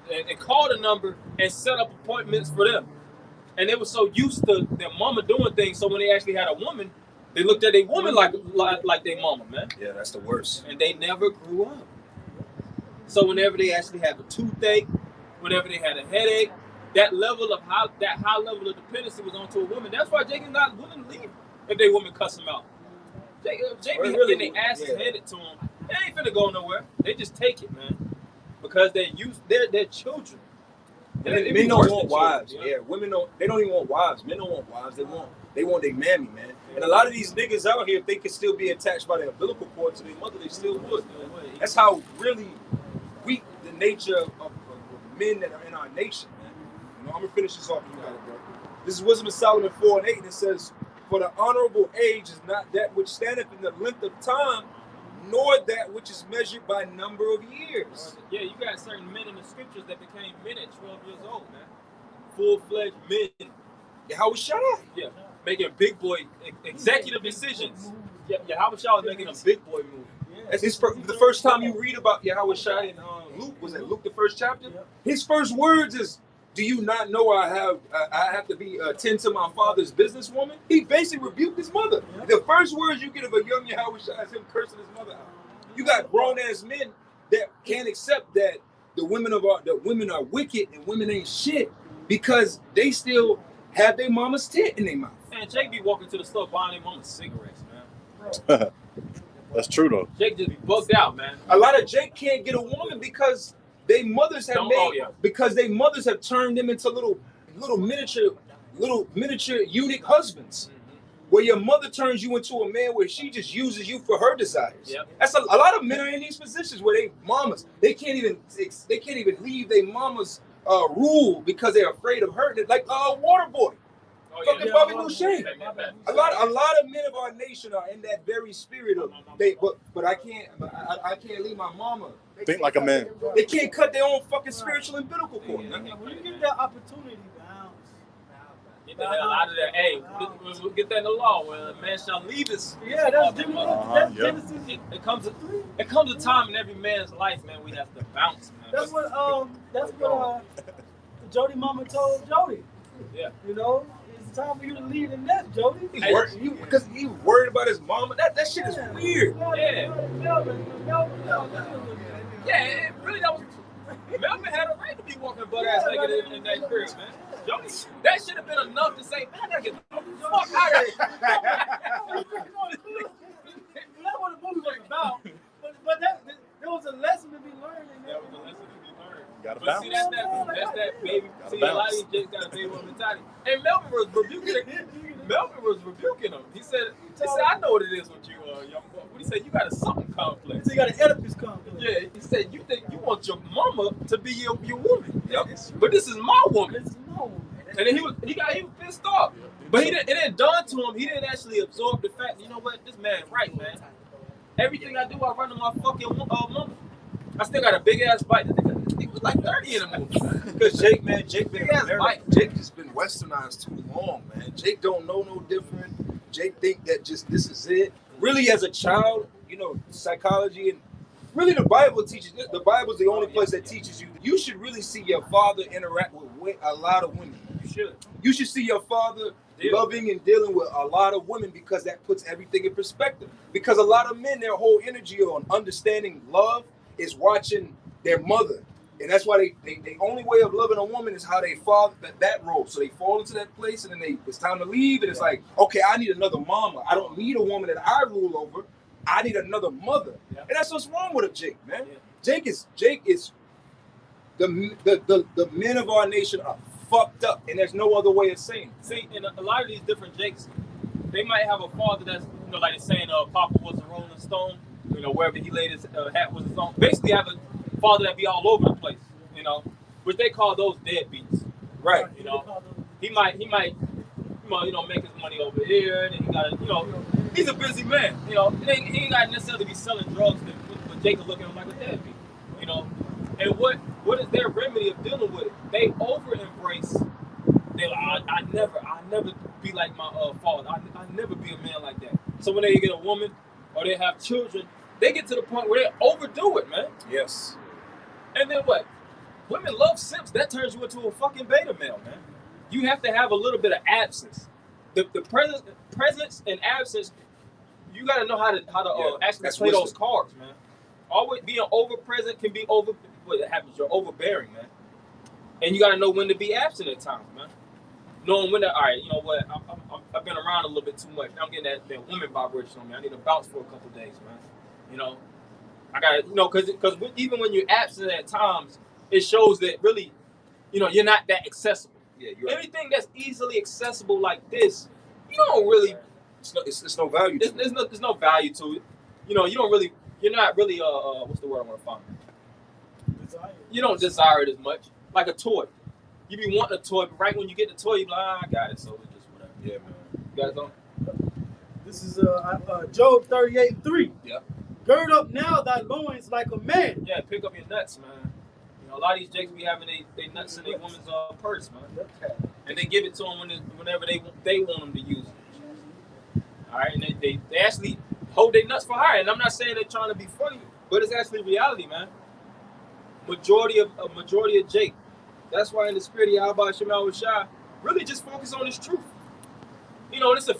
And call the number and set up appointments for them. And they were so used to their mama doing things, so when they actually had a woman, they looked at their woman like their mama, man. Yeah, that's the worst. And they never grew up. So whenever they actually had a toothache, whenever they had a headache, that high level of dependency was onto a woman. That's why Jake is not willing to leave if they woman cuss him out. Jake be getting their asses handed to them. They ain't finna go nowhere. They just take it, man, because they're children. Men don't want wives. Yeah, women don't. They don't even want wives. Men don't want wives. They want their mammy, man. And a lot of these niggas out here, if they could still be attached by their umbilical cord to their mother, they still would. That's how really weak the nature of men that are in our nation, man. You know, I'm gonna finish this off. You got it, bro. This is Wisdom of Solomon 4:8, and it says, "For the honorable age is not that which standeth in the length of time, nor that which is measured by number of years." Yeah, you got certain men in the scriptures that became men at 12 years old, man. Full-fledged men. Yahweh Shai. Yeah, making big boy executive decisions. Yeah, how was y'all making a big boy move? That's the first time you read about Yahweh Shai in Luke. Was that Luke the first chapter? His first words is, "Do you not know I have to be tend to my father's businesswoman?" He basically rebuked his mother. The first words you get of a young Yahweh Shai is him cursing his mother out. You got grown ass men that can't accept that the women are wicked and women ain't shit because they still have their mama's tit in their mouth. Man, Jake be walking to the store buying their mama's cigarettes, man. That's true though. Jake just be bugged out, man. A lot of Jake can't get a woman because they mothers have because they mothers have turned them into little miniature eunuch husbands. Where your mother turns you into a man where she just uses you for her desires. Yep. That's a lot of men are in these positions where they mamas they can't even leave their mama's rule because they're afraid of her. Like Waterboy. Fucking Bobby Boucher. A lot of men of our nation are in that very spirit of but I can't leave my mama. Think like a man. They can't cut their own fucking spiritual umbilical cord. When you get that opportunity, get the hell out of there. Hey, we'll get that in the law where a man shall leave his. Yeah, that's Genesis. It comes a time in every man's life, man, we have to bounce, man. That's what Jody mama told Jody. Yeah. You know, it's time for you to leave the nest, Jody. Because he worried about his mama. That shit is weird. Yeah, it really that was. Melvin had a right to be walking butt ass naked in that crib, man. Jody, that should have been enough to say, man, I gotta get the fuck out of here. That's what the movie was about. But there was a lesson to be learned. There was a lesson to be learned. Gotta but bounce. see, that's that baby. See, a lot of these Jakes got a baby woman mentality. And Melvin was rebuking him. He said, I know what it is with you, young boy. What he said, you got a something complex. So you got an Oedipus complex. Yeah, he said, you think you want your mama to be your woman. Yep. But this is my woman. This is my woman. And then he was pissed off. But it didn't dawn to him. He didn't actually absorb the fact, you know what, this man right, man. Everything I do, I run to my fucking mama. I still got a big ass bite. He was like 30 in the movie. Because Jake been Jake just been westernized too long, man. Jake don't know no different. Jake think that just this is it. Really, as a child, you know, psychology and really the Bible teaches. The Bible is the only place that teaches you. You should really see your father interact with a lot of women. You should. You should see your father loving and dealing with a lot of women because that puts everything in perspective. Because a lot of men, their whole energy on understanding love is watching their mother. And that's why they only way of loving a woman is how they fall that role. So they fall into that place and then it's time to leave. And it's like, okay, I need another mama. I don't need a woman that I rule over. I need another mother. Yeah. And that's what's wrong with a Jake, man. Yeah. Jake is the men of our nation are fucked up. And there's no other way of saying it. See, in a lot of these different Jakes, they might have a father that's, you know, like they're saying Papa was a Rolling Stone, you know, wherever he laid his hat was his own. Basically have a father that be all over the place, you know, which they call those deadbeats. Right. You know, he might, you know, make his money over here, and he got to, you know, he's a busy man, you know. He ain't got to necessarily be selling drugs, but Jake is looking at him like a deadbeat, you know. And what is their remedy of dealing with it? They over-embrace. They're like, I never be like my father. I never be a man like that. So when they get a woman or they have children, they get to the point where they overdo it, man. Yes. And then what? Women love simps. That turns you into a fucking beta male, man. You have to have a little bit of absence. The presence and absence, you got to know how to actually play those cards, man. Always being over present can be over. What happens? You're overbearing, man. And you got to know when to be absent at times, man. Knowing when to, all right, you know what? I've been around a little bit too much. I'm getting that woman vibration on me. I need to bounce for a couple days, man. You know, I got to, you know, because even when you're absent at times, it shows that really, you know, you're not that accessible. Yeah, you're right. Anything that's easily accessible like this, you don't really. It's no value to it. There's no value to it. You know, you're not really, what's the word I want to find? Desire. You don't desire it as much. like a toy. You be wanting a toy, but right when you get the toy, you be like, I got it, so it's just whatever. Yeah, man. You guys don't? This is Job 38:3. Yep. Gird up now thy loins like a man. Yeah, pick up your nuts, man. You know, a lot of these jakes be having they nuts in their woman's purse, man. And they give it to them whenever they want them to use it. All right, and they actually hold their nuts for hire. And I'm not saying they're trying to be funny, but it's actually reality, man. Majority of Jake. That's why in the spirit of Yahweh Shemal Shah, really just focus on this truth. You know, there's a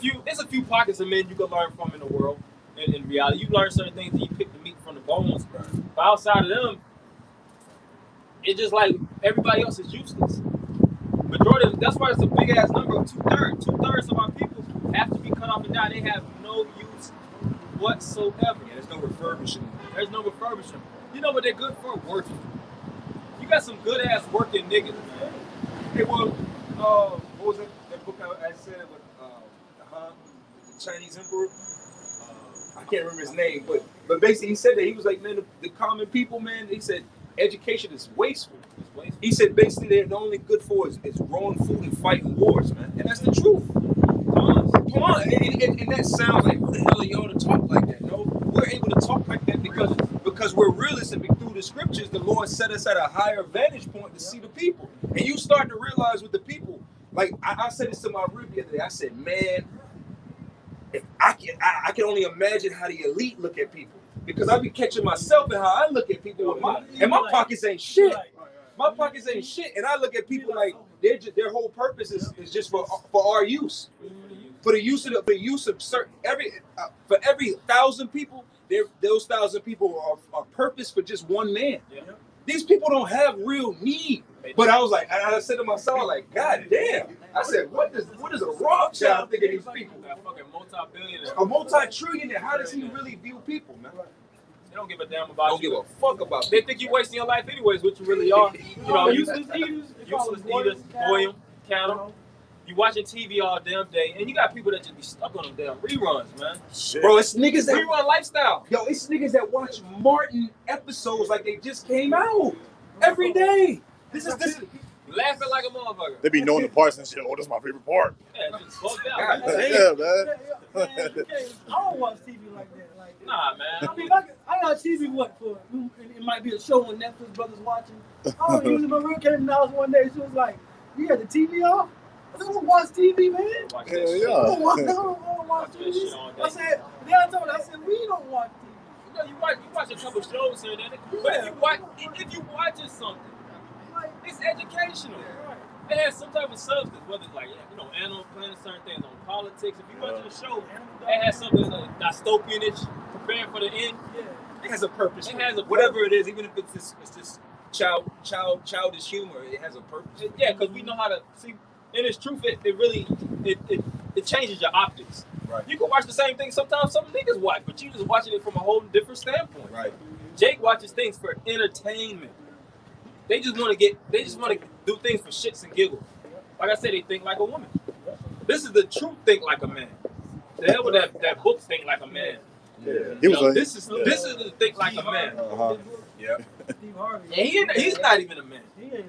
few pockets of men you can learn from in the world. In reality, you learn certain things and you pick the meat from the bones. But outside of them, it's just like everybody else is useless. Majority, that's why it's a big ass number of 2/3. 2/3 of our people have to be cut off and die. They have no use whatsoever. Yeah, there's no refurbishing. There's no refurbishing. You know what they're good for? Working. You got some good ass working niggas, man. Hey, well, what was that book I said with the Chinese emperor? I can't remember his name, but basically he said that he was like, man, the common people, man. He said education is wasteful. He said basically they're the only good for is growing food and fighting wars, man. And that's the truth. Come on. And that sounds like, who the hell are y'all to talk like that? No, we're able to talk like that because we're realistic. Through the scriptures, the Lord set us at a higher vantage point to see the people. And you start to realize with the people, like I said this to my rib the other day. I said, man, if I can only imagine how the elite look at people. Because I be catching myself and how I look at people with my pockets ain't shit. My pockets ain't shit. And I look at people like their whole purpose is just for our use. For the use of certain for every 1,000 people, those 1,000 people are purpose for just one man. Yeah. These people don't have real need. But I was like, I said to myself, like, God damn. I said, what is a Rothschild think of these people? A fucking multi-billionaire. A multi-trillionaire. How does he really view people, man? They don't give a damn about you. Don't give a fuck about They people. think you wasting your life anyways, what you really are. You know, useless eaters, boil 'em, count 'em. You watching TV all damn day, and you got people that just be stuck on them damn reruns, man. Shit. Bro, it's niggas that rerun lifestyle. Yo, it's niggas that watch Martin episodes like they just came out every day. This is laughing like a motherfucker. They be knowing the parts and shit. Oh, that's my favorite part. Yeah, just bugged out. Yeah, man. I don't watch TV like that. Like, nah, man. I mean, I got TV for? It might be a show on Netflix, brothers watching. I don't even know. My girl came in the house one day. She was like, "You had the TV off?" I said, "I don't watch TV, man. Watch Hell that yeah. I don't watch TV." I said, then I told her, I said, "We don't watch TV." You know, you watch a couple shows here and there, but if you watching something, it's educational. It has some type of substance, whether it's like, you know, Animal Planet, certain things on politics. If you watching a show, it has something like dystopian-ish, preparing for the end. It has a purpose. It has a whatever it is, even if it's this childish humor, it has a purpose. Yeah, because we know how to see. In its truth, it really changes your optics. Right. You can watch the same thing sometimes some niggas watch, but you just watching it from a whole different standpoint. Right. Jake watches things for entertainment. They just want to do things for shits and giggles. Like I said, they think like a woman. This is the truth. Think like a man. The hell with that book. Think like a man. Yeah. This is the think like a man. Yeah. And he's not even a man.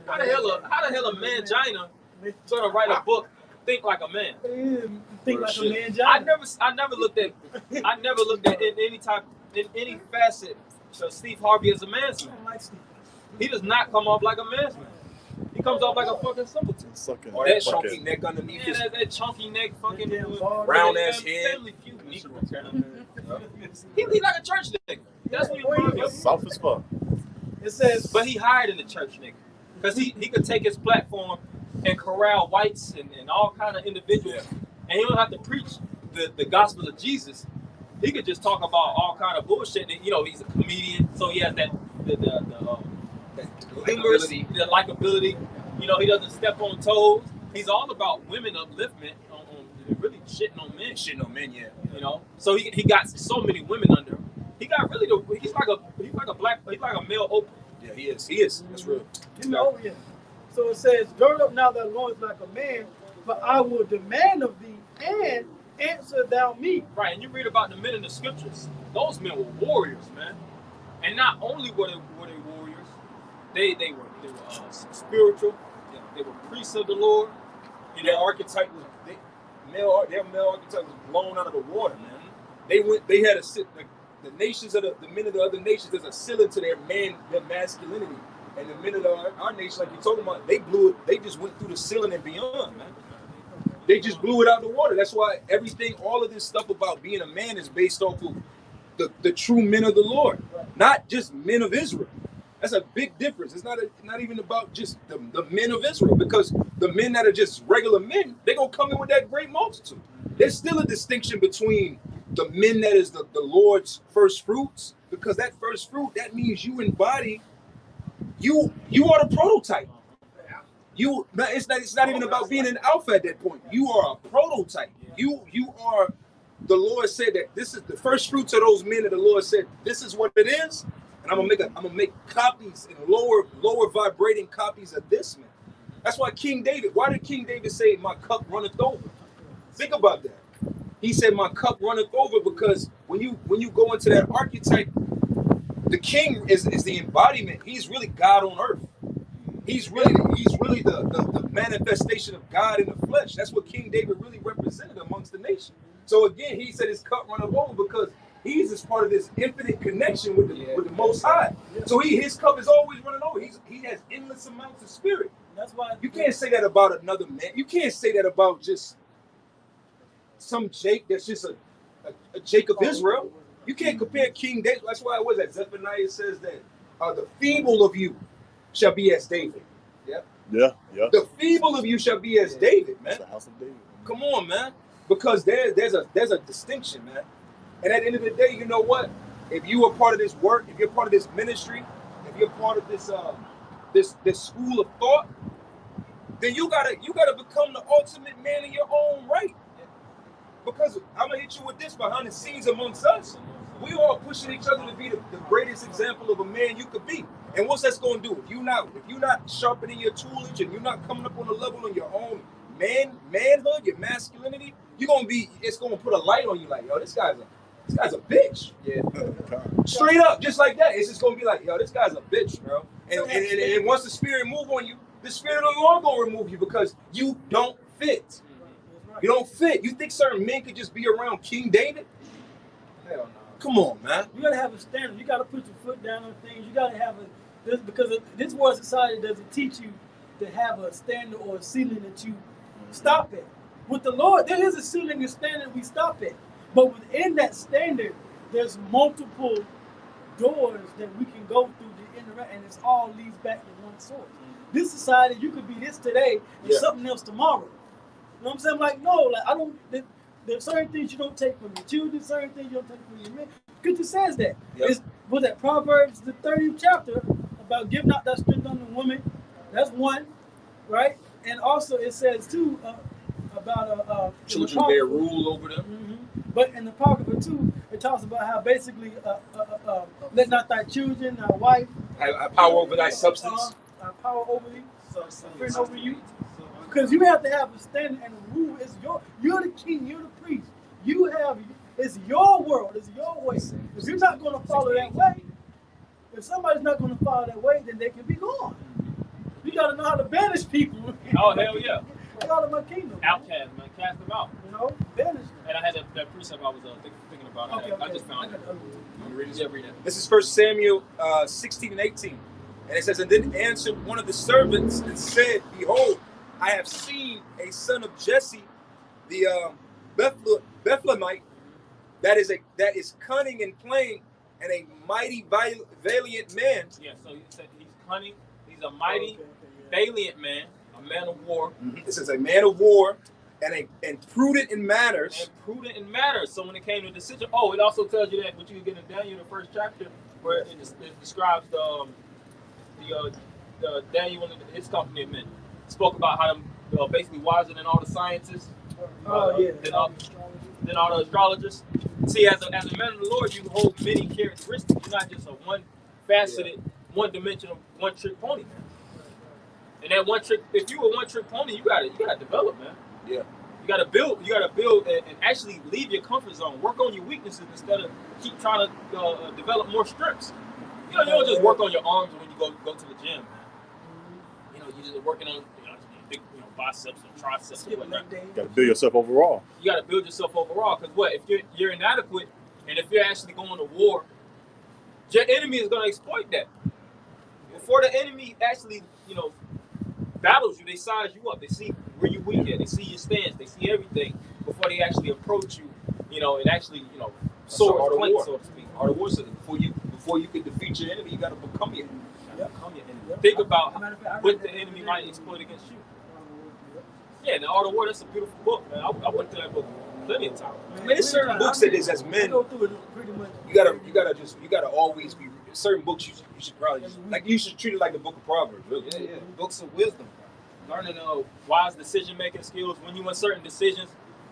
How the hell a mangina gonna write a book? Think like a man. Think like a mangina. I never looked at in any facet of Steve Harvey as a man's man. He does not come off like a man's man. He comes off like a fucking simpleton. Or that chunky neck underneath his that chunky neck, fucking round ass head. Family Feud Negro. He like a church nigga. That's what he reminds me. Soft as fuck. It says, but he hired in the church nigga because he could take his platform and corral whites and all kind of individuals, and he don't have to preach the gospel of Jesus. He could just talk about all kind of bullshit. And, you know, he's a comedian, so he has that humorous, the likability. You know, he doesn't step on toes. He's all about women upliftment, on really shitting on men. Shitting on men, yeah. You know, so he got so many women under him. He got really he's like a male Oprah. Yeah, he is. That's real. You know, yeah. So it says, "Gird up now thy loins like a man, for I will demand of thee, and answer thou me." Right, and you read about the men in the scriptures. Those men were warriors, man. And not only were they warriors, they were spiritual. They were priests of the Lord. Their archetype was their male archetype was blown out of the water, man. They had the nations of the men of the other nations. There's a ceiling to their masculinity, and the men of our nation, like you're talking about, they blew it. They just went through the ceiling and beyond, man. They just blew it out the water. That's why all of this stuff about being a man is based off of the true men of the Lord, not just men of Israel. That's a big difference. It's not even about just the men of Israel, because the men that are just regular men, they're going to come in with that great multitude. There's still a distinction between the men that is the Lord's first fruits, because that first fruit, that means you embody, you are the prototype. It's not even about being an alpha at that point. You are a prototype. You are, the Lord said that this is the first fruits of those men that the Lord said, this is what it is. And I'm gonna make copies and lower vibrating copies of this man. That's why why did King David say, my cup runneth over? Think about that. He said, my cup runneth over, because when you go into that archetype, the king is the embodiment. He's really God on earth. He's really the manifestation of God in the flesh. That's what King David really represented amongst the nation. So again, he said his cup runneth over, because he's as part of this infinite connection with the Most High. So his cup is always running over. He has endless amounts of spirit. That's why you can't say that about another man. You can't say that about just some Jake that's just a Jake of Israel. You can't compare King David. That's why it was that Zephaniah says that the feeble of you shall be as David. Yeah. The feeble of you shall be as David, man. The house of David. Come on, man. Because there's a distinction, man. And at the end of the day, you know what? If you are part of this work, if you're part of this ministry, if you're part of this this school of thought, then you gotta become the ultimate man in your own right. Because I'm gonna hit you with this behind the scenes amongst us. We all pushing each other to be the greatest example of a man you could be. And what's that's gonna do? If you're not sharpening your toolage and you're not coming up on a level on your own manhood, your masculinity, it's gonna put a light on you, like, yo, this guy's a bitch. Yeah. Straight up, just like that. It's just gonna be like, yo, this guy's a bitch, bro. And once the spirit move on you, the spirit of the Lord gonna remove you, because you don't fit. You don't fit. You think certain men could just be around King David? Hell no. Come on, man. You gotta have a standard. You gotta put your foot down on things. You gotta have because this world society doesn't teach you to have a standard or a ceiling that you stop at. With the Lord, there is a ceiling and standard we stop at. But within that standard, there's multiple doors that we can go through to interact, and it all leads back to one source. This society, you could be this today and something else tomorrow. You know what I'm saying? Like, no, like there's certain things you don't take from your children, certain things you don't take from your men. Scripture says that. Yep. Was that Proverbs, the 30th chapter, about giving out that strength unto woman? That's one, right? And also it says too about children bear rule over them. Mm-hmm. But in the Apocrypha too, it talks about how basically let not thy children, thy wife, have power over thy substance, power over thee, over you. Because you have to have a standard and a rule. You're the king, you're the priest. It's your world, it's your way. If you're not going to follow that way, if somebody's not going to follow that way, then they can be gone. You got to know how to banish people. Oh, hell yeah. Get out of my kingdom. Outcast, man. Cast them out. You know, banish them. And I had that precept I was thinking about. I just found it. Read it. This is 1 Samuel 16 and 18. And it says, and then answered one of the servants and said, behold, I have seen a son of Jesse, the Bethlehemite, that is cunning and plain, and a mighty valiant man. Yeah, so he said he's cunning. He's a mighty valiant man, a man of war. Mm-hmm. It says a man of war, and prudent in manners. So when it came to decision, it also tells you that what you get in Daniel, the first chapter, where it describes the Daniel and his company of men. Spoke about how them basically wiser than all the scientists, than all the astrologers. See, as a man of the Lord, you hold many characteristics. You're not just a one-faceted, one-dimensional, one-trick pony, man. And that one trick, if you a one-trick pony, you gotta develop, man. Yeah. You gotta build and actually leave your comfort zone. Work on your weaknesses instead of keep trying to develop more strengths. You don't just work on your arms when you go to the gym, man. You know, you're just working on big, biceps and triceps and whatnot. You gotta build yourself overall. You got to build yourself overall, because what if you're inadequate, and if you're actually going to war, your enemy is going to exploit that. Before the enemy actually, battles you, they size you up. They see where you weak at. They see your stance. They see everything before they actually approach you. And actually, sword flank, so to speak. Art of war says before you can defeat your enemy, you got to become your enemy. Become your enemy. Think about what the enemy might exploit against you. Yeah, the Art of War. That's a beautiful book, man. I went through that book plenty of times. I mean, there's certain books that is as men. You gotta always be certain books. You should probably you should treat it like the book of Proverbs. Really. Yeah. Books of wisdom. Learning wise decision-making skills. When you in certain decisions,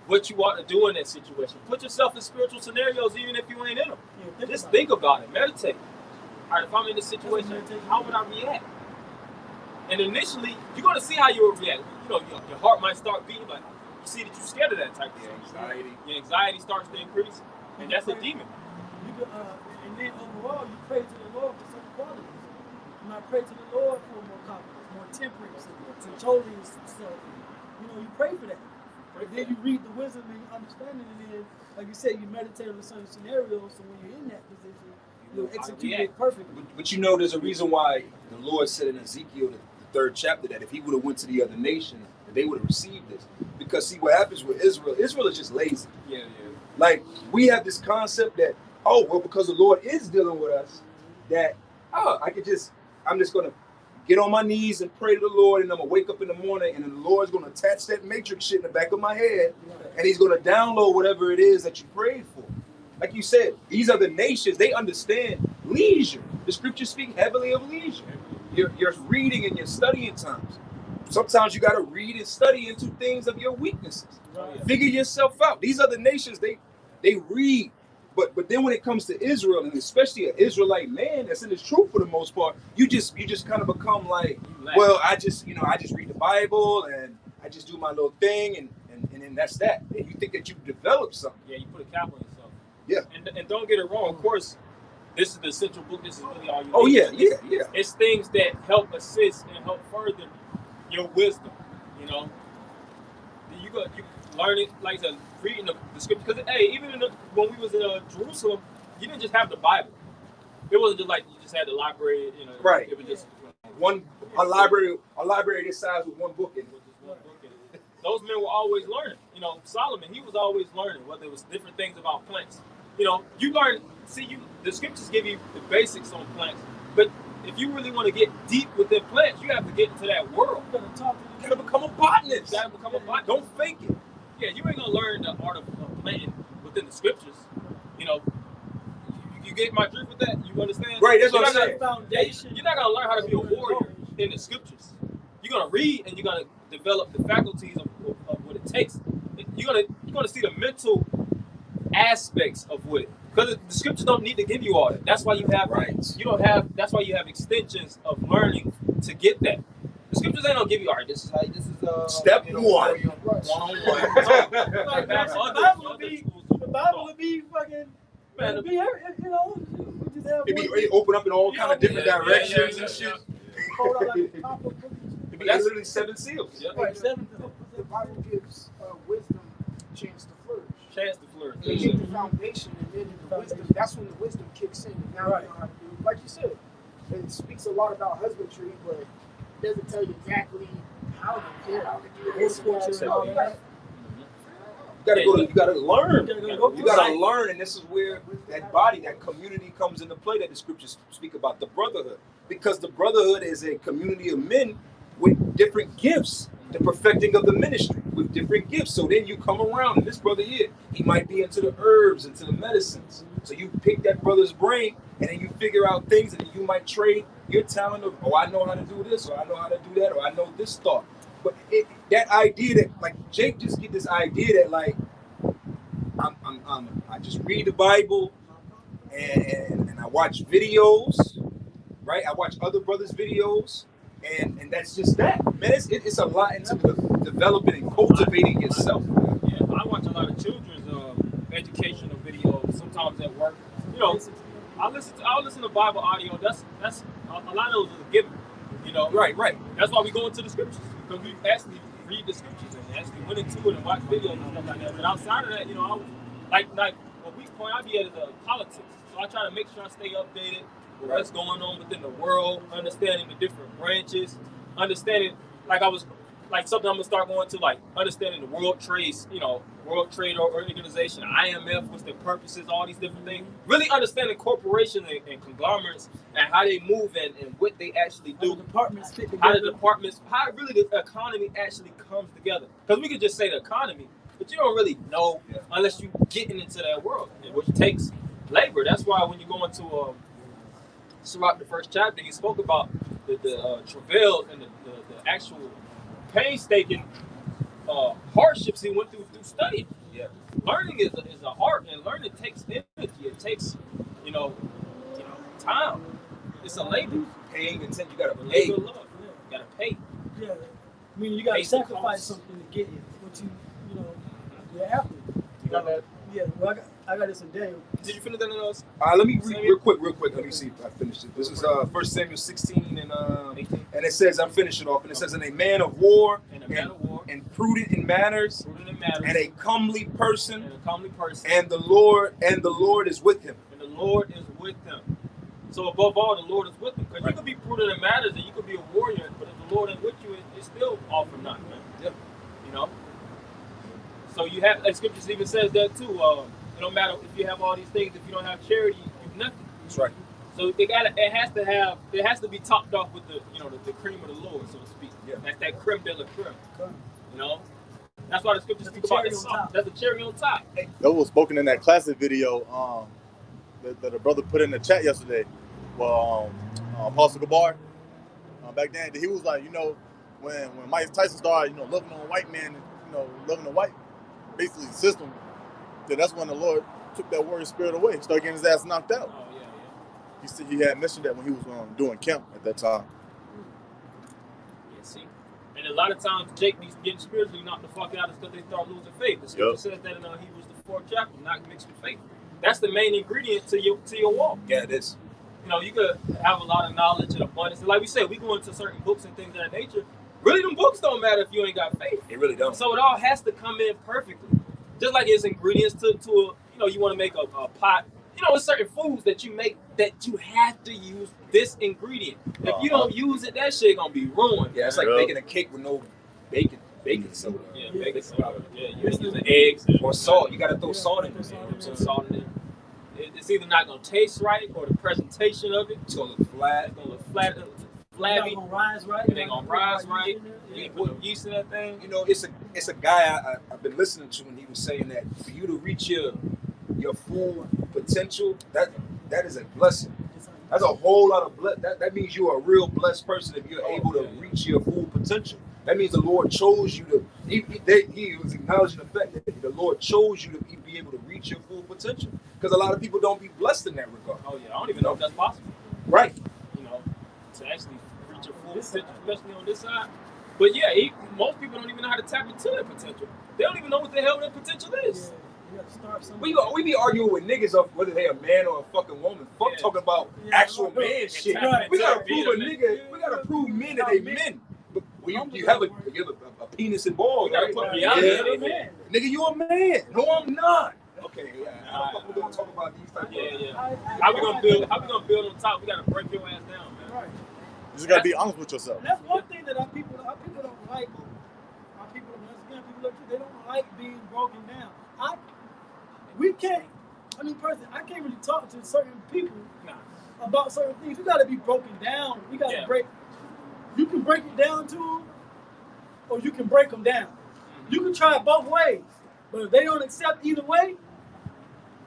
what you ought to do in that situation. Put yourself in spiritual scenarios, even if you ain't in them. Just think about it. Meditate. All right, if I'm in this situation, how would I react? And initially, you're going to see how you will react. Your heart might start beating, but you see that you're scared of that type of thing. Your anxiety starts to increase, and that's a demon. And then overall, you pray to the Lord for certain qualities. You might pray to the Lord for more confidence, more temperance, controlling yourself. You pray for that. But then you read the wisdom and understanding, and then, like you said, you meditate on certain scenarios. So when you're in that position, you'll execute it perfectly. But there's a reason why the Lord said in Ezekiel, the 3rd chapter, that if he would have went to the other nations, that they would have received this. Because see, what happens with Israel is just lazy. Yeah. Like, we have this concept that, because the Lord is dealing with us, that, I'm just going to get on my knees and pray to the Lord, and I'm going to wake up in the morning, and then the Lord's going to attach that matrix shit in the back of my head, and he's going to download whatever it is that you prayed for. Like you said, these other nations, they understand leisure. The scriptures speak heavily of leisure. Your reading and your studying times. Sometimes you got to read and study into things of your weaknesses. Figure yourself out. These other nations, they read. But then when it comes to Israel, and especially an Israelite man that's in his truth for the most part, you just kind of become like, well, I just read the Bible and I just do my little thing and then that's that. And you think that you've developed something. Yeah, you put a cap on yourself. Yeah. And don't get it wrong. Of course, this is the central book. This is really all you need. Yeah. It's things that help assist and help further your wisdom. You learn it, like I said, reading the scripture. Because even when we was in Jerusalem, you didn't just have the Bible. It wasn't just like you just had the library. Right. It was just a library this size with one book in it. Those men were always learning. Solomon, he was always learning, whether it was different things about plants. You learn. The scriptures give you the basics on plants, but if you really want to get deep within plants, you have to get into that world. You gotta become a botanist. You gotta become a botanist. Don't fake it. Yeah, you ain't gonna learn the art of planting within the scriptures. You get my drift with that? You understand? Right, that's what I'm saying. You're not gonna learn how to be a warrior in the scriptures. You're gonna read and you're gonna develop the faculties of what it takes. You're gonna see the mental aspects of what it. Because the scriptures don't need to give you all that. That's why you have that's why you have extensions of learning to get that. The scriptures ain't gonna give you all right. This is step one. One-on-one. Like the Bible would be fucking. Man, It'd be we just have It open up in all kind of different directions and shit. hold out like a top of It'd be literally 7 seals. Yeah. Right, 7. The Bible gives wisdom a chance to flourish. They need the foundation, and then the wisdom. That's when the wisdom kicks in. And now you know how to do it. Like you said, it speaks a lot about husbandry, but it doesn't tell you exactly how to do it. And all that. You gotta learn. You gotta learn, and this is where that body, that community comes into play that the scriptures speak about, the brotherhood. Because the brotherhood is a community of men with different gifts, the perfecting of the ministry with different gifts. So then you come around, and this brother here, he might be into the herbs, into the medicines. So you pick that brother's brain, and then you figure out things, and you might trade your talent of, I know how to do this, or I know how to do that, or I know this thought. But that idea that, like, Jake just get this idea that, like, I just read the Bible and I watch videos, right? I watch other brothers' videos, and that's just that. Man, it's a lot into developing and cultivating yourself. Yeah, I watch a lot of children's educational videos, sometimes at work. I'll listen to Bible audio. That's a lot of those is a given. You know. Right. That's why we go into the scriptures, because we actually read the scriptures and actually went into it and watch videos and stuff like that. But outside of that, you know, I was like what we point I be at is politics. So I try to make sure I stay updated with what's going on within the world, understanding the different branches, understanding like something I'm gonna start going to, like understanding the World Trade Organization, IMF, what's their purposes, all these different things. Really understanding corporations and conglomerates and how they move and what they actually do. How the departments fit together. How really the economy actually comes together. Because we could just say the economy, but you don't really know unless you getting into that world, which takes labor. That's why when you go into Sirach, the first chapter, he spoke about the travail and the actual painstaking hardships he went through studying. Yeah. Learning is a art, and learning takes energy. It takes, time. It's a labor. Paying attention, you gotta A pay. labor of love. You gotta pay. Yeah. I mean, you gotta Basic sacrifice costs. something to get what you're after. You got that? Yeah. Well, I got this in Daniel. Did you finish that in those? Let me read real quick. Let me see if I finish it. This is 1 Samuel 16 and it says, I'm finishing off, and it says, "And a man of war, and prudent in manners, and a comely person, and the Lord is with him." And the Lord is with them. So above all, the Lord is with them. Because you could be prudent in matters and you could be a warrior, but if the Lord is with you, it's still all for nothing, man. Yep. You know? So you have, and scriptures even says that too. It don't matter if you have all these things, if you don't have charity, you've nothing. That's right. So it has to be topped off with the cream of the Lord, so to speak. Yeah. That's that creme de la creme. You know? That's why the scriptures speak about the sauce. That's the cherry on top. That was spoken in that classic video that a brother put in the chat yesterday. Well, Apostle Gabar, back then, he was like, when Mike Tyson started, loving on white men, loving the white, basically system, then that's when the Lord took that warrior spirit away, started getting his ass knocked out. Oh, yeah. He said he had mentioned that when he was doing camp at that time. Yeah, see. And a lot of times Jake be getting spiritually knocked the fuck out because they start losing faith. The scripture says that in Hebrews the 4th chapter, not mixed with faith. That's the main ingredient to your walk. Yeah, it is. You could have a lot of knowledge and abundance. And like we said, we go into certain books and things of that nature. Really, them books don't matter if you ain't got faith. It really don't. So it all has to come in perfectly. Just like it's ingredients to you want to make a pot. It's certain foods that you make that you have to use this ingredient. If you don't use it, that shit gonna be ruined. Yeah, it's like making a cake with no baking soda. Yeah, baking soda. Yeah, you're using eggs or salt. You gotta throw salt in there. Salt in it. It's either not gonna taste right, or the presentation of it. It's gonna look flat. It's gonna look flat, flabby. It's not gonna rise right. It ain't gonna rise right. You put yeast in that thing. It's a guy I've been listening to, and he was saying that for you to reach your full potential, that is a blessing. That's a whole lot of bless. That means you're a real blessed person if you're able to reach your full potential. That means the Lord chose you to. He was acknowledging the fact that the Lord chose you to be able to reach your full potential. Because a lot of people don't be blessed in that regard. Oh yeah, I don't even know if that's possible. Right. To actually reach your full potential, especially on this side. But yeah, most people don't even know how to tap into their potential. They don't even know what the hell their potential is. You gotta start We be arguing with niggas of whether they a man or a fucking woman. Fuck talking about actual man shit. Right. We gotta prove a nigga. We gotta prove men that they men. But you have a penis and balls. We gotta put reality in it. Nigga, you a man. No, I'm not. Okay, how the fuck we gonna talk about these types? Yeah. How we gonna build on top? We gotta break your ass down, man. Right. You just gotta be honest with yourself. That's one thing that our people don't like. Our people, they don't like being broken down. Personally, I can't really talk to certain people about certain things. You gotta be broken down. We gotta break. You can break it down to them, or you can break them down. You can try it both ways, but if they don't accept either way,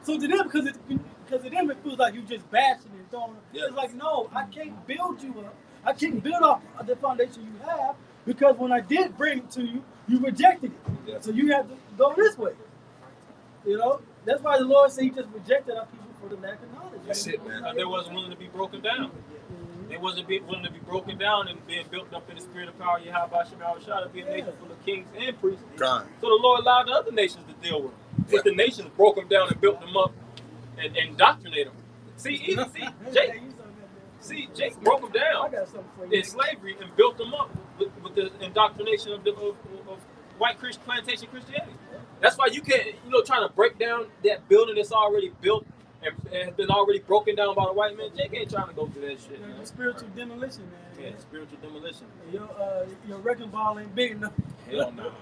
so to them, because to them it feels like you just bashing and throwing. It's like, no, I can't build you up. I can't build off the foundation you have, because when I did bring it to you, you rejected it. Yeah. So you have to go this way. That's why the Lord said He just rejected our people for the lack of knowledge. That's it, man. They wasn't willing to be broken down. They wasn't willing to be broken down and being built up in the spirit of power. Yahweh Shemar Shah, be a nation full of kings and priests. God. So the Lord allowed the other nations to deal with them. But the nations broke them down and built them up and indoctrinated them. Jake broke them down in slavery and built them up with the indoctrination of white plantation Christianity. That's why you can't, try to break down that building that's already built and has been already broken down by the white man. Jake ain't trying to go through that shit, man. Spiritual demolition, man. Yeah, spiritual demolition. Your wrecking ball ain't big enough. Hell no.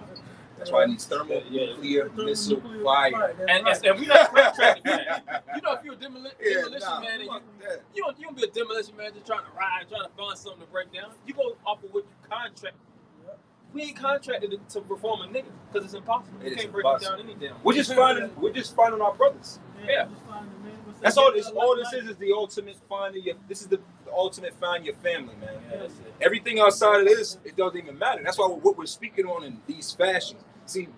That's why it needs thermonuclear missile fire. And we not contracted for that. If you're a demolition man, and you don't be a demolition man just trying to find something to break down. You go off of what you contract. We ain't contracted to perform a nigga because it's impossible. You can't break it down any damn way. We're just finding our brothers. Yeah. That's all. All this is the ultimate finding. This is the ultimate find your family, man. Yeah, that's it. Everything outside of this, it doesn't even matter. That's why what we're speaking on in these fashions. See,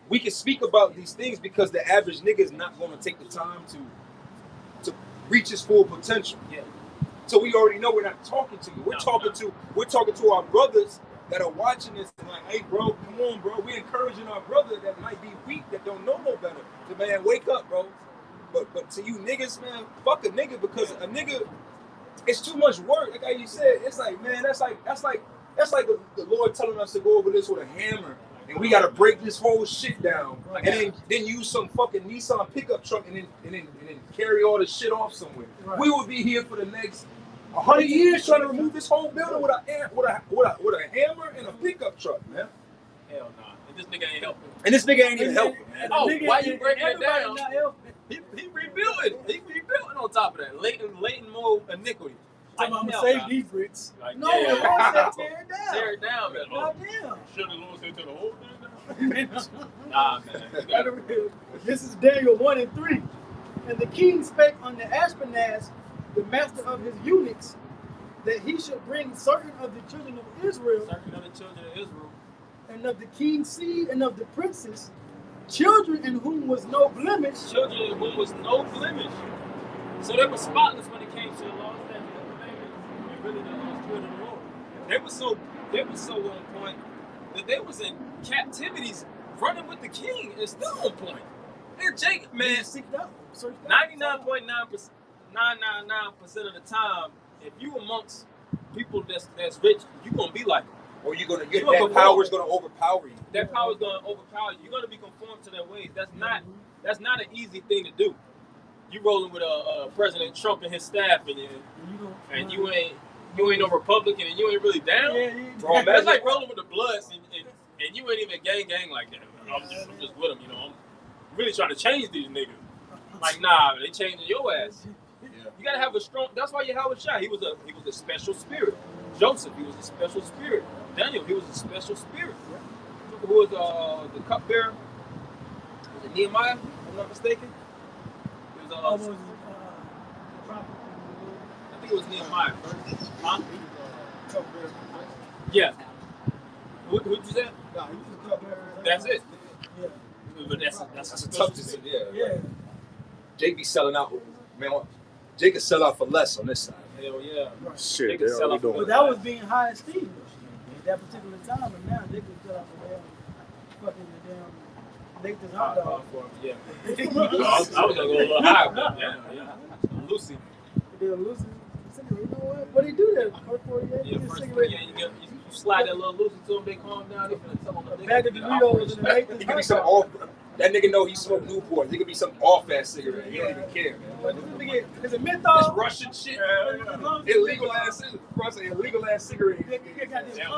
we can speak about these things because the average nigga is not going to take the time to reach his full potential. Yeah. So we already know we're not talking to you. We're talking to our brothers that are watching this and like, hey, bro, come on, bro. We're encouraging our brother that might be weak, that don't know no better. So, man, wake up, bro. But to you niggas, man, fuck a nigga, because a nigga, it's too much work. Like how you said, it's like, man, that's like the Lord telling us to go over this with a hammer, and we gotta break this whole shit down, and then use some fucking Nissan pickup truck and then carry all the shit off somewhere. Right. We would be here for the next 100 years trying to remove this whole building with a hammer and a pickup truck, man. Hell nah. And this nigga ain't helping. And this nigga ain't even helping, man. Oh, why you breaking it down? He rebuilding. He rebuilding on top of that. Latent more iniquity. I'm gonna save these bricks. Like, no, the Lord said tear it down. Tear it down, man. Goddamn. Should the Lord say to the whole thing down? Nah, man. This is Daniel 1:3. And the king spake unto Ashpenaz, the master of his eunuchs, that he should bring certain of the children of Israel, and of the king's seed, and of the princes, children in whom was no blemish. So they were spotless when it came to the law and really the spirit of the Lord. They were so on point that they was in captivities running with the king and still on point. And Jake, man, 99.9% of the time, if you amongst people that's rich, you're gonna be like them. Or that power's gonna overpower you. That power's gonna overpower you. You're gonna be conformed to their ways. That's not an easy thing to do. You rolling with President Trump and his staff, and you ain't no Republican, and you ain't really down. Yeah, that's like rolling with the Bloods, and you ain't even gang like that. I'm just with them, I'm really trying to change these niggas. Like, nah, they changing your ass. Yeah. You gotta have a strong. That's why you have a shot. He was a special spirit. Joseph, he was a special spirit. Daniel, he was a special spirit. Who was the cupbearer? Was it Nehemiah? If I'm not mistaken. It was I think it was Nehemiah. Huh? Yeah. Who'd you say? No, he was the cupbearer. That's it. Yeah. But that's a tough decision. Yeah. Jake be selling out, man. Jake can sell out for less on this side. Hell yeah. Shit, they already doing. But that was being high esteemed at that particular time, and now they can sell out for damn Nathan's hot dog. Yeah. I was gonna go a little higher, but yeah. Lucy. Lucy. You know what he do there? First 48. Yeah, first 48. You slide that little Lucy to him, they calm down. They finna tell him a bag of Doritos and He could be some off. That nigga know he smoked Newport. He could be some off-ass cigarette. He don't even care, man. But this nigga is a menthol. This Russian shit. Illegal ass cigarette. Hell yeah.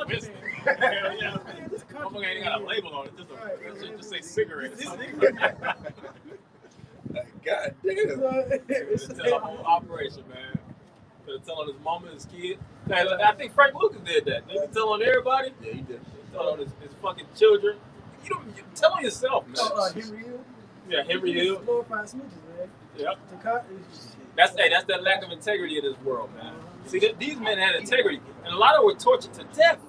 Motherfucker ain't got a label on it. Just say cigarette. God damn. It's a whole operation, man. Could have told his mama and his kid. I think Frank Lucas did that. Did he tell on everybody? Yeah, he did. He told on his fucking children. You tell on yourself, man. Henry Hill. Yeah, Henry Hill. Glorified smooches, man. Yep. That's that lack of integrity in this world, man. See, these men had integrity, and a lot of them were tortured to death,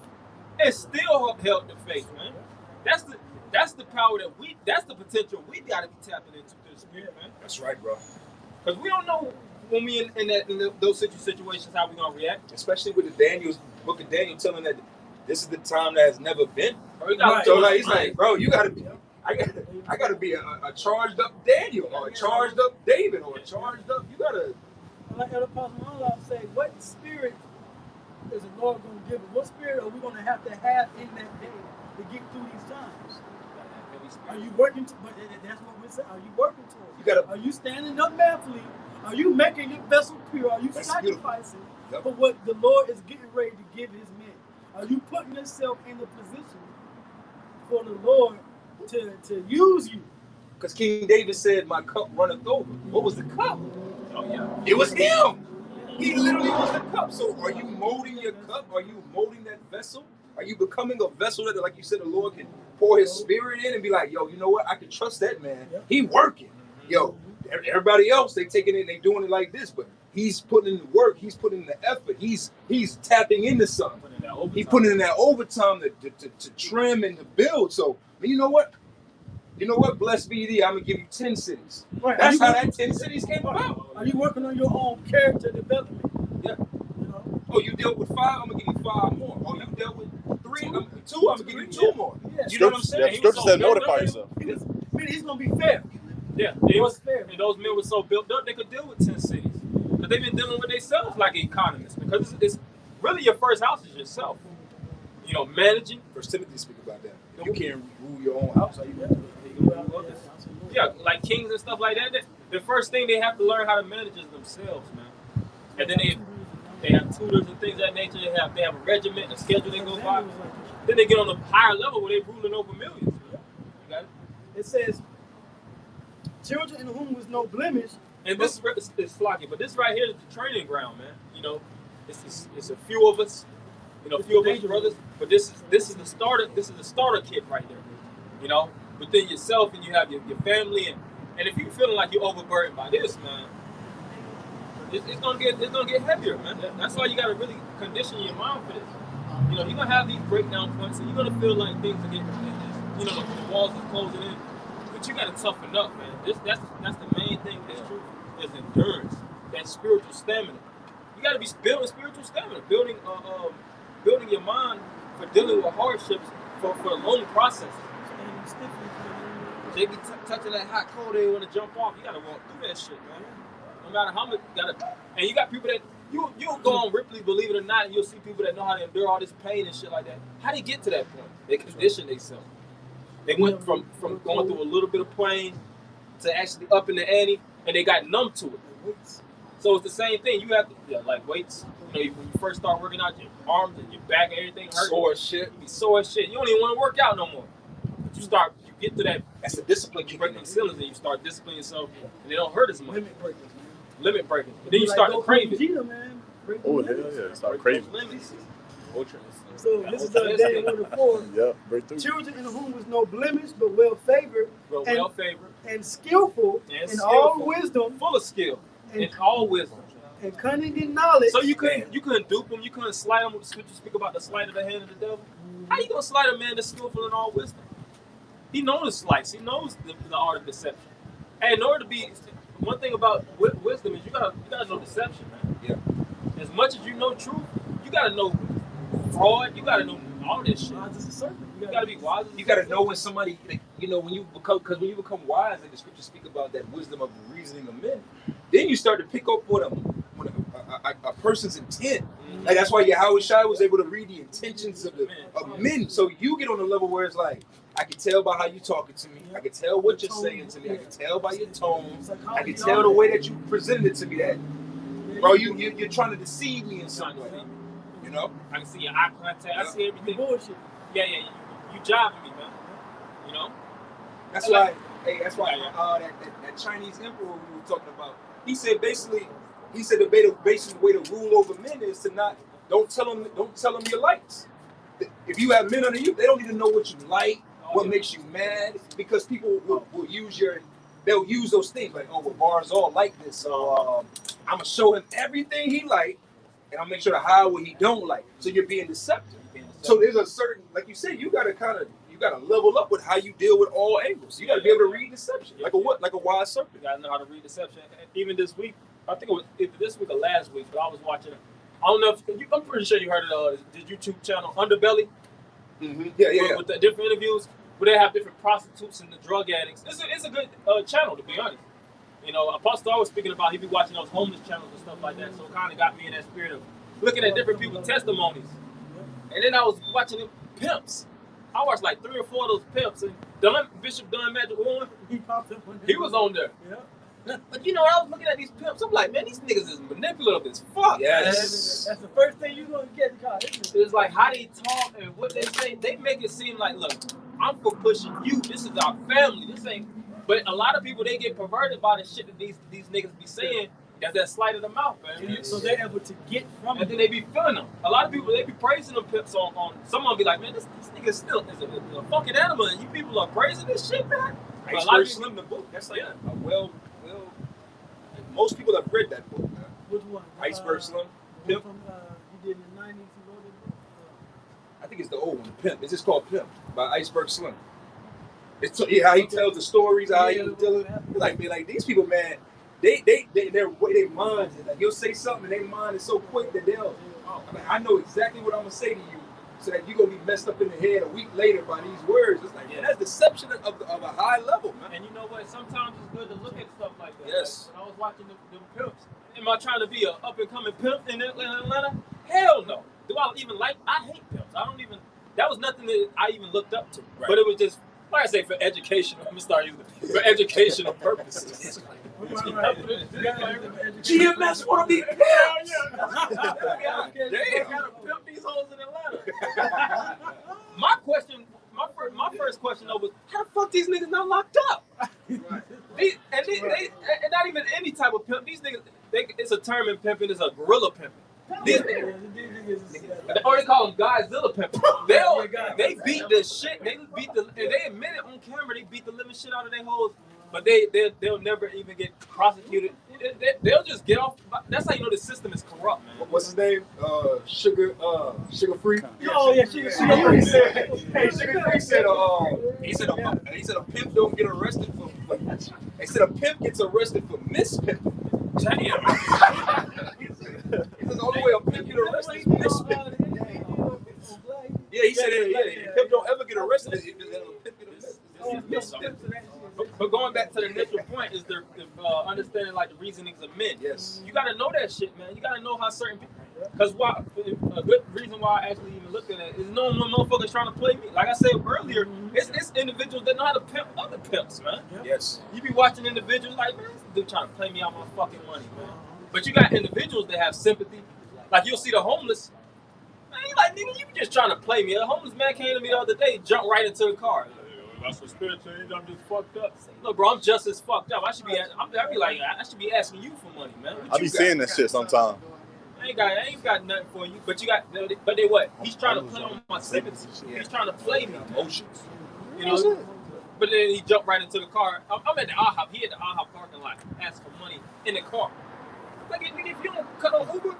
and still held the faith, man. That's the power that's the potential we got to be tapping into through the spirit, man. That's right, bro. Because we don't know when we in those situations how we gonna react. Especially with the book of Daniel telling that this is the time that has never been. Right. So like, he's like, bro, you gotta be. I gotta be a charged up Daniel or a charged up David or a charged up. You like Elder Pastor Malala say, what spirit is the Lord going to give us? What spirit are we going to have in that day to get through these times? Are you working? But that's what we say. Are you working towards? Are you standing up manfully? Are you making your vessel pure? Are you sacrificing for what the Lord is getting ready to give His men? Are you putting yourself in the position for the Lord to use you? Because King David said, "My cup runneth over." What was the cup? Oh yeah, it was him. He literally was the cup. So are you molding your cup? Are you molding that vessel? Are you becoming a vessel that, like you said, the Lord can pour His Spirit in and be like, yo, you know what? I can trust that man. He working. Yo, everybody else, they taking it, they doing it like this, but he's putting in the work. He's putting in the effort. He's tapping into something. He's putting in that overtime to trim and to build. So, you know what? You know what? Blessed be thee. I'm gonna give you 10 cities. Right. That's how that 10 cities came about. Are you working on your own character development? Yeah. You know? Oh, you dealt with 5. I'm gonna give you 5 more. Oh, you dealt with 3. 2. I'm gonna give you 2 more. Yeah. You know what I'm saying? Yeah, scripture said notify yourself. He's gonna be fair. Yeah, it was fair. And those men were so built up they could deal with 10 cities. But they've been dealing with themselves like economists because it's really your first house is yourself. You know, managing. First Timothy speak about that. If you can't rule your own house, how you gonna rule others? Yeah, like kings and stuff like that. The first thing they have to learn how to manage is themselves, man. And then they have tutors and things of that nature. They have a regiment, a schedule they go by. Then they get on a higher level where they're ruling over millions. You got it? It says, children in whom was no blemish. And this is flocky, but this right here is the training ground, man. You know, it's a few of us, you know, a few of us brothers, but this is the starter. This is the starter kit right there. You know, within yourself, and you have your family, and if you're feeling like you're overburdened by this, man, it's gonna get heavier, man. That's why you gotta really condition your mind for this. You know, you're gonna have these breakdown points, and you're gonna feel like things are getting, you know, the walls are closing in. But you gotta toughen up, man. That's the main thing with this truth is endurance, that spiritual stamina. You gotta be building spiritual stamina, building your mind for dealing with hardships for a long process. They be touching that hot coal, they want to jump off. You gotta walk through that shit, man. No matter how much you gotta, and you got people that you'll go on Ripley, believe it or not, and you'll see people that know how to endure all this pain and shit like that. How do you get to that point? They condition themselves. They went from going through a little bit of pain to actually up in the ante, and they got numb to it. So it's the same thing. You have to, like weights. You know, when you first start working out, your arms and your back and everything hurt. Sore as shit. You be sore as shit. You don't even want to work out no more. But you get to that. That's the discipline. You break them ceilings and you start disciplining yourself, and they don't hurt as much. Limit breakers, man. Limit breakers. But then you start to crave it. Oh, yeah. Start craving. So this is Daniel 1:4. Yeah, breakthrough. Children in whom was no blemish, but well favored, and skillful in all wisdom, full of skill, in all wisdom, and cunning in knowledge. So you couldn't dupe them, you couldn't slide them. You speak about the sleight of the hand of the devil. How you gonna slide a man that's skillful in all wisdom? He knows the sleights. He knows the art of deception. And in order to be, one thing about wisdom is you gotta know deception, man. Yeah. As much as you know truth, you gotta know fraud. You gotta know all this shit. You gotta be wise. You gotta know when somebody, you know, when you become wise, and the scriptures speak about that wisdom of the reasoning of men, then you start to pick up what a person's intent. Mm-hmm. Like that's why Yahweh Shai was able to read the intentions of men. So you get on a level where it's like, I can tell by how you talking to me. I can tell what you're saying to me. I can tell by your tone. I can tell the way that you presented it to me that, bro, you're trying to deceive me in some way. You know? I can see your eye contact. I see everything. Bullshit. Yeah. You jobbing me, man. You know? That's why that Chinese emperor we were talking about, he said the basic way to rule over men is to don't tell them your likes. If you have men under you, they don't need to know what you like, what makes you mad, because people will use they'll use those things like, oh, well, Barzal like this, so I'm gonna show him everything he like, and I'll make sure to hide what he don't like. So you're being deceptive. So there's a certain, like you said, you gotta level up with how you deal with all angles. You gotta be able to read deception, like a wise serpent. You gotta know how to read deception. Even this week, I think it was either this week or last week, but I was watching. I don't know if I'm pretty sure you heard of the YouTube channel Underbelly. Mm-hmm. Yeah. With the different interviews where they have different prostitutes and the drug addicts. It's a good channel, to be honest. You know, Apostle always speaking about he be watching those homeless channels and stuff like that. So it kind of got me in that spirit of looking at different people's testimonies. And then I was watching them pimps. I watched like 3 or 4 of those pimps, and Bishop Dunn Magic Warren, he was on there. Yeah. But you know, I was looking at these pimps. I'm like, man, these niggas is manipulative as fuck. Yes. That's the first thing you're gonna get caught. It's like how they talk and what they say. They make it seem like, look, I'm for pushing you. This is our family. This ain't. But a lot of people, they get perverted by the shit that these niggas be saying. That's that slight of the mouth, man. Yes. So they're able to get from and then they be feeling them. A lot of people, they be praising them pimps on some of them be like, man, this nigga still is a fucking animal, and you people are praising this shit, man. Iceberg a lot of Slim, the book. That's like a well. Most people have read that book, man. Which one? Iceberg Slim. Pimp. He did in the 90s. He wrote it. I think it's the old one, Pimp. It's just called Pimp by Iceberg Slim. It's how he tells the stories, how he was dealing. Like these people, man. Their minds, like you'll say something, and their mind is so quick that they'll. I know exactly what I'm gonna say to you, so that you're gonna be messed up in the head a week later by these words. It's like, that's deception of a high level, man. And you know what? Sometimes it's good to look at stuff like that. Yes. Like, when I was watching them pimps. Am I trying to be an up and coming pimp in Atlanta? Hell no. Do I even like? I hate pimps. I don't even. That was nothing that I even looked up to. Right. But it was just, like I say, for education. I'm gonna start using it for educational purposes. GMS wanna be pimps. Damn. They gotta pimp these hoes in Atlanta. My first question though was, how the fuck these niggas not locked up? They not even any type of pimp. These niggas, it's a term in pimping. It's a gorilla pimping. These niggas, or they call them Godzilla pimping. They beat the shit. They admit it on camera. They beat the living shit out of their hoes. But they'll never even get prosecuted. They'll just get off. That's how you know the system is corrupt, man. What's his name? Sugar Free. Oh yeah, Sugar Free. Hey, Sugar Free said, he said a pimp don't get arrested for. He said a pimp gets arrested for mispimping. Damn. He said the only way a pimp get arrested is mispimping. Yeah, he said a pimp don't ever get arrested. A pimp get arrested. But going back to the initial point is the understanding like the reasonings of men. Yes. You gotta know that shit, man. You gotta know how certain people. Because a good reason why I actually even looked at it is knowing when motherfuckers trying to play me. Like I said earlier, it's individuals that know how to pimp other pimps, man. Yes. You be watching individuals like, man, this dude trying to play me out my fucking money, man. But you got individuals that have sympathy. Like you'll see the homeless. Man, you like, nigga, you just trying to play me. A homeless man came to me the other day, jumped right into the car. That's a spirit change. I'm just fucked up. Look, bro, I'm just as fucked up. I should be asking you for money, man. I be seeing that shit sometimes. I ain't got nothing for you. But they what? He's trying to play on my sympathy. He's trying to play me. Emotions. You know. But then he jumped right into the car. I'm at the IHOP. He at the IHOP parking lot, asking for money in the car. Like, nigga, if you don't cut on Uber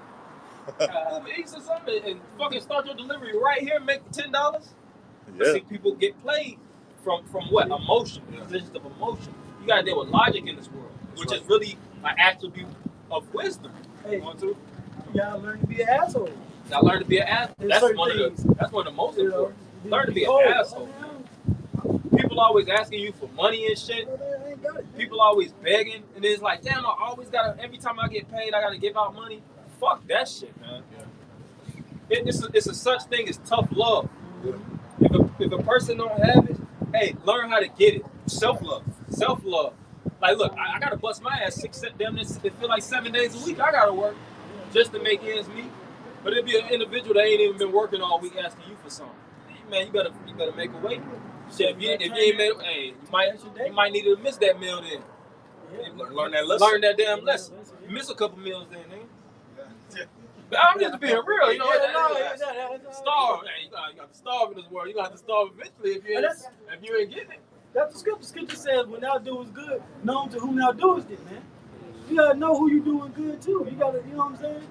Eats or something, and fucking start your delivery right here, make $10. Yeah. See, people get played from what? Emotion, positions of emotion. You gotta deal with logic in this world, which is really an attribute of wisdom. Hey, you want to? You gotta learn to be an asshole. Gotta learn to be an asshole. That's one of the most important. Learn to be an asshole. People always asking you for money and shit. People always begging, and it's like, damn, I always gotta. Every time I get paid, I gotta give out money. Fuck that shit, man. It's a such thing as tough love. If a person don't have it, hey, learn how to get it. Self-love. Like, look, I gotta bust my ass it feel like 7 days a week. I gotta work just to make ends meet. But it'd be an individual that ain't even been working all week asking you for something. Man, you better make a way. Shit, if you ain't made, hey, you might need to miss that meal then. Learn that lesson. Learn that damn lesson. You miss a couple meals then, nigga. But I'm just being real, you know. Starve. Hey, you got to starve in this world. You got to starve eventually if you ain't getting it. That's the scripture. Scripture says, when thou doest good, known to whom thou doest it, man. You gotta know who you're doing good to. You gotta, you know what I'm saying?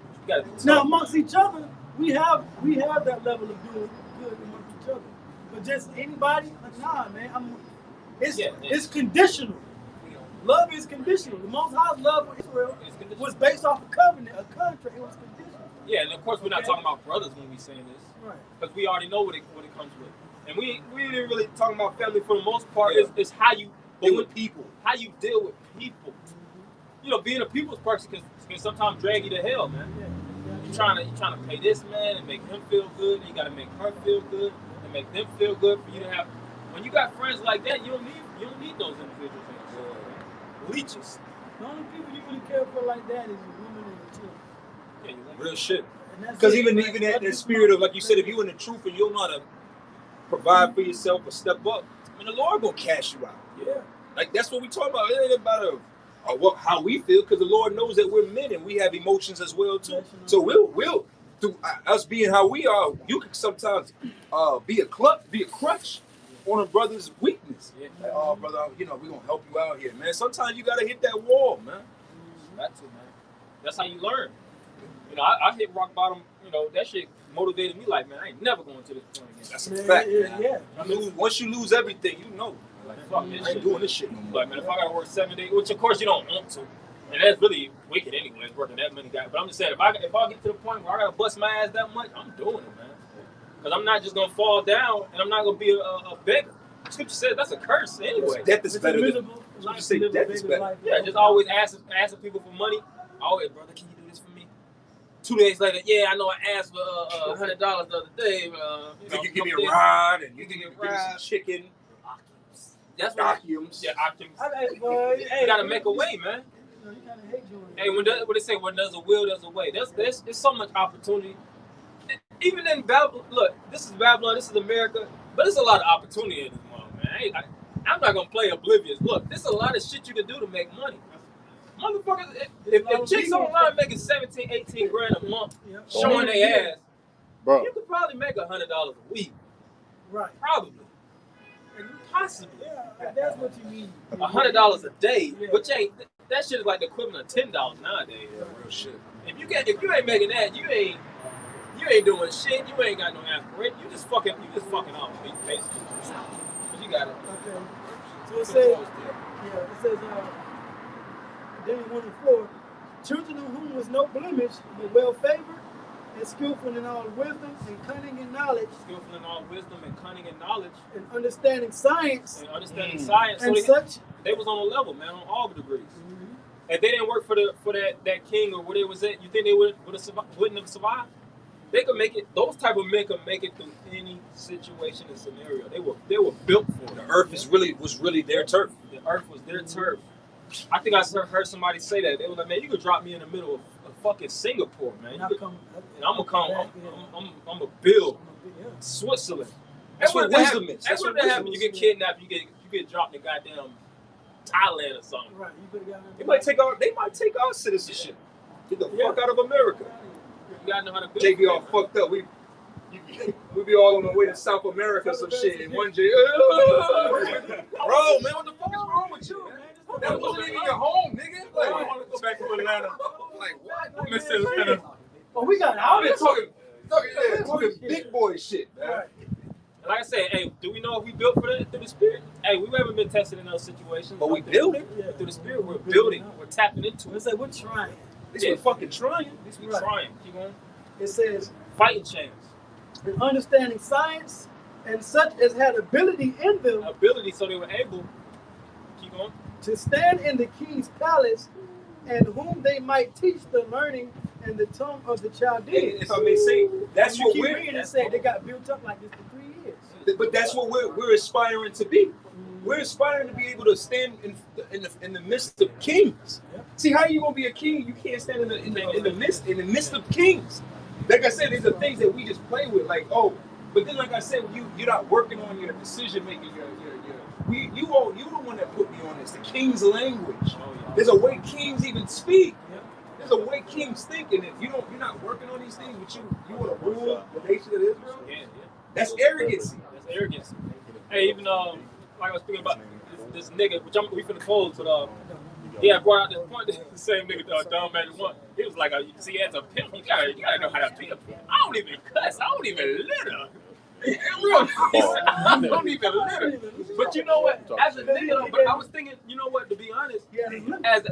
Now amongst each other, we have that level of doing good amongst each other. But just anybody, nah, man. It's conditional. Love is conditional. The Most High's love for Israel was based off a covenant, a contract. It was conditional. Yeah, and of course we're not talking about brothers when we saying this, right? Because we already know what it comes with, and we ain't really talking about family for the most part. Yeah. It's how you deal with people. How you deal with people. you know, being a people's person can sometimes drag you to hell, man. You're trying to pay this man and make him feel good, and you got to make her feel good and make them feel good for you to have. When you got friends like that, you don't need those individuals in your world, man. Leeches. The only people you really care for like that is the women and the children. Yeah, Real shit. Because even that spirit of, like you said, if you in the truth and you don't know how to provide for yourself or step up, I mean, the Lord gonna cash you out. Yeah. Like that's what we talk about. It ain't about how we feel, because the Lord knows that we're men and we have emotions as well too. So we'll through us being how we are, you can sometimes be a crutch on a brother's weakness. Yeah. Like, oh brother, you know, we gonna help you out here, man. Sometimes you gotta hit that wall, man. That's it, man. That's how you learn. You know, I hit rock bottom. You know, that shit motivated me. Like, man, I ain't never going to this point again. That's a fact, man. Yeah. I mean, once you lose everything, you know. Like, fuck this I shit. ain't doing this shit no more. Like, man, if I gotta work 7 days, which of course you don't want to, and that's really wicked anyway, working that many guys. But I'm just saying, if I get to the point where I gotta bust my ass that much, I'm doing it, man. Because I'm not just gonna fall down, and I'm not gonna be a beggar. Scripture says that's a curse anyway. Death is better than. You say death is better. Yeah, just always asking people for money. Always, brother, can you do this for me? 2 days later, yeah, I know I asked for $100 the other day. You give me a ride, and you give me some chicken. That's what Vacuums. Yeah, Hey, you gotta make a way, man. Hey, when they say when there's a will, there's a way. There's so much opportunity. Even in Babylon, look, this is Babylon, this is America, but there's a lot of opportunity in this world, man. I'm not gonna play oblivious. Look, there's a lot of shit you can do to make money. Motherfuckers, if chicks online making 17, 18 grand a month, showing their ass, bro, you could probably make $100 a week. Right. Probably. Possibly. Yeah, that's what you mean. $100 a day, but that shit is like the equivalent of $10 nowadays. Yeah, real shit. If you ain't making that, you ain't doing shit. You ain't got no aspiration. You just fucking off, basically. But you got it. Okay. So it says, Daniel 1:4, children of whom was no blemish, but well favored and skillful in all wisdom and cunning and knowledge. Skillful in all wisdom and cunning and knowledge. And understanding science. Science. And so such. They was on a level, man, on all degrees. Mm-hmm. If they didn't work for that king or where they was at, you think they wouldn't have survived? They could make it. Those type of men could make it through any situation and scenario. They were built for it. The earth was really their turf. The earth was their turf. I think I heard somebody say that. They were like, man, you could drop me in the middle of fucking Singapore, man. And I'm gonna come. I'm gonna build Switzerland. That's what wisdom is. That's what happens. You get kidnapped. You get dropped in goddamn Thailand or something. Right. They might take our citizenship. Get the fuck out of America. You gotta know how to build. JB all fucked up. We be all on the way to South America or some shit. And one J, bro, man, what the fuck is wrong with you, man? That wasn't even your home, nigga. Like, I want to go back to Atlanta. Like, what? Mr. Atlanta. Oh, we got out there talking big boy shit, man. Right. And like I said, hey, do we know if we built for that through the Spirit? Hey, we haven't been tested in those situations. But we building. Through the Spirit, we're building. We're tapping into it. It's like we're trying. At least we're fucking trying. At least we're trying. Keep going. It says, fighting chance. And understanding science and such as had ability in them. Ability, so they were able. Keep going. To stand in the king's palace, and whom they might teach the learning and the tongue of the Chaldeans. If I may say, that's what we're reading and say they got built up like this for 3 years. But that's what we're aspiring to be. We're aspiring to be able to stand in the midst of kings. Yep. See, how are you gonna be a king? You can't stand in the midst of kings. Like I said, these are things that we just play with. Like, oh, but then like I said, you're not working on your decision making. You the one that put me on this. The king's language. Oh, yeah. There's a way kings even speak. Yeah. There's a way kings think, and if you're not working on these things, but you want to rule the nation of Israel. Yeah. That's arrogancy. That's arrogancy. Hey, even like I was thinking about this nigga, which we finna close, but yeah, I brought out this point. The same nigga Don Man one. He was like, see, as a pimp, you gotta know how to be a pimp. I don't even cuss. I don't even litter. I don't even litter. But you know what? As a nigga, but I was thinking, you know what? To be honest,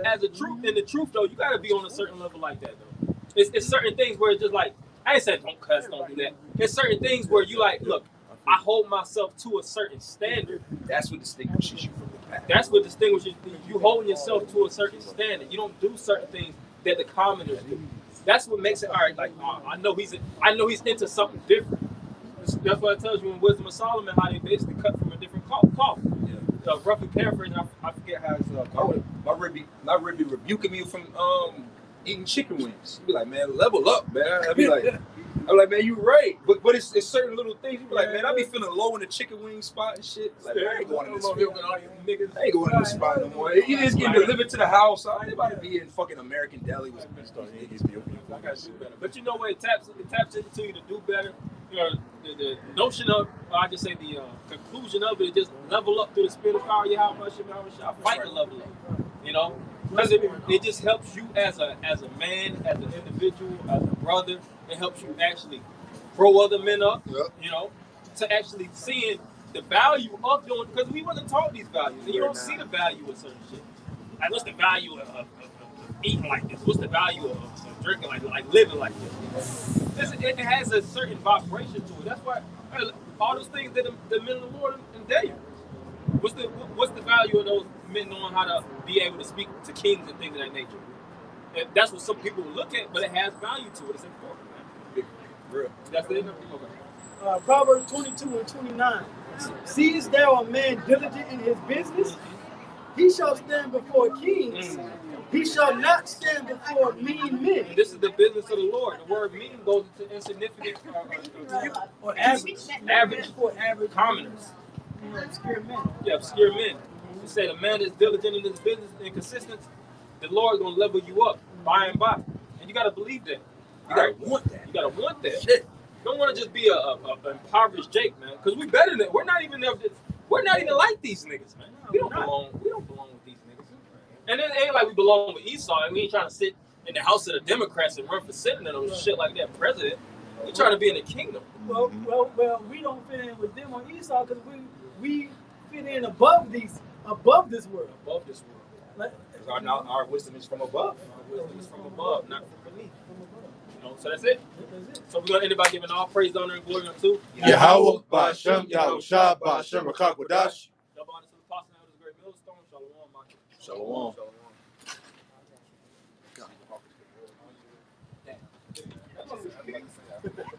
as a truth, in the truth though, you gotta be on a certain level like that though. It's certain things where it's just like, I ain't saying don't cuss, don't do that. There's certain things where you like, look, I hold myself to a certain standard. That's what distinguishes you from the That's what distinguishes you holding yourself to a certain standard. You don't do certain things that the commoners do. That's what makes it all right. Like I know he's into something different. That's why it tells you in Wisdom of Solomon how they basically cut from a different cloth. Yeah. Roughly paraphrasing, I forget how it's called. My rib be rebuking me from eating chicken wings. He be like, man, level up, man. I'm like, man, you right. But it's certain little things. You be like, man, I be feeling low in the chicken wing spot and shit. Like, man, I ain't going in this field. I ain't going in this spot no more. You just getting delivered to the house. I ain't about to be in fucking American Deli with But you know what? It taps into you to do better. You know, the notion of, I just say the conclusion of it is just level up to the spirit of power. How much fight to level up. You know, because it just helps you as a man, as an individual, as a brother. It helps you actually grow other men up. Yep. You know, to actually seeing the value of doing, because we wasn't taught these values, and you don't see the value of certain shit. Like, what's the value of eating like this? What's the value of drinking like living like this? It has a certain vibration to it. That's why all those things that the men of the Lord endear you. What's the value of those men knowing how to be able to speak to kings and things of that nature? And that's what some people look at, but it has value to it. It's important, man. Real. That's it. Okay. Proverbs 22 and 29. Seest thou a man diligent in his business? He shall stand before kings. He shall not stand before mean men. And this is the business of the Lord. The word mean goes into insignificant or average. Average commoners. Obscure men. Yeah, obscure men. You say the man is diligent in his business and consistent, the Lord is going to level you up by and by. And you got to believe that. You got to want that. You got to want that. Shit. You don't want to just be a impoverished Jake, man. Because we better than, we're not even like these niggas, man. We don't belong with these niggas. And it ain't like we belong with Esau, and we ain't trying to sit in the house of the Democrats and run for Senate and shit like that, president. We trying to be in the kingdom. Well, we don't fit in with them on Esau because we fit in above this world. Above this world. Because our wisdom is from above. Our wisdom is from above, not from beneath. You know, so that's it. So we're gonna end by giving all praise, honor, and glory unto Yahweh, Ba'Shem, Yahushua, Ba'Shem, Rakakwadash. double honor to the apostle of this great millstone. Shalom, Michael. Shalom. Shalom.